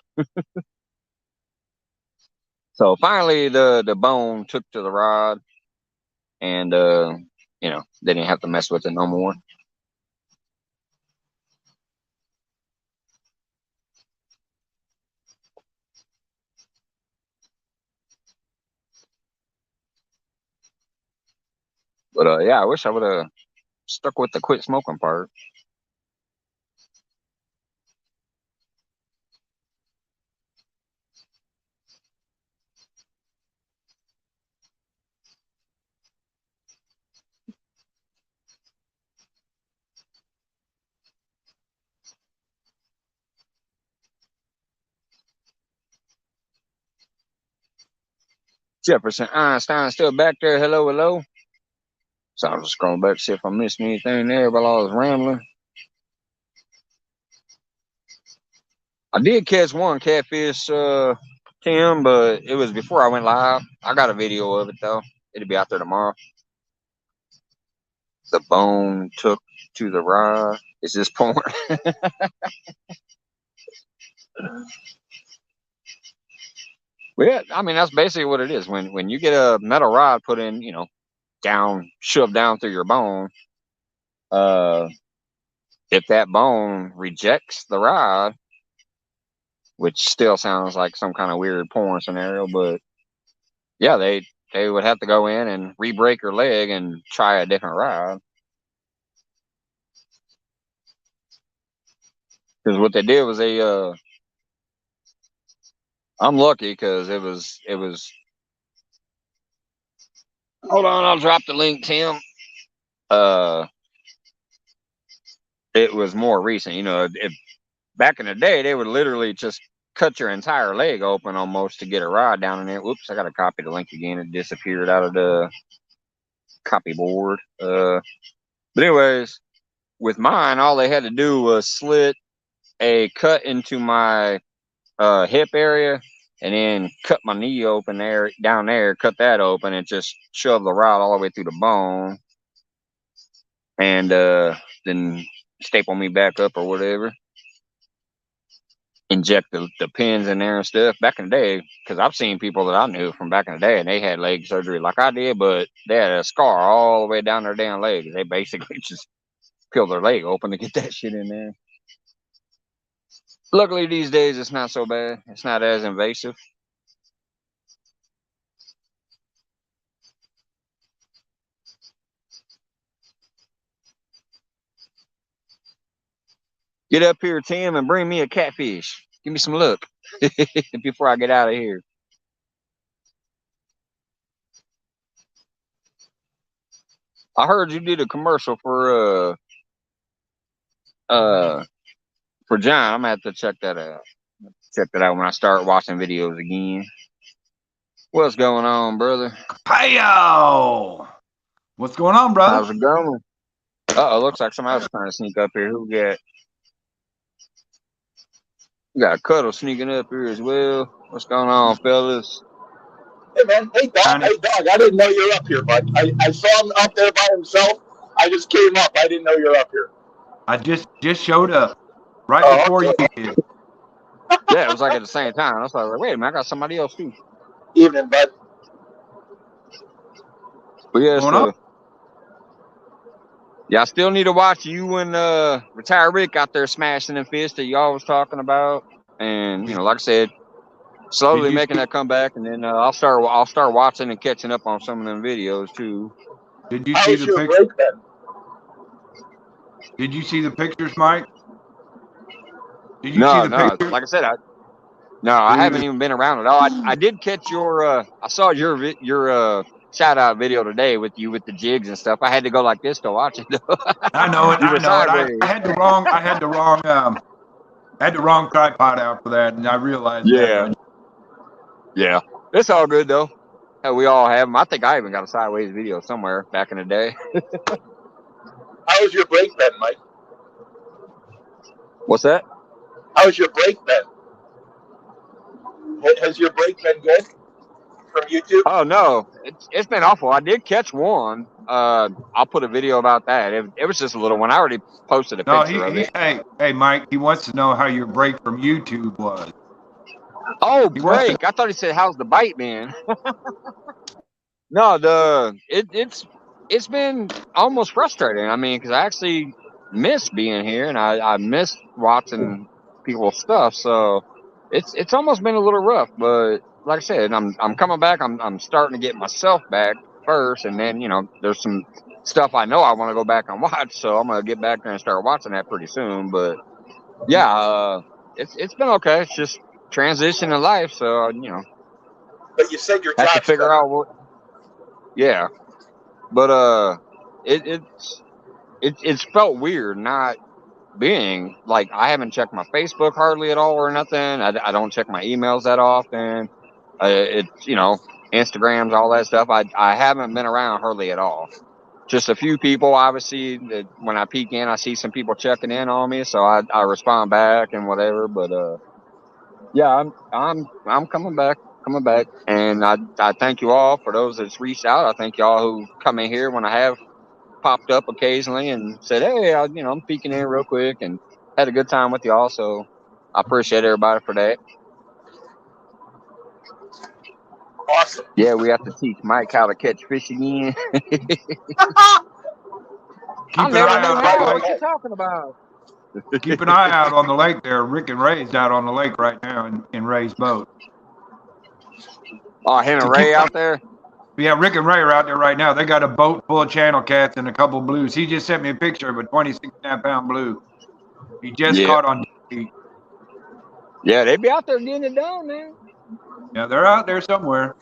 So finally, the bone took to the rod, and they didn't have to mess with it no more. But yeah, I wish I would have stuck with the quit smoking part. Jefferson Einstein still back there. Hello, hello. So I'm just scrolling back to see if I missed anything there while I was rambling. I did catch one catfish, Tim, but it was before I went live. I got a video of it though. It'll be out there tomorrow. The bone took to the rod. Is this porn? Well, yeah, I mean that's basically what it is. When you get a metal rod put in, down, shoved down through your bone, uh, if that bone rejects the rod, which still sounds like some kind of weird porn scenario, but yeah, they would have to go in and re-break your leg and try a different rod. Because what they did was I'm lucky because it was. Hold on, I'll drop the link, Tim. Uh, it was more recent. Back in the day, they would literally just cut your entire leg open almost to get a rod down in there. Whoops, I got to copy the link again. It disappeared out of the copy board. But anyways, with mine, all they had to do was slit a cut into my hip area, and then cut my knee open there, down there, cut that open, and just shove the rod all the way through the bone, and then staple me back up or whatever. Inject the pins in there and stuff. Back in the day, because I've seen people that I knew from back in the day, and they had leg surgery like I did, but they had a scar all the way down their damn leg. They basically just peeled their leg open to get that shit in there. Luckily, these days, it's not so bad. It's not as invasive. Get up here, Tim, and bring me a catfish. Give me some luck before I get out of here. I heard you did a commercial uh for John. I'm gonna have to check that out. check that out when I start watching videos again. What's going on, brother? Hey-yo! What's going on, brother? How's it going? Uh-oh, looks like somebody else trying to sneak up here. Who we got Cuddle sneaking up here as well. What's going on, fellas? Hey, man. Hey, dog. Hey, dog. I didn't know you were up here, bud. I saw him up there by himself. I just came up. I didn't know you were up here. I just showed up right before you did. Yeah, it was like at the same time. I was like, wait a minute, I got somebody else too. Evening, bud. But yeah, What's going on? Yeah, I still need to watch you and Retired Rick out there smashing the fish that y'all was talking about. And, you know, like I said, slowly making that comeback, and then I'll start watching and catching up on some of them videos too. Did you see the pictures? Did you see the pictures, Mike? Did you see the pictures? Like I said, I haven't even been around at all. I did catch I saw your shout out video today with you with the jigs and stuff. I had to go like this to watch it. I know it. I know it. I had the wrong tripod out for that, and I realized that. Yeah, it's all good though. Hell, we all have them. I think I even got a sideways video somewhere back in the day. How was your break then, Mike? What's that? How was your break then? Has your break been good from YouTube? Oh no, it's been awful. I did catch one. I'll put a video about that. It was just a little one. I already posted a picture of it. Hey, Mike, he wants to know how your break from YouTube was. Oh, break! I thought he said, "How's the bite been?" No, it's been almost frustrating. I mean, because I actually miss being here and I miss watching people's stuff. So it's almost been a little rough. But like I said, I'm coming back. I'm starting to get myself back first, and then there's some stuff I know I want to go back and watch. So I'm gonna get back there and start watching that pretty soon. But yeah, it's been okay. It's just transition in life. So But you said your have to figure out what. Yeah, but it's felt weird not being like I haven't checked my Facebook hardly at all or nothing. I don't check my emails that often. It's Instagrams, all that stuff. I haven't been around hardly at all. Just a few people, obviously, that when I peek in, I see some people checking in on me, so I respond back and whatever. But yeah, I'm coming back. And I thank you all for those that's reached out. I thank y'all who come in here when I have popped up occasionally and said, hey, I'm peeking in real quick and had a good time with y'all. So I appreciate everybody for that. Awesome. Yeah, we have to teach Mike how to catch fish again. I've never knew how. What you talking about? Keep an eye out on the lake there. Rick and Ray's out on the lake right now in Ray's boat. Oh, him and Ray out there? Yeah, Rick and Ray are out there right now. They got a boat full of channel cats and a couple blues. He just sent me a picture of a 26.5-pound blue. He just caught on TV. Yeah, they be out there getting it done, man. Yeah, they're out there somewhere.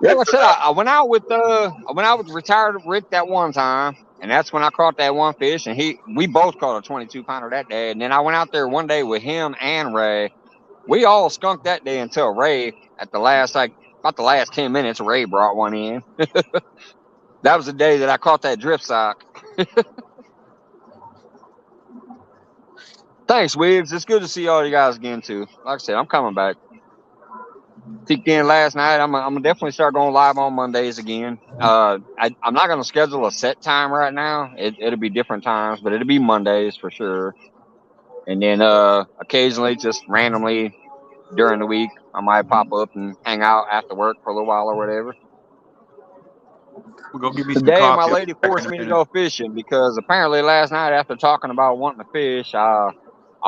Yeah, like I said, I went out with Retired Rick that one time, and that's when I caught that one fish, and we both caught a 22-pounder that day. And then I went out there one day with him and Ray. We all skunked that day until Ray, at the last, about the last 10 minutes, Ray brought one in. That was the day that I caught that drift sock. Thanks, Wiggs. It's good to see all you guys again, too. Like I said, I'm coming back. Peeked in last night. I'm gonna definitely start going live on Mondays again. I'm not gonna schedule a set time right now. It'll be different times, but it'll be Mondays for sure. And then occasionally, just randomly during the week, I might pop up and hang out after work for a little while or whatever. We'll go give me Today, some my lady forced me to go fishing because apparently last night after talking about wanting to fish, I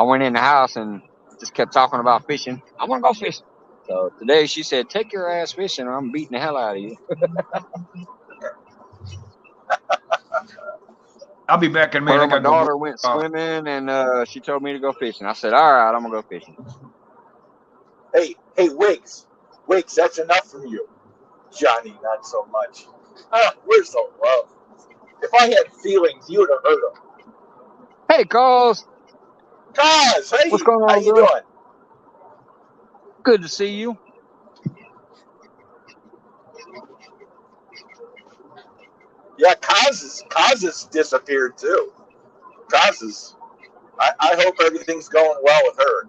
went in the house and just kept talking about fishing. I want to go fishing. So today she said, take your ass fishing or I'm beating the hell out of you. I'll be back in a minute. My daughter went swimming and she told me to go fishing. I said, all right, I'm going to go fishing. Hey, Wiggs, that's enough from you. Johnny, not so much. We're so love. If I had feelings, you would have heard them. Hey, Carls. Cause, hey, What's going how on, you bro? doing? Good to see you. Yeah, Kaz has disappeared too. Kaz I hope everything's going well with her.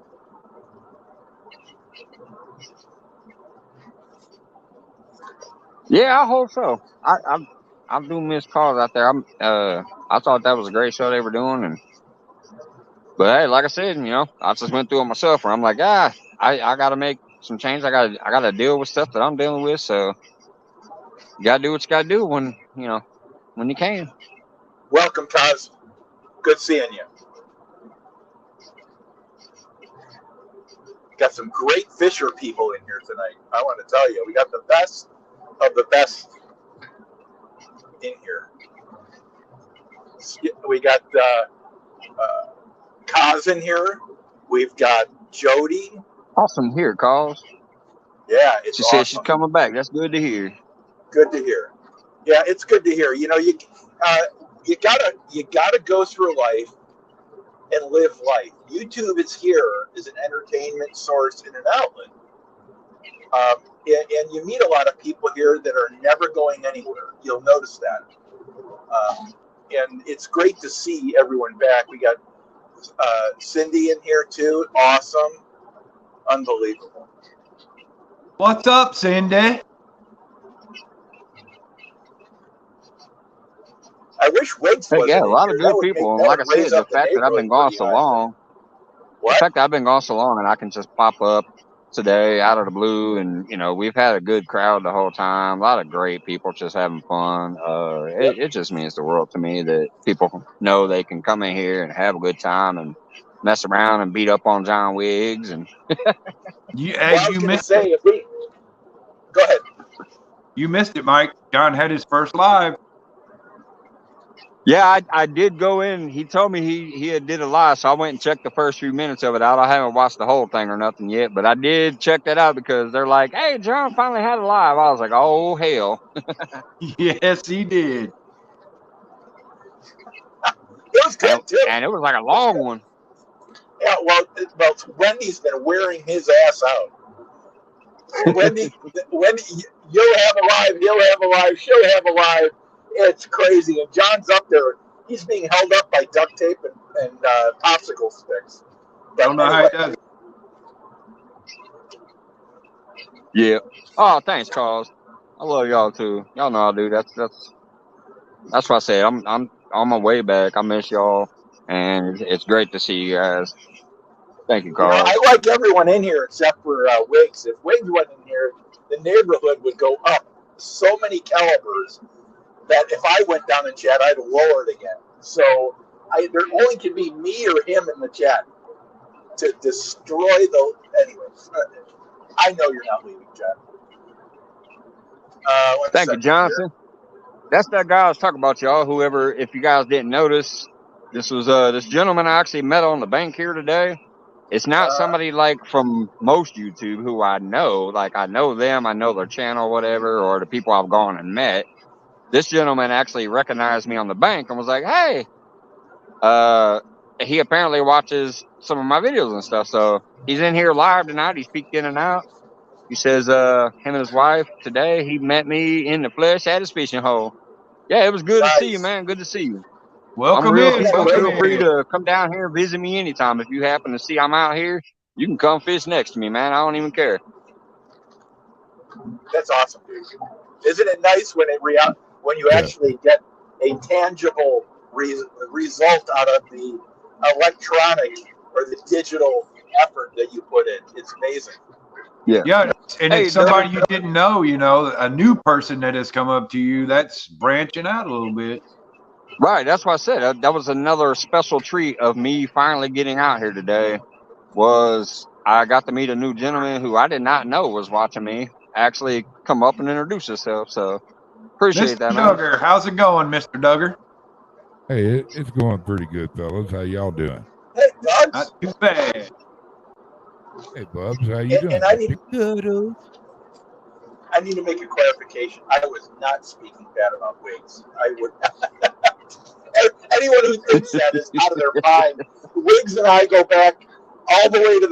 Yeah, I hope so. I do miss calls out there. I thought that was a great show they were doing, but hey, like I said, I just went through it myself. Where I'm like, I got to make some change. I got to deal with stuff that I'm dealing with. So you got to do what you got to do when you can. Welcome, Kaz. Good seeing you. Got some great Fisher people in here tonight. I want to tell you, we got the best of the best in here. We got Kaz in here. We've got Jody. Awesome to hear, calls. Yeah, it's She said awesome. she's coming back. That's good to hear. Good to hear. Yeah, it's good to hear. You gotta go through life and live life. YouTube is here as an entertainment source and an outlet. And you meet a lot of people here that are never going anywhere. You'll notice that. And it's great to see everyone back. We got Cindy in here too. Awesome. Unbelievable. What's up, Cindy? I wish Wiggs Hey, wasn't yeah, a in lot here. of good people. And like I said, the fact that I've been gone so long, What? the fact that I've been gone so long and I can just pop up today out of the blue, and we've had a good crowd the whole time. A lot of great people just having fun. It just means the world to me that people know they can come in here and have a good time and mess around and beat up on John Wiggs. And You missed it. Go ahead. You missed it, Mike. John had his first live. yeah, I did go in. He told me he had did a live, so I went and checked the first few minutes of it out. I haven't watched the whole thing or nothing yet, but I did check that out because they're like, "Hey, John finally had a live." I was like, "Oh hell!" Yes, he did. It was good too. And it was like a long one. Yeah, well, Wendy's been wearing his ass out. Wendy, you'll have a live, he'll have a live, she'll have a live. It's crazy. And John's up there. He's being held up by duct tape and popsicle sticks. But Don't know how he does it. Yeah. Oh, thanks, Charles. I love y'all too. Y'all know I do. That's what I said. I'm on my way back. I miss y'all, and it's great to see you guys. Thank you, Carl. I like everyone in here except for Wiggs. If Wiggs wasn't in here, the neighborhood would go up so many calibers that if I went down in chat, I'd lower it again. So there only can be me or him in the chat to destroy the. Anyways, I know you're not leaving, chat. Thank you, Johnson. That's that guy I was talking about, y'all. Whoever, if you guys didn't notice, this was this gentleman I actually met on the bank here today. It's not somebody like from most YouTube who I know. Like I know them, I know their channel, whatever, or the people I've gone and met. This gentleman actually recognized me on the bank and was like, "Hey," he apparently watches some of my videos and stuff. So he's in here live tonight. He's peeked in and out. He says, him and his wife today, he met me in the flesh at his fishing hole. Yeah, it was good to see you, man. Good to see you. Welcome in. Feel free to come down here and visit me anytime. If you happen to see I'm out here, you can come fish next to me, man. I don't even care. That's awesome, dude. Isn't it nice when you actually get a tangible result out of the electronic or the digital effort that you put in? It's amazing. Yeah, and it's somebody you didn't know, a new person that has come up to you. That's branching out a little bit. Right, that's what I said. That was another special treat of me finally getting out here today. Was I got to meet a new gentleman who I did not know was watching me actually come up and introduce himself. So appreciate that, man. Duggar, how's it going, Mr. Duggar? Hey, it's going pretty good, fellas. How y'all doing? Hey, Bubs. Not too bad. Hey, Bubs, how you doing? And I need to make a clarification. I was not speaking bad about Wiggs. I would. Anyone who thinks that is out of their mind. Wiggs and I go back all the way to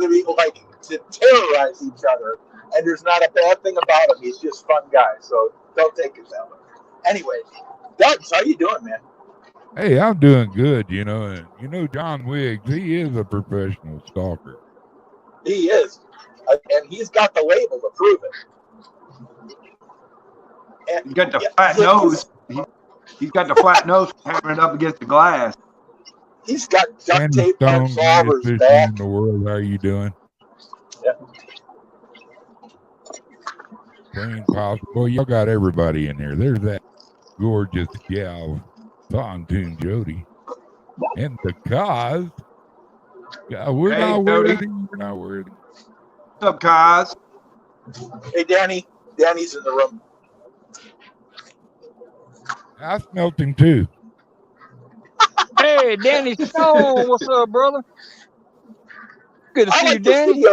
to terrorize each other, and there's not a bad thing about him. He's just a fun guy, so don't take it that way. Anyway, Doug, how you doing, man? Hey, I'm doing good, and John Wiggs, he is a professional stalker. He is, and he's got the label to prove it. And He's got the flat nose. He's got the flat nose hammering up against the glass. He's got duct Andy tape Stone, marks all over his fishing back. in the world. How are you doing? Yeah. Plain possible. Y'all got everybody in here. There's that gorgeous gal, Pontoon Jody. And the cause. We're not worthy. We're not worthy. What's up, Kaz? Hey, Danny. Danny's in the room. I smelt him too. Hey, Danny Stone, what's up, brother? Good to see you, Danny.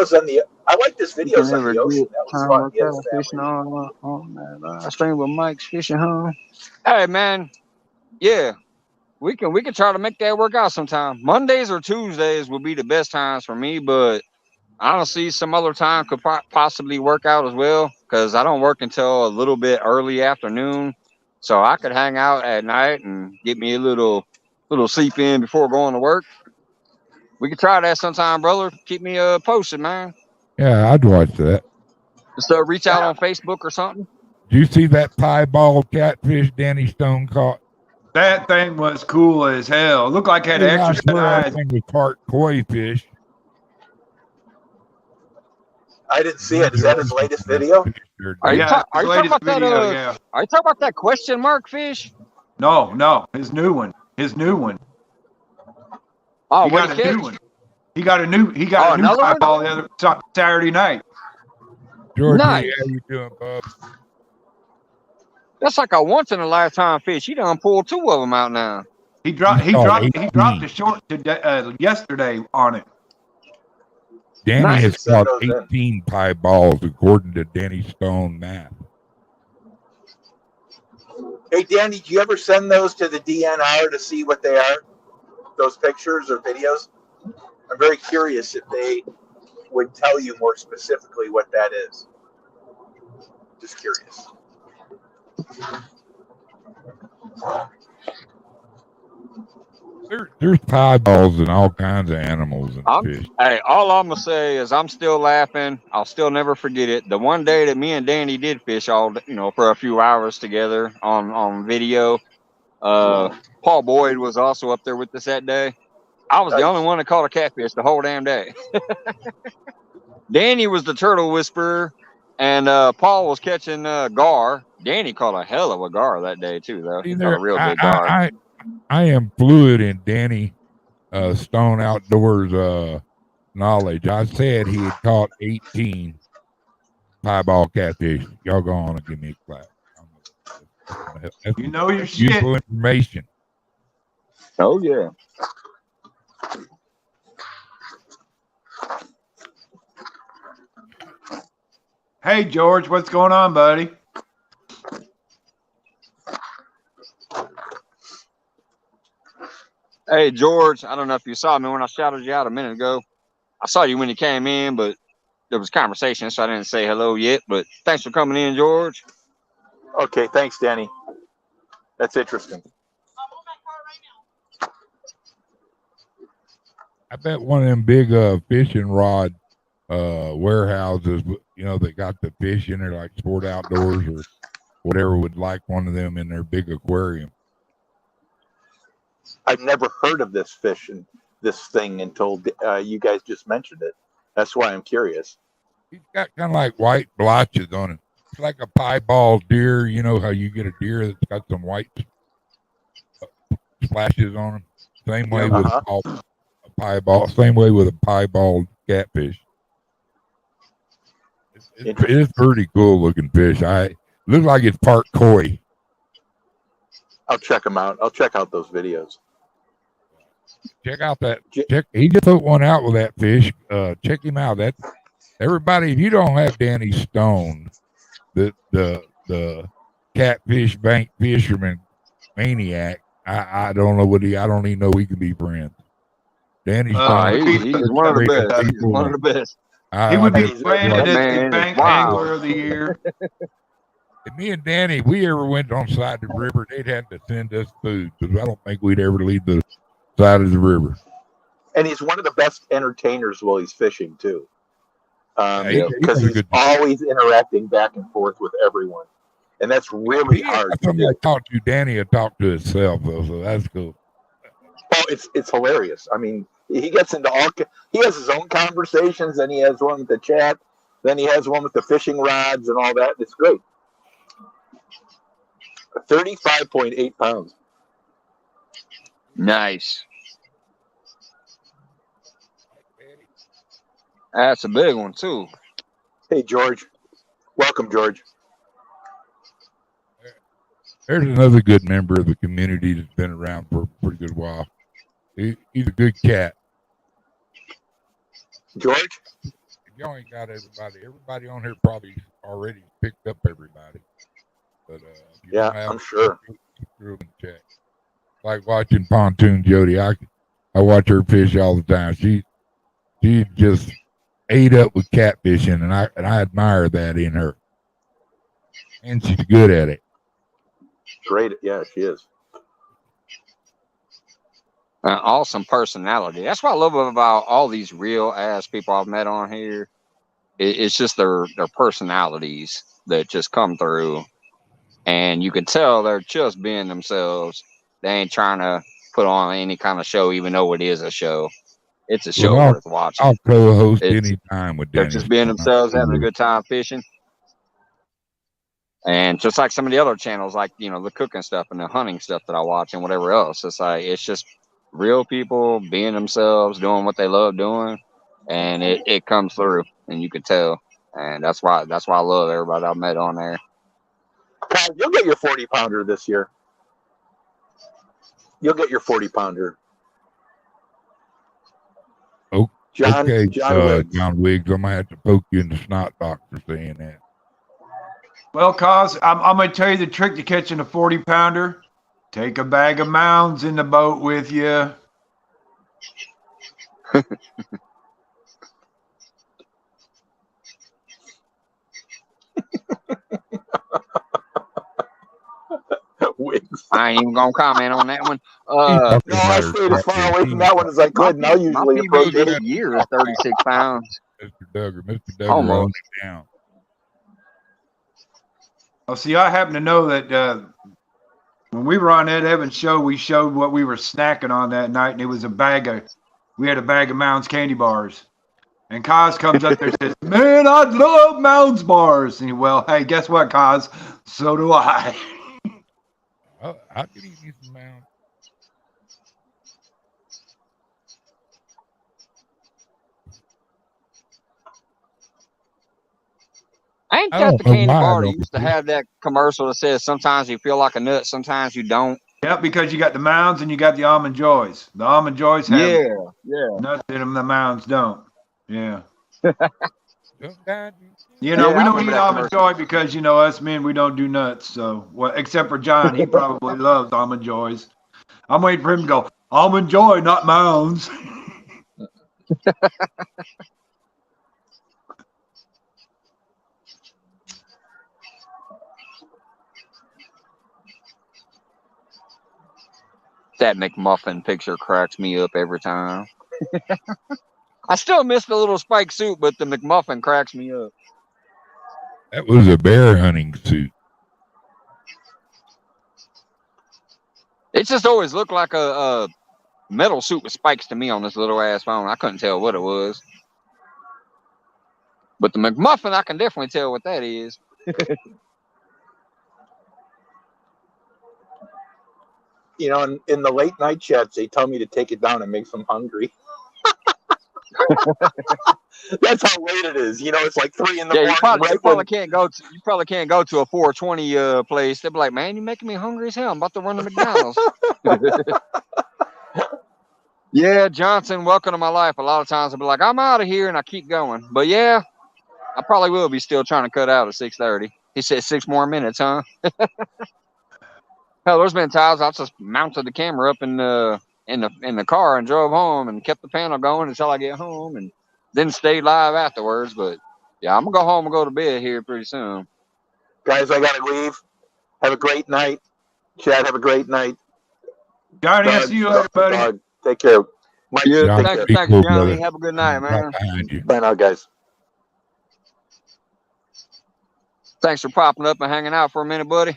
I like this videos on the ocean. That was fun. Yeah, fishing on that stream with Mike's fishing home. Hey, man. Yeah, we can try to make that work out sometime. Mondays or Tuesdays will be the best times for me, but honestly, some other time could possibly work out as well because I don't work until a little bit early afternoon, so I could hang out at night and get me a little sleep in before going to work. We could try that sometime, brother. Keep me posted, man. Yeah, I'd watch that. Just reach out on Facebook or something. Do you see that piebald catfish Danny Stone caught? That thing was cool as hell. It looked like it had extra size. That was part koi fish. I didn't see it. Is that his latest video? Are you talking about that question mark fish? No, his new one. Oh, he got a new one. He got a new pieball the other Saturday night. George, nice. How you doing, bub? That's like a once in a lifetime fish. He done pulled 2 of them out now. He dropped the short yesterday on it. Danny has caught 18 pieballs according to Danny Stone math. Hey, Danny, do you ever send those to the DNR to see what they are? Those pictures or videos? I'm very curious if they would tell you more specifically what that is. Just curious. There's pieballs in all kinds of animals and fish. Hey, all I'm gonna say is I'm still laughing. I'll still never forget it. The one day that me and Danny did fish for a few hours together on video. Paul Boyd was also up there with us that day. I was the only one that caught a catfish the whole damn day. Danny was the turtle whisperer, and Paul was catching gar. Danny caught a hell of a gar that day too, though. He caught a real big gar. I am fluid in Danny Stone Outdoors knowledge. I said he had caught 18 pieball catfish. Y'all go on and give me a clap. That's you know your useful shit. Information. Oh yeah. Hey George, what's going on, buddy? Hey George, I don't know if you saw me when I shouted you out a minute ago. I saw you when you came in, but there was conversation, so I didn't say hello yet. But thanks for coming in, George. Okay, thanks, Danny. That's interesting. I bet one of them big fishing rod warehouses, they got the fish in there like Sport Outdoors or whatever would like one of them in their big aquarium. I've never heard of this fish and this thing until you guys just mentioned it. That's why I'm curious. He's got kind of like white blotches on it. It's like a piebald deer. You know how you get a deer that's got some white splashes on them? Same way with a piebald. Same way with a piebald catfish. It's pretty cool looking fish. Looks like it's part koi. I'll check them out. I'll check out those videos. Check out that. He just put one out with that fish. Check him out. Everybody, if you don't have Danny Stone, the catfish bank fisherman maniac, I don't know what I don't even know we can be friends. Danny's He's one of the great best. He's people. one of the best. He would be just branded that as man the is bank wild. angler of the year. If me and Danny, we ever went on side of the river, they'd have to send us food because I don't think we'd ever leave the side of the river. And he's one of the best entertainers while he's fishing too, because he's good. always interacting back and forth with everyone, and that's really hard to do. I talked to Danny and talked to himself though, so that's cool. Oh, it's hilarious. I mean, he gets into he has his own conversations, then he has one with the chat, then he has one with the fishing rods and all that. It's great. 35.8 pounds. Nice. That's a big one too. Hey, George. Welcome, George. There's another good member of the community that's been around for a pretty good while. He's a good cat. George? If y'all ain't got everybody on here probably already picked up everybody. But yeah, I'm sure. Check. Like watching Pontoon Jody. I watch her fish all the time. She just ate up with catfishing, and I admire that in her. And she's good at it. Great, yeah, she is. Awesome personality. That's what I love about all these real ass people I've met on here. It's just their personalities that just come through, and you can tell they're just being themselves. They ain't trying to put on any kind of show, even though it is a show. It's a show worth watching. I'll co-host anytime with Danny. They're just being themselves, having a good time fishing. And just like some of the other channels, like, you know, the cooking stuff and the hunting stuff that I watch and whatever else, it's just real people being themselves, doing what they love doing, and it comes through, and you can tell. And that's why I love everybody I've met on there. Kyle, you'll get your 40-pounder this year. You'll get your 40-pounder. Oh, John Wiggs. John Wiggs, I'm gonna have to poke you in the snot box for saying that. Well, cause I'm gonna tell you the trick to catching a 40-pounder. Take a bag of mounds in the boat with you. I ain't even gonna comment on that one. No, I stayed as far away from that one as I could, and I'll usually approach it. A year is 36 pounds. Mr. Duggar, almost down. Oh, see, I happen to know that when we were on Ed Evans' show, we showed what we were snacking on that night, and it was we had a bag of Mounds candy bars. And Kaz comes up there and says, "Man, I love Mounds bars." And well, hey, guess what, Kaz? So do I. I could eat you some Mounds. Ain't that the candy bar that used to have that commercial that says sometimes you feel like a nut, sometimes you don't? Yeah, because you got the Mounds and you got the Almond Joys. The Almond Joys have nuts in them, the Mounds don't. Yeah. You know, we don't eat Almond Joy because, you know, us men, we don't do nuts. So, well, except for John, he probably loves Almond Joys. I'm waiting for him to go, Almond Joy, not Mounds. That McMuffin picture cracks me up every time. I still miss the little spike suit, but the McMuffin cracks me up. That was a bear hunting suit. It just always looked like a metal suit with spikes to me on this little ass phone. I couldn't tell what it was. But the McMuffin, I can definitely tell what that is. You know, in the late night chats, they tell me to take it down and make them hungry. That's how late it is. You know, it's like 3 in the morning. You probably can't go to a 420 place. They'll be like, "Man, you're making me hungry as hell. I'm about to run to McDonald's." Yeah, Johnson, welcome to my life. A lot of times I'll be like, "I'm out of here," and I keep going. But yeah, I probably will be still trying to cut out at 6:30. He said 6 more minutes, huh? Hell, there's been times I've just mounted the camera up in the car and drove home and kept the panel going until I get home and then stayed live afterwards. But yeah, I'm gonna go home and go to bed here pretty soon. Guys, I gotta leave. Have a great night. Chad, have a great night. Johnny, I'll see you later, buddy. Take care. Mike, Yeah, take thank care. you, Johnny. Have a good night, man. Right behind you. Bye now, guys. Thanks for popping up and hanging out for a minute, buddy.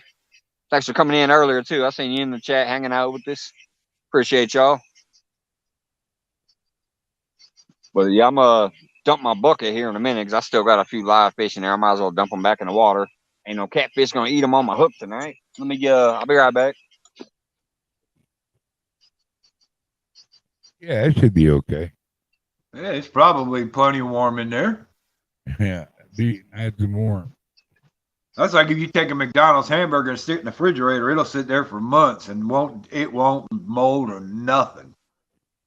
Thanks for coming in earlier too. I seen you in the chat hanging out with us. Appreciate y'all. But yeah, I'm dump my bucket here in a minute because I still got a few live fish in there. I might as well dump them back in the water. Ain't no catfish gonna eat them on my hook tonight. Let me I'll be right back. Yeah, it should be okay. Yeah, it's probably plenty warm in there. Yeah, add some more. That's like if you take a McDonald's hamburger and stick it in the refrigerator, it'll sit there for months and won't mold or nothing.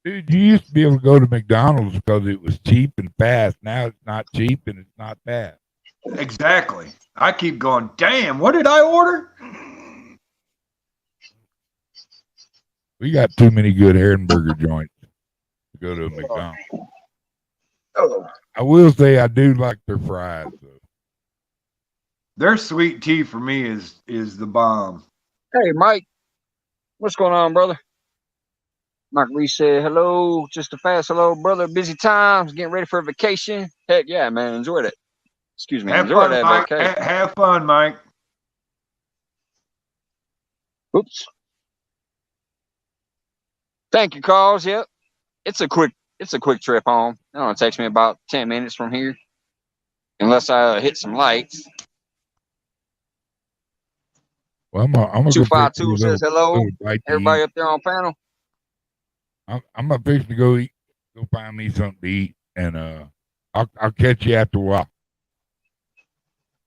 Dude, you used to be able to go to McDonald's because it was cheap and fast. Now it's not cheap and it's not fast. Exactly. I keep going, damn, what did I order? We got too many good hamburger joints to go to a McDonald's. Oh. I will say I do like their fries, though. Their sweet tea for me is the bomb. Hey, Mike. What's going on, brother? Mike Reese said, hello. Just a fast hello, brother. Busy times. Getting ready for a vacation. Heck yeah, man. Enjoy that. Excuse me. Have Enjoy fun, that Mike. vacation. Have fun, Mike. Oops. Thank you, Carls. Yep. It's a quick trip home. It only takes me about 10 minutes from here. Unless I hit some lights. Well, I'm gonna 252 says hello. Everybody up there on panel. I'm gonna fix to go find me something to eat, and I'll catch you after a while.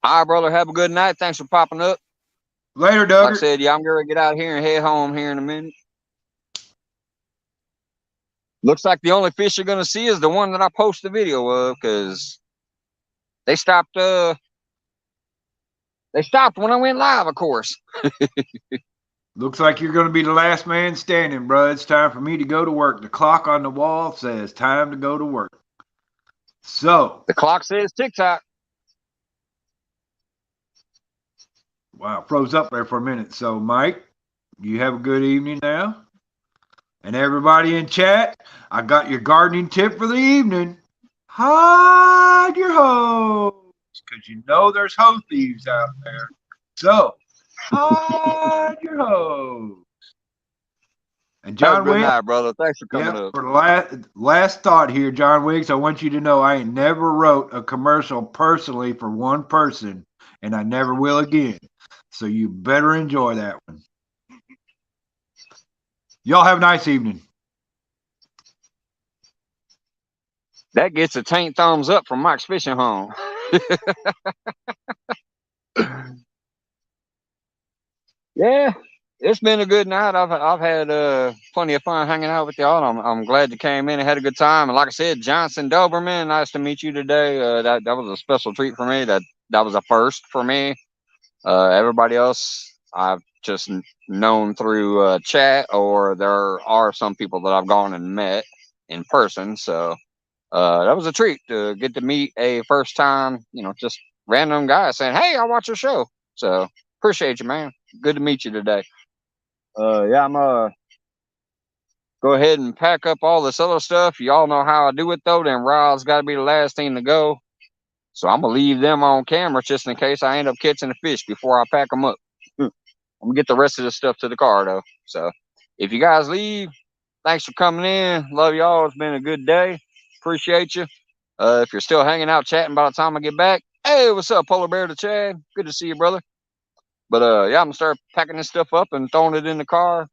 All right, brother. Have a good night. Thanks for popping up. Later, Doug. Like I said, yeah, I'm gonna get out here and head home here in a minute. Looks like the only fish you're gonna see is the one that I posted the video of, because they stopped. They stopped when I went live, of course. Looks like you're going to be the last man standing, bro. It's time for me to go to work. The clock on the wall says time to go to work. So. The clock says TikTok. Wow, froze up there for a minute. So, Mike, you have a good evening now. And everybody in chat, I got your gardening tip for the evening. Hide your hose, because you know there's hoe thieves out there. So, hide your hose. And John Good Wiggs, night, brother. Thanks for coming up. For last thought here, John Wiggs, I want you to know I ain't never wrote a commercial personally for one person, and I never will again. So you better enjoy that one. Y'all have a nice evening. That gets a 10 thumbs up from Mike's Fishing Home. Yeah, it's been a good night. I've had plenty of fun hanging out with y'all. I'm glad you came in and had a good time. And like I said, Johnson Doberman, nice to meet you today. That was a special treat for me. That was a first for me. Everybody else I've just known through chat, or there are some people that I've gone and met in person. So that was a treat to get to meet a first time, just random guy saying, hey, I watch your show. So appreciate you, man. Good to meet you today. Yeah, I'm go ahead and pack up all this other stuff. Y'all know how I do it though. Then Rod's got to be the last thing to go. So I'm gonna leave them on camera just in case I end up catching a fish before I pack them up. I'm gonna get the rest of the stuff to the car though. So if you guys leave, thanks for coming in. Love y'all. It's been a good day. Appreciate you. If you're still hanging out chatting by the time I get back, hey, what's up, Polar Bear to Chad? Good to see you, brother. But yeah, I'm gonna start packing this stuff up and throwing it in the car.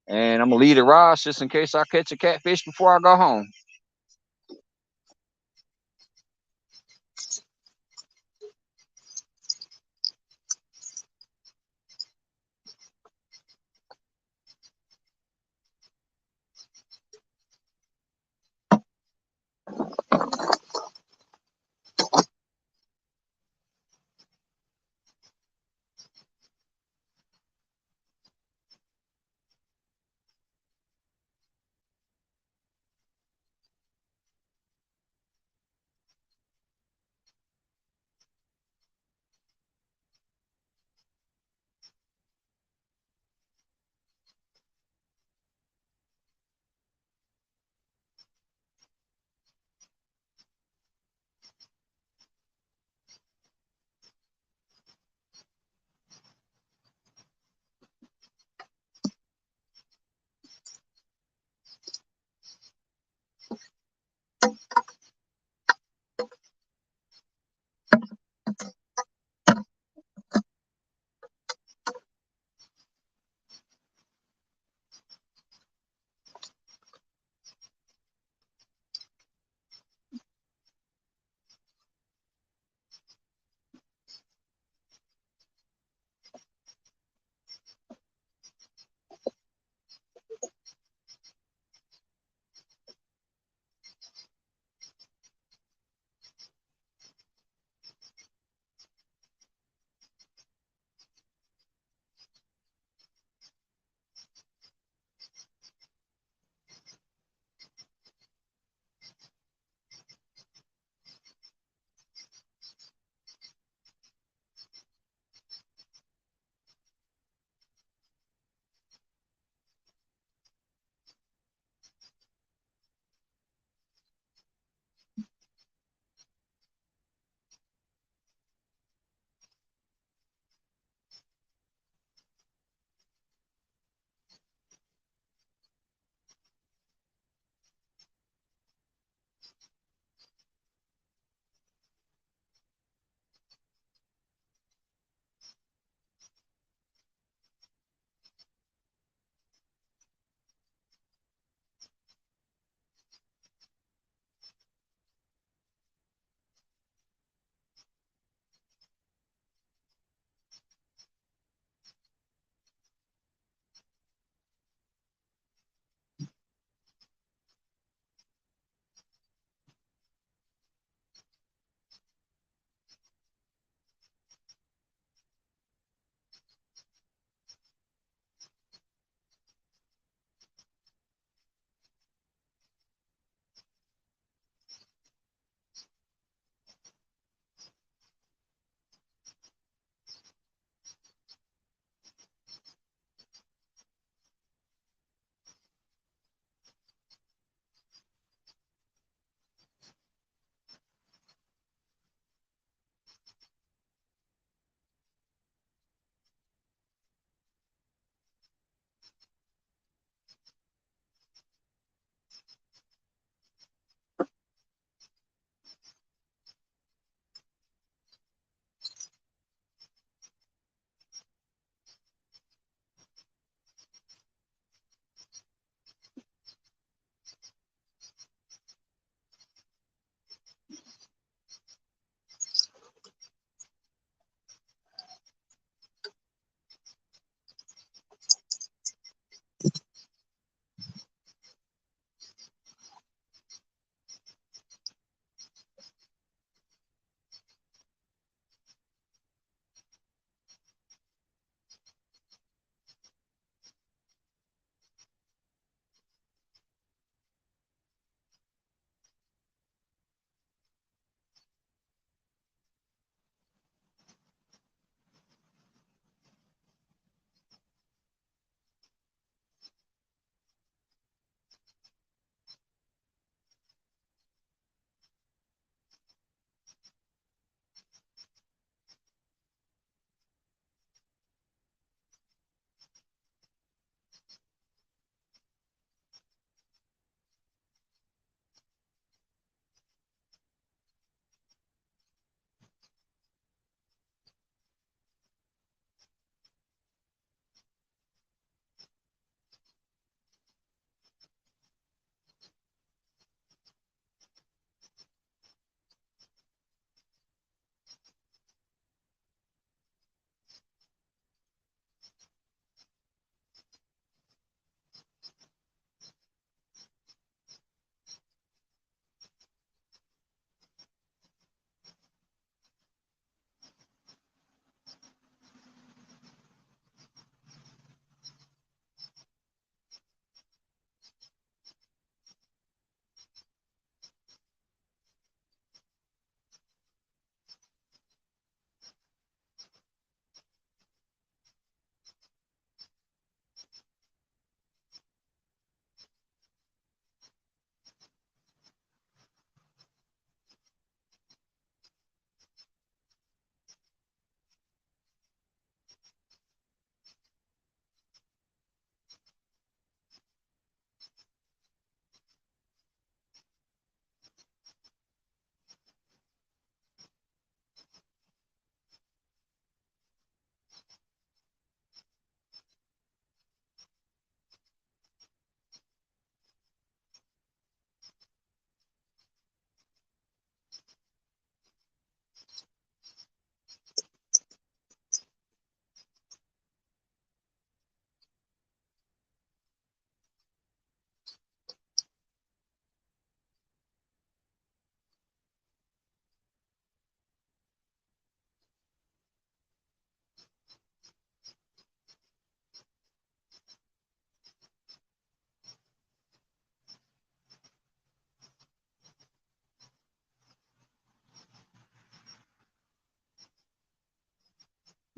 And I'm gonna leave the Ross just in case I catch a catfish before I go home.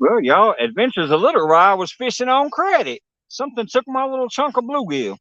Well, y'all, Adventures of Little Rod was fishing on credit. Something took my little chunk of bluegill.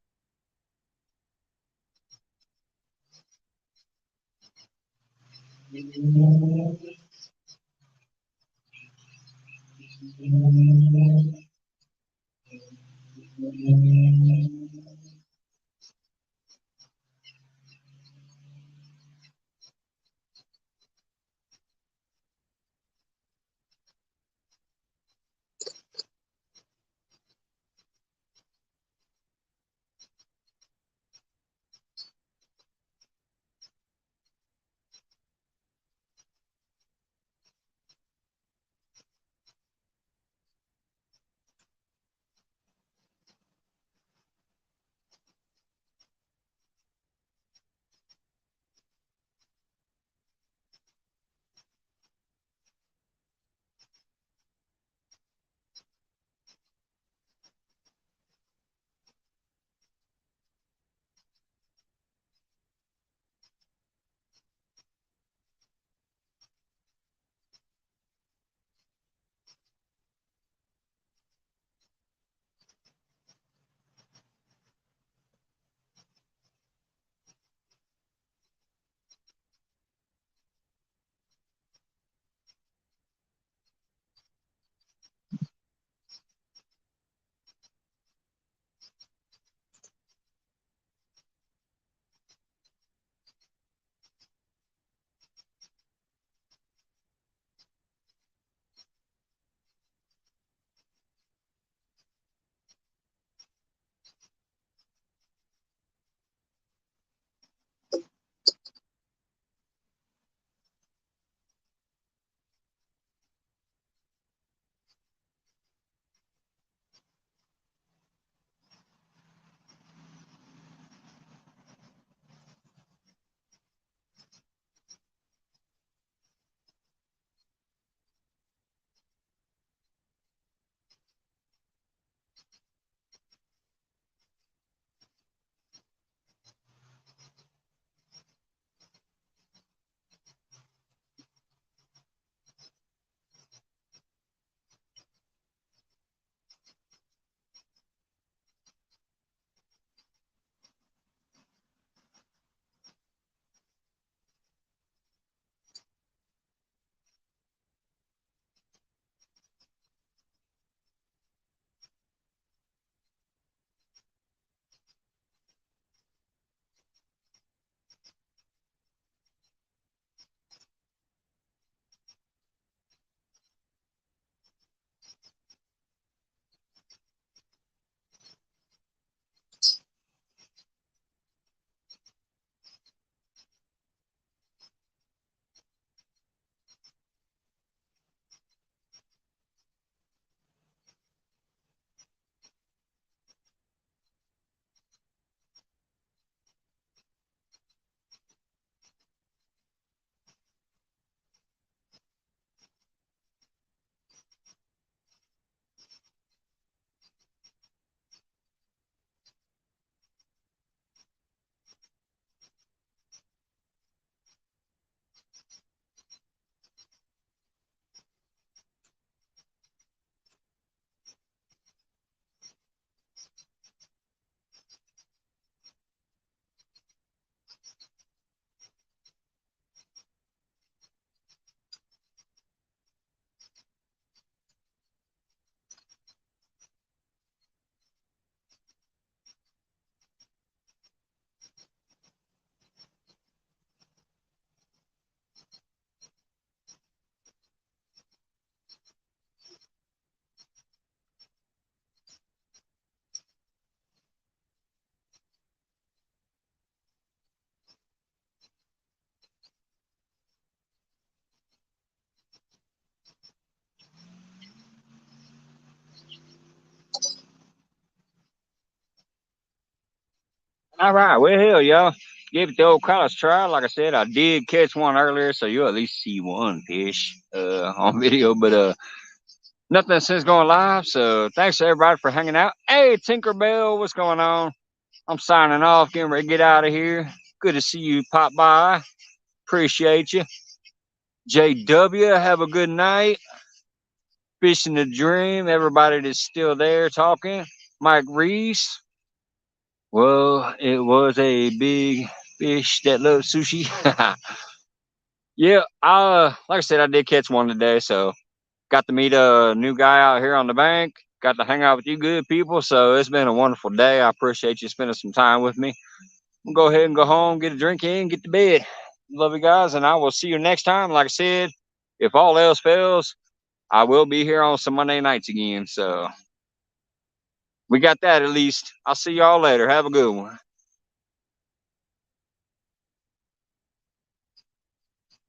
All right, well, hell, y'all. Gave it the old college try. Like I said, I did catch one earlier, so you'll at least see one fish on video. But nothing since going live. So thanks to everybody for hanging out. Hey, Tinkerbell, what's going on? I'm signing off, getting ready to get out of here. Good to see you pop by. Appreciate you. JW, have a good night. Fishing the Dream, everybody that's still there talking. Mike Reese. Well, it was a big fish that loves sushi. Yeah, like I said, I did catch one today, so got to meet a new guy out here on the bank. Got to hang out with you good people, so it's been a wonderful day. I appreciate you spending some time with me. I'm gonna go ahead and go home, get a drink in, get to bed. Love you guys, and I will see you next time. Like I said, if all else fails, I will be here on some Monday nights again. So we got that at least. I'll see y'all later. Have a good one.